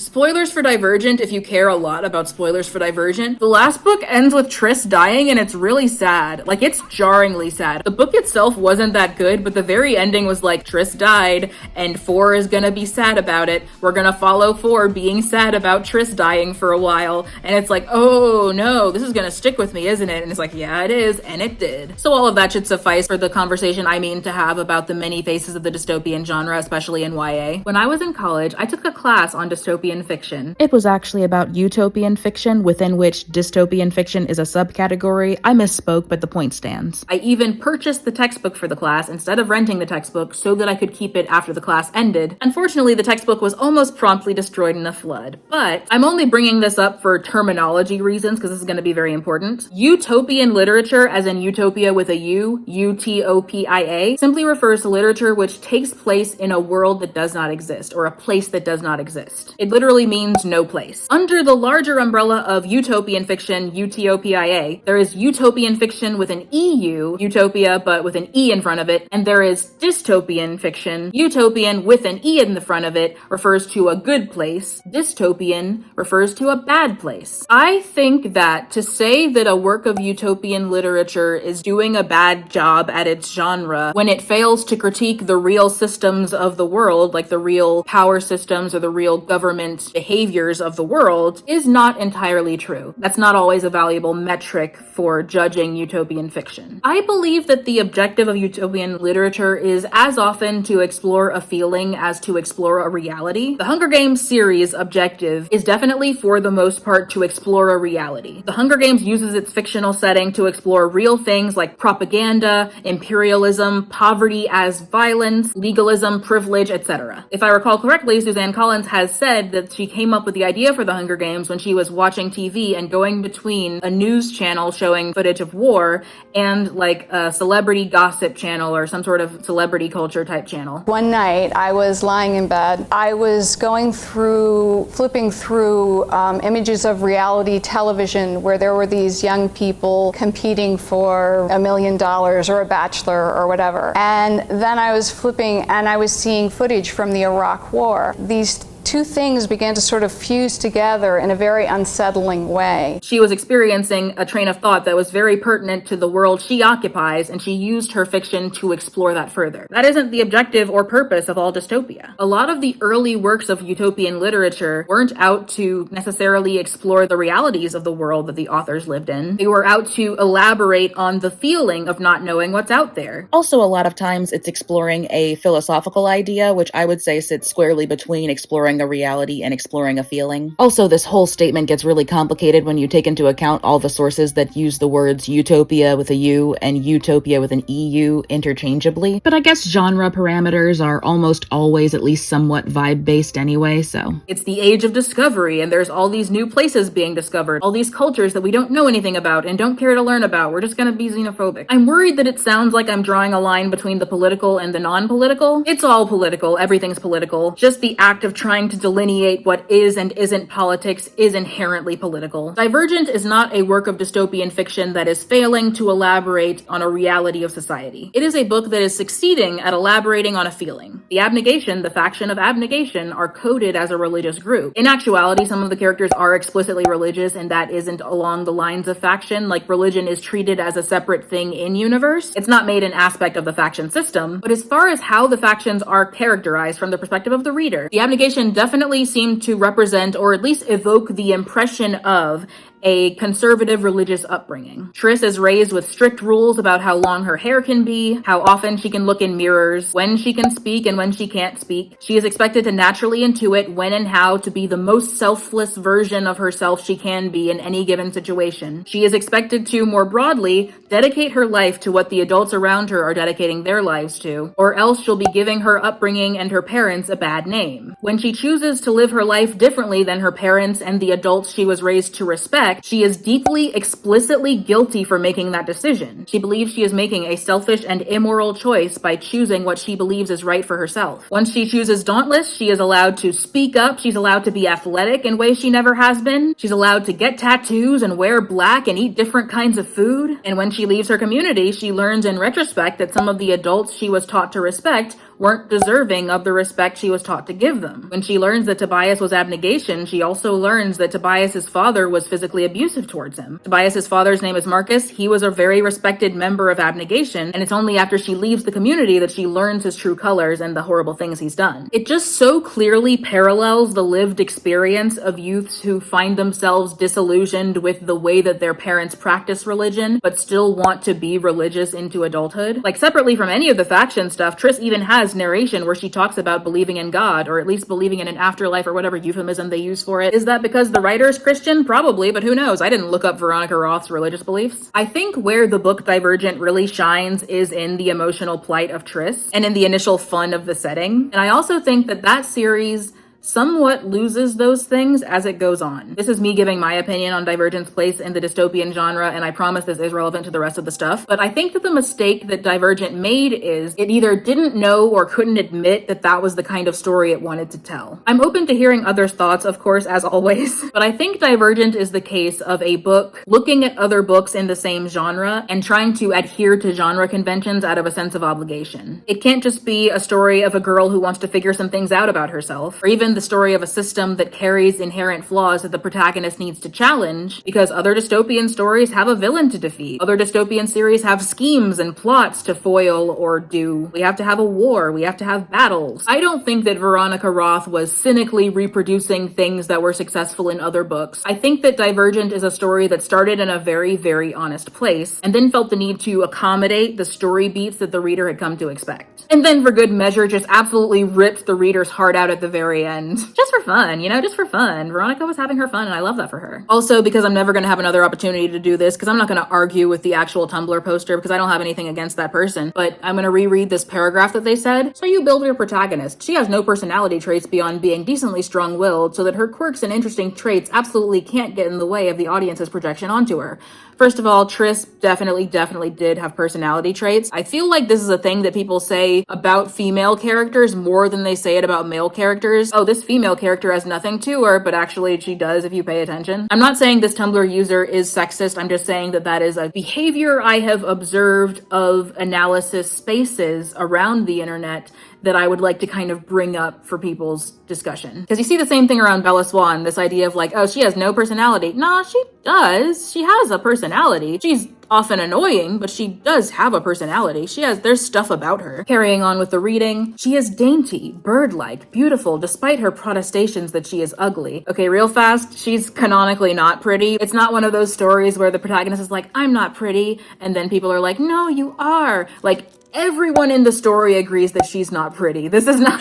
spoilers for Divergent, if you care a lot about spoilers for Divergent. The last book ends with Triss dying and it's really sad. Like, it's jarringly sad. The book itself wasn't that good, but the very ending was like, Triss died and 4 is gonna be sad about it. We're gonna follow 4 being sad about Triss dying for a while. And it's like, oh no, this is gonna stick with me, isn't it? And it's like, yeah, it is, and it did. So all of that should suffice for the conversation I mean to have about the many faces of the dystopian genre, especially in YA. When I was in college, I took a class on dystopian fiction. It was actually about utopian fiction, within which dystopian fiction is a subcategory. I misspoke, but the point stands. I even purchased the textbook for the class instead of renting the textbook so that I could keep it after the class ended. Unfortunately, the textbook was almost promptly destroyed in a flood. But I'm only bringing this up for terminology reasons because this is going to be very important. Utopian literature, as in utopia with a U, Utopia, simply refers to literature which takes place in a world that does not exist, or a place that does not exist. It literally means no place. Under the larger umbrella of utopian fiction, Utopia, there is utopian fiction with an EU, utopia but with an E in front of it, and there is dystopian fiction. Utopian with an E in the front of it refers to a good place. Dystopian refers to a bad place. I think that to say that a work of utopian literature is doing a bad job at its genre when it fails to critique the real systems of the world, like the real power systems or the real government behaviors of the world, is not entirely true. That's not always a valuable metric for judging utopian fiction. I believe that the objective of utopian literature is as often to explore a feeling as to explore a reality. The Hunger Games series objective is definitely for the most part to explore a reality. The Hunger Games uses its fictional setting to explore real things like propaganda, imperialism, poverty as violence, legalism, privilege, etc. If I recall correctly, Suzanne Collins has said that she came up with the idea for the Hunger Games when she was watching TV and going between a news channel showing footage of war and like a celebrity gossip channel or some sort of celebrity culture type channel. One night I was lying in bed. I was flipping through images of reality television where there were these young people competing for $1 million or a bachelor or whatever. And then I was flipping and I was seeing footage from the Iraq War. These two things began to sort of fuse together in a very unsettling way. She was experiencing a train of thought that was very pertinent to the world she occupies, and she used her fiction to explore that further. That isn't the objective or purpose of all dystopia. A lot of the early works of utopian literature weren't out to necessarily explore the realities of the world that the authors lived in. They were out to elaborate on the feeling of not knowing what's out there. Also, a lot of times it's exploring a philosophical idea, which I would say sits squarely between exploring a reality and exploring a feeling. Also, this whole statement gets really complicated when you take into account all the sources that use the words utopia with a U and utopia with an EU interchangeably. But I guess genre parameters are almost always at least somewhat vibe-based anyway, so. It's the age of discovery, and there's all these new places being discovered, all these cultures that we don't know anything about and don't care to learn about. We're just gonna be xenophobic. I'm worried that it sounds like I'm drawing a line between the political and the non-political. It's all political, everything's political. Just the act of trying to delineate what is and isn't politics is inherently political. Divergent is not a work of dystopian fiction that is failing to elaborate on a reality of society. It is a book that is succeeding at elaborating on a feeling. The Abnegation, the faction of Abnegation, are coded as a religious group. In actuality, some of the characters are explicitly religious, and that isn't along the lines of faction. Like, religion is treated as a separate thing in universe. It's not made an aspect of the faction system, but as far as how the factions are characterized from the perspective of the reader, the Abnegation definitely seem to represent, or at least evoke, the impression of a conservative religious upbringing. Triss is raised with strict rules about how long her hair can be, how often she can look in mirrors, when she can speak and when she can't speak. She is expected to naturally intuit when and how to be the most selfless version of herself she can be in any given situation. She is expected to, more broadly, dedicate her life to what the adults around her are dedicating their lives to, or else she'll be giving her upbringing and her parents a bad name. When she chooses chooses to live her life differently than her parents and the adults she was raised to respect, she is deeply, explicitly guilty for making that decision. She believes she is making a selfish and immoral choice by choosing what she believes is right for herself. Once she chooses Dauntless, she is allowed to speak up, she's allowed to be athletic in ways she never has been, she's allowed to get tattoos and wear black and eat different kinds of food, and when she leaves her community, she learns in retrospect that some of the adults she was taught to respect weren't deserving of the respect she was taught to give them. When she learns that Tobias was abnegation, she also learns that Tobias's father was physically abusive towards him. Tobias's father's name is Marcus. He was a very respected member of abnegation, and it's only after she leaves the community that she learns his true colors and the horrible things he's done. It just so clearly parallels the lived experience of youths who find themselves disillusioned with the way that their parents practice religion, but still want to be religious into adulthood. Like, separately from any of the faction stuff, Triss even has narration where she talks about believing in God, or at least believing in an afterlife, or whatever euphemism they use for it. Is that because the writer is Christian? Probably, but who knows? I didn't look up Veronica Roth's religious beliefs. I think where the book Divergent really shines is in the emotional plight of Triss, and in the initial fun of the setting. And I also think that that series somewhat loses those things as it goes on. This is me giving my opinion on Divergent's place in the dystopian genre, and I promise this is relevant to the rest of the stuff. But I think that the mistake that Divergent made is it either didn't know or couldn't admit that that was the kind of story it wanted to tell. I'm open to hearing others' thoughts, of course, as always, but I think Divergent is the case of a book looking at other books in the same genre and trying to adhere to genre conventions out of a sense of obligation. It can't just be a story of a girl who wants to figure some things out about herself, or even the story of a system that carries inherent flaws that the protagonist needs to challenge, because other dystopian stories have a villain to defeat. Other dystopian series have schemes and plots to foil or do. We have to have a war. We have to have battles. I don't think that Veronica Roth was cynically reproducing things that were successful in other books. I think that Divergent is a story that started in a very, very honest place, and then felt the need to accommodate the story beats that the reader had come to expect. And then, for good measure, just absolutely ripped the reader's heart out at the very end. Just for fun, just for fun. Veronica was having her fun, and I love that for her. Also, because I'm never going to have another opportunity to do this, because I'm not going to argue with the actual Tumblr poster, because I don't have anything against that person, but I'm going to reread this paragraph that they said. So you build your protagonist. She has no personality traits beyond being decently strong-willed, so that her quirks and interesting traits absolutely can't get in the way of the audience's projection onto her. First of all, Triss definitely did have personality traits. I feel like this is a thing that people say about female characters more than they say it about male characters. Oh, this female character has nothing to her, but actually she does if you pay attention. I'm not saying this Tumblr user is sexist, I'm just saying that that is a behavior I have observed of analysis spaces around the internet that I would like to kind of bring up for people's discussion. Because you see the same thing around Bella Swan, this idea of like, oh, she has no personality. Nah, she does. She has a personality. She's often annoying, but she does have a personality. There's stuff about her. Carrying on with the reading, she is dainty, bird-like, beautiful, despite her protestations that she is ugly. Okay, real fast, she's canonically not pretty. It's not one of those stories where the protagonist is like, I'm not pretty, and then people are like, no, you are. Like, everyone in the story agrees that she's not pretty. This is not,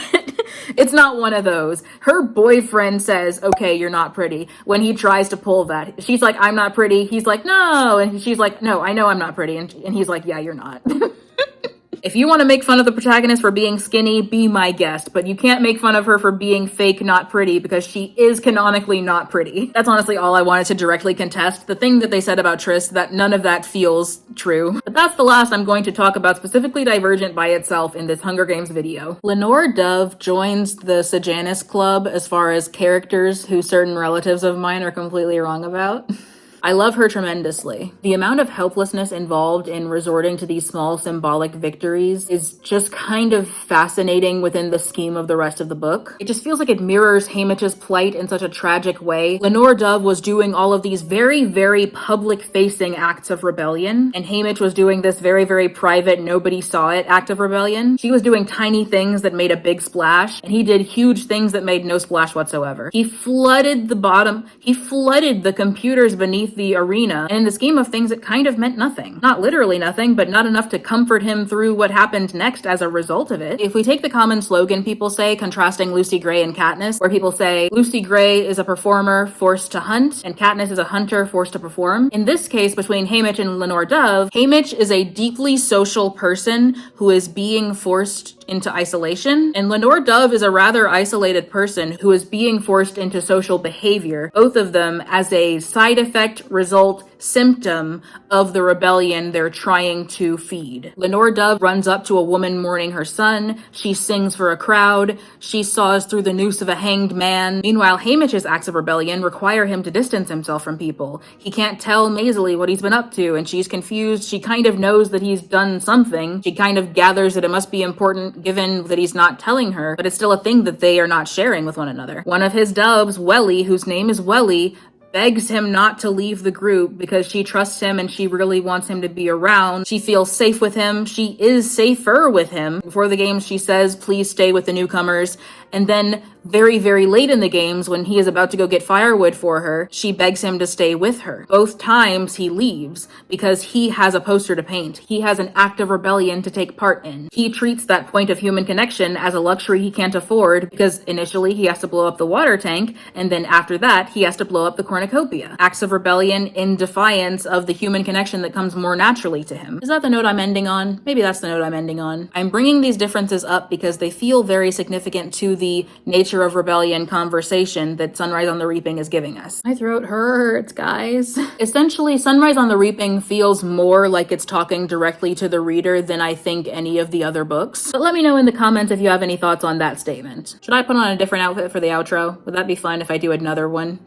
it's not one of those. Her boyfriend says, okay, you're not pretty. When he tries to pull that, she's like, I'm not pretty. He's like, no. And she's like, no, I know I'm not pretty. And he's like, yeah, you're not. If you want to make fun of the protagonist for being skinny, be my guest, but you can't make fun of her for being fake not pretty, because she is canonically not pretty. That's honestly all I wanted to directly contest. The thing that they said about Triss, that none of that feels true. But that's the last I'm going to talk about specifically Divergent by itself in this Hunger Games video. Lenore Dove joins the Sejanus Club as far as characters who certain relatives of mine are completely wrong about. I love her tremendously. The amount of helplessness involved in resorting to these small symbolic victories is just kind of fascinating within the scheme of the rest of the book. It just feels like it mirrors Haymitch's plight in such a tragic way. Lenore Dove was doing all of these very, very public-facing acts of rebellion, and Haymitch was doing this very, very private, nobody-saw-it act of rebellion. She was doing tiny things that made a big splash, and he did huge things that made no splash whatsoever. He flooded the computers beneath the arena, and in the scheme of things it kind of meant nothing. Not literally nothing, but not enough to comfort him through what happened next as a result of it. If we take the common slogan people say, contrasting Lucy Gray and Katniss, where people say Lucy Gray is a performer forced to hunt, and Katniss is a hunter forced to perform. In this case, between Haymitch and Lenore Dove, Haymitch is a deeply social person who is being forced into isolation. And Lenore Dove is a rather isolated person who is being forced into social behavior, both of them as a side effect, result, symptom of the rebellion they're trying to feed. Lenore Dove runs up to a woman mourning her son. She sings for a crowd. She saws through the noose of a hanged man. Meanwhile, Hamish's acts of rebellion require him to distance himself from people. He can't tell Maisley what he's been up to, and she's confused. She kind of knows that he's done something. She kind of gathers that it must be important given that he's not telling her, but it's still a thing that they are not sharing with one another. One of his doves, Welly, whose name is Welly, begs him not to leave the group because she trusts him and she really wants him to be around. She feels safe with him. She is safer with him. Before the game, she says, please stay with the newcomers. And then very, very late in the games, when he is about to go get firewood for her, she begs him to stay with her. Both times he leaves because he has a poster to paint. He has an act of rebellion to take part in. He treats that point of human connection as a luxury he can't afford because initially he has to blow up the water tank, and then after that he has to blow up the cornucopia. Acts of rebellion in defiance of the human connection that comes more naturally to him. Is that the note I'm ending on? Maybe that's the note I'm ending on. I'm bringing these differences up because they feel very significant to the nature of rebellion conversation that Sunrise on the Reaping is giving us. My throat hurts, guys. Essentially, Sunrise on the Reaping feels more like it's talking directly to the reader than I think any of the other books. But let me know in the comments if you have any thoughts on that statement. Should I put on a different outfit for the outro? Would that be fun if I do another one?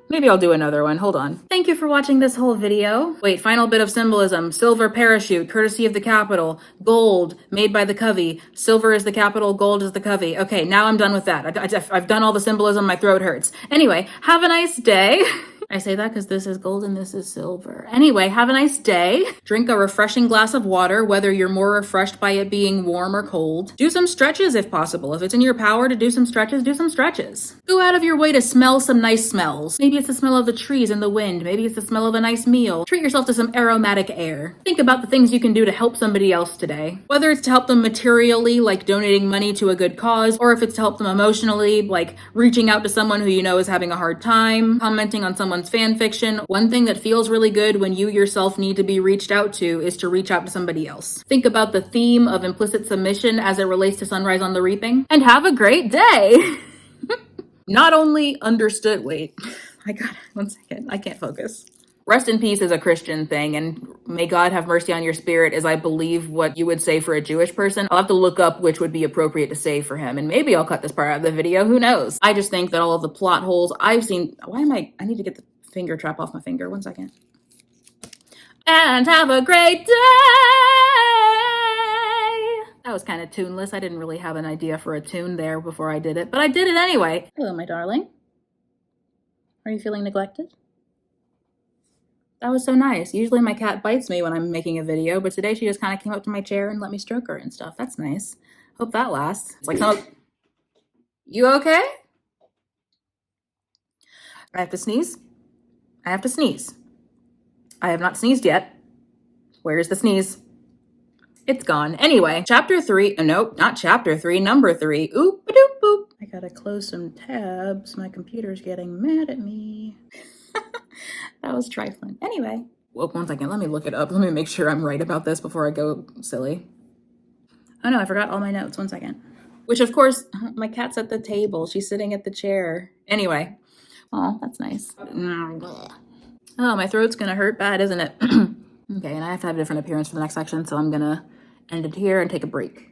Maybe I'll do another one. Hold on. Thank you for watching this whole video. Wait, final bit of symbolism. Silver parachute, courtesy of the Capitol. Gold, made by the Covey. Silver is the Capitol, gold is the Covey. Okay, now I'm done with that. I've done all the symbolism, my throat hurts. Anyway, have a nice day. I say that because this is gold and this is silver. Anyway, have a nice day. Drink a refreshing glass of water, whether you're more refreshed by it being warm or cold. Do some stretches if possible. If it's in your power to do some stretches, do some stretches. Go out of your way to smell some nice smells. Maybe it's the smell of the trees and the wind. Maybe it's the smell of a nice meal. Treat yourself to some aromatic air. Think about the things you can do to help somebody else today. Whether it's to help them materially, like donating money to a good cause, or if it's to help them emotionally, like reaching out to someone who you know is having a hard time, commenting on someone's fan fiction. One thing that feels really good when you yourself need to be reached out to is to reach out to somebody else. Think about the theme of implicit submission as it relates to Sunrise on the Reaping, and have a great day. Not only understood, wait, I got it, 1 second, I can't focus. Rest in peace is a Christian thing, and may God have mercy on your spirit is, I believe, what you would say for a Jewish person. I'll have to look up which would be appropriate to say for him, and maybe I'll cut this part out of the video, who knows? I just think that all of the plot holes I've seen, I need to get the finger trap off my finger, 1 second. And have a great day! That was kind of tuneless. I didn't really have an idea for a tune there before I did it, but I did it anyway. Hello, my darling. Are you feeling neglected? That was so nice. Usually my cat bites me when I'm making a video, but today she just kind of came up to my chair and let me stroke her and stuff. That's nice. Hope that lasts. It's like, you okay? I have to sneeze. I have to sneeze. I have not sneezed yet. Where's the sneeze? It's gone. Anyway, chapter 3, nope, not chapter 3, number 3. Oop, doop, boop. I gotta close some tabs. My computer's getting mad at me. That was trifling. Anyway. Whoa, 1 second. Let me look it up. Let me make sure I'm right about this before I go silly. Oh no, I forgot all my notes. 1 second. Which, of course, my cat's at the table. She's sitting at the chair. Anyway. Oh, that's nice. Oh, my throat's gonna hurt bad, isn't it? Okay, and I have to have a different appearance for the next section, so I'm gonna end it here and take a break.